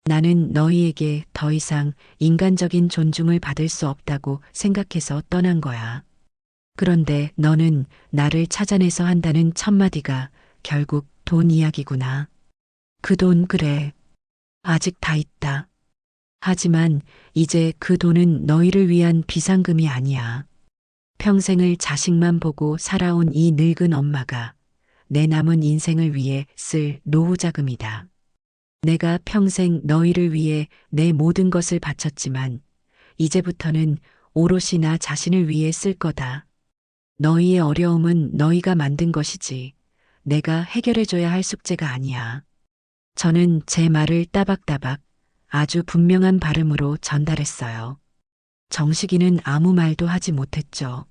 나는 너희에게 더 이상 인간적인 존중을 받을 수 없다고 생각해서 떠난 거야. 그런데 너는 나를 찾아내서 한다는 첫마디가 결국 돈 이야기구나. 그 돈 그래. 아직 다 있다. 하지만 이제 그 돈은 너희를 위한 비상금이 아니야. 평생을 자식만 보고 살아온 이 늙은 엄마가 내 남은 인생을 위해 쓸 노후 자금이다. 내가 평생 너희를 위해 내 모든 것을 바쳤지만 이제부터는 오롯이 나 자신을 위해 쓸 거다. 너희의 어려움은 너희가 만든 것이지 내가 해결해줘야 할 숙제가 아니야. 저는 제 말을 따박따박 아주 분명한 발음으로 전달했어요. 정식이는 아무 말도 하지 못했죠.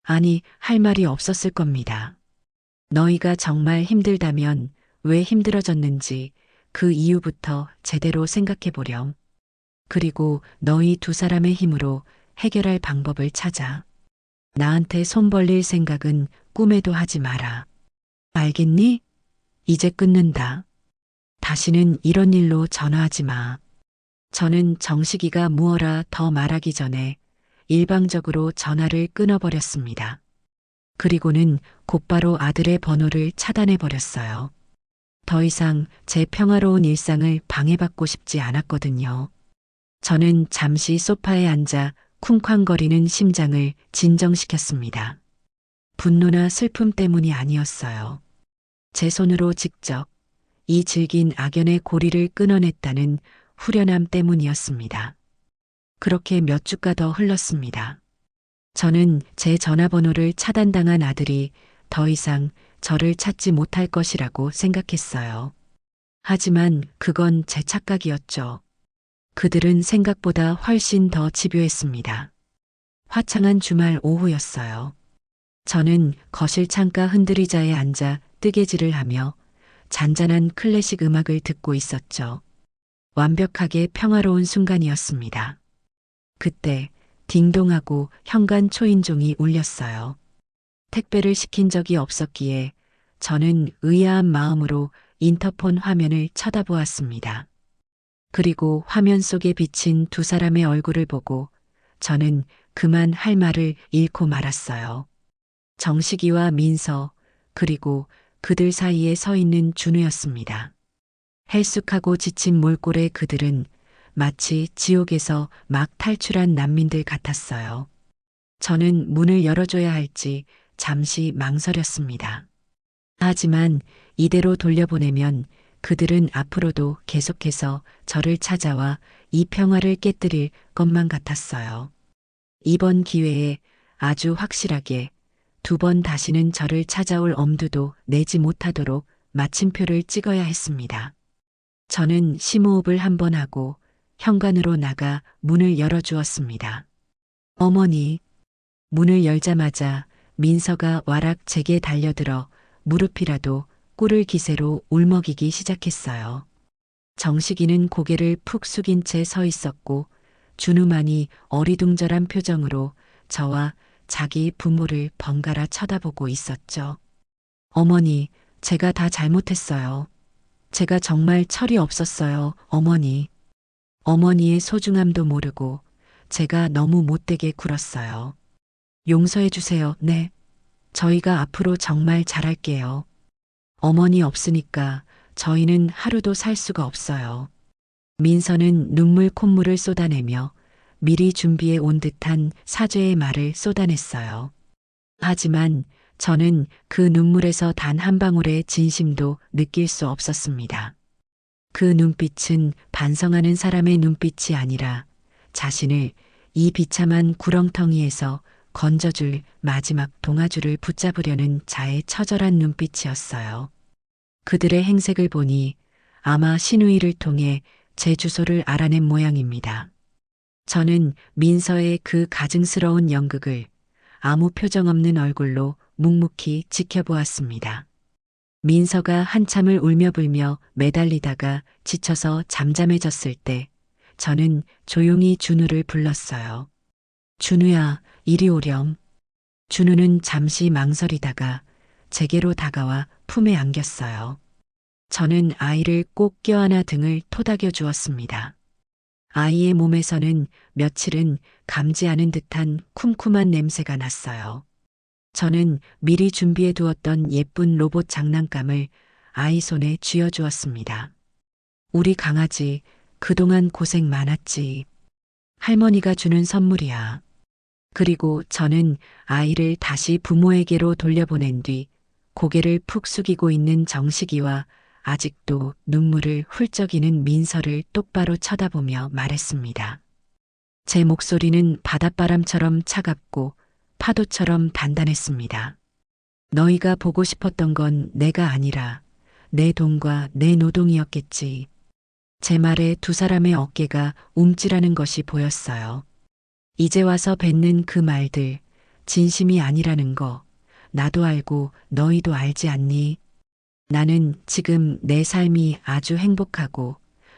아니, 할 말이 없었을 겁니다. 너희가 정말 힘들다면 왜 힘들어졌는지 그 이유부터 제대로 생각해 보렴. 그리고 너희 두 사람의 힘으로 해결할 방법을 찾아. 나한테 손 벌릴 생각은 꿈에도 하지 마라. 알겠니? 이제 끊는다. 다시는 이런 일로 전화하지 마. 저는 정식이가 무어라 더 말하기 전에 일방적으로 전화를 끊어버렸습니다. 그리고는 곧바로 아들의 번호를 차단해버렸어요. 더 이상 제 평화로운 일상을 방해받고 싶지 않았거든요. 저는 잠시 소파에 앉아 쿵쾅거리는 심장을 진정시켰습니다. 분노나 슬픔 때문이 아니었어요. 제 손으로 직접 이 질긴 악연의 고리를 끊어냈다는 후련함 때문이었습니다. 그렇게 몇 주가 더 흘렀습니다. 저는 제 전화번호를 차단당한 아들이 더 이상 저를 찾지 못할 것이라고 생각했어요. 하지만 그건 제 착각이었죠. 그들은 생각보다 훨씬 더 집요했습니다. 화창한 주말 오후였어요. 저는 거실 창가 흔들의자에 앉아 뜨개질을 하며 잔잔한 클래식 음악을 듣고 있었죠. 완벽하게 평화로운 순간이었습니다. 그때 딩동하고 현관 초인종이 울렸어요. 택배를 시킨 적이 없었기에 저는 의아한 마음으로 인터폰 화면을 쳐다보았습니다. 그리고 화면 속에 비친 두 사람의 얼굴을 보고 저는 그만 할 말을 잃고 말았어요. 정식이와 민서, 그리고 그들 사이에 서 있는 준우였습니다. 헬쑥하고 지친 몰골의 그들은 마치 지옥에서 막 탈출한 난민들 같았어요. 저는 문을 열어줘야 할지 잠시 망설였습니다. 하지만 이대로 돌려보내면 그들은 앞으로도 계속해서 저를 찾아와 이 평화를 깨뜨릴 것만 같았어요. 이번 기회에 아주 확실하게 두 번 다시는 저를 찾아올 엄두도 내지 못하도록 마침표를 찍어야 했습니다. 저는 심호흡을 한 번 하고 현관으로 나가 문을 열어주었습니다. 어머니, 문을 열자마자 민서가 와락 제게 달려들어 무릎이라도 꿇을 기세로 울먹이기 시작했어요. 정식이는 고개를 푹 숙인 채 서 있었고 준우만이 어리둥절한 표정으로 저와 자기 부모를 번갈아 쳐다보고 있었죠. 어머니, 제가 다 잘못했어요. 제가 정말 철이 없었어요, 어머니. 어머니의 소중함도 모르고 제가 너무 못되게 굴었어요. 용서해 주세요, 네. 저희가 앞으로 정말 잘할게요. 어머니 없으니까 저희는 하루도 살 수가 없어요. 민서는 눈물 콧물을 쏟아내며 미리 준비해 온 듯한 사죄의 말을 쏟아냈어요. 하지만 저는 그 눈물에서 단 한 방울의 진심도 느낄 수 없었습니다. 그 눈빛은 반성하는 사람의 눈빛이 아니라 자신을 이 비참한 구렁텅이에서 건져줄 마지막 동아줄을 붙잡으려는 자의 처절한 눈빛이었어요. 그들의 행색을 보니 아마 신우이를 통해 제 주소를 알아낸 모양입니다. 저는 민서의 그 가증스러운 연극을 아무 표정 없는 얼굴로 묵묵히 지켜보았습니다. 민서가 한참을 울며 불며 매달리다가 지쳐서 잠잠해졌을 때 저는 조용히 준우를 불렀어요. 준우야, 이리 오렴. 준우는 잠시 망설이다가 제게로 다가와 품에 안겼어요. 저는 아이를 꼭 껴안아 등을 토닥여 주었습니다. 아이의 몸에서는 며칠은 감지 않은 듯한 쿰쿰한 냄새가 났어요. 저는 미리 준비해 두었던 예쁜 로봇 장난감을 아이 손에 쥐어주었습니다. 우리 강아지, 그동안 고생 많았지. 할머니가 주는 선물이야. 그리고 저는 아이를 다시 부모에게로 돌려보낸 뒤 고개를 푹 숙이고 있는 정식이와 아직도 눈물을 훌쩍이는 민서를 똑바로 쳐다보며 말했습니다. 제 목소리는 바닷바람처럼 차갑고 파도처럼 단단했습니다. 너희가 보고 싶었던 건 내가 아니라 내 돈과 내 노동이었겠지. 제 말에 두 사람의 어깨가 움찔하는 것이 보였어요. 이제 와서 뱉는 그 말들, 진심이 아니라는 거, 나도 알고 너희도 알지 않니? 나는 지금 내 삶이 아주 행복하고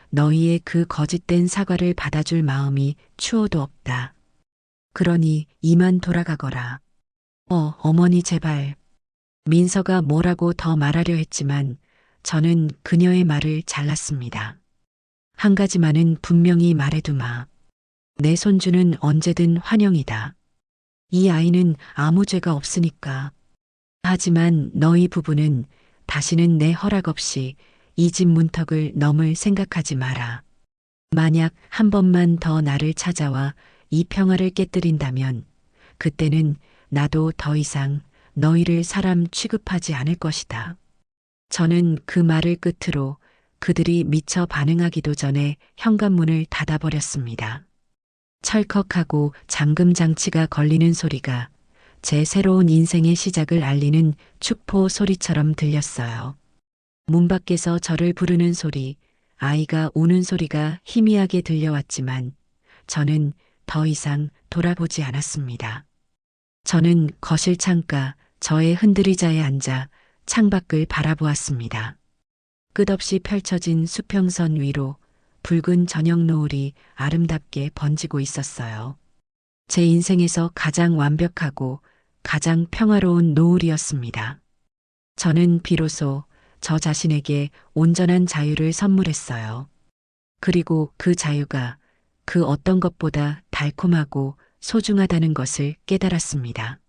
너희의 그 거짓된 사과를 받아줄 마음이 추호도 없다. 그러니 이만 돌아가거라. 어머니 제발. 민서가 뭐라고 더 말하려 했지만 저는 그녀의 말을 잘랐습니다. 한 가지만은 분명히 말해두마. 내 손주는 언제든 환영이다. 이 아이는 아무 죄가 없으니까. 하지만 너희 부부는 다시는 내 허락 없이 이 집 문턱을 넘을 생각하지 마라. 만약 한 번만 더 나를 찾아와 이 평화를 깨뜨린다면 그때는 나도 더 이상 너희를 사람 취급하지 않을 것이다. 저는 그 말을 끝으로 그들이 미처 반응하기도 전에 현관문을 닫아버렸습니다. 철컥하고 잠금 장치가 걸리는 소리가 제 새로운 인생의 시작을 알리는 축포 소리처럼 들렸어요. 문 밖에서 저를 부르는 소리, 아이가 우는 소리가 희미하게 들려왔지만 저는 더 이상 돌아보지 않았습니다. 저는 거실 창가 저의 흔들의자에 앉아 창밖을 바라보았습니다. 끝없이 펼쳐진 수평선 위로 붉은 저녁 노을이 아름답게 번지고 있었어요. 제 인생에서 가장 완벽하고 가장 평화로운 노을이었습니다. 저는 비로소 저 자신에게 온전한 자유를 선물했어요. 그리고 그 자유가 그 어떤 것보다 달콤하고 소중하다는 것을 깨달았습니다.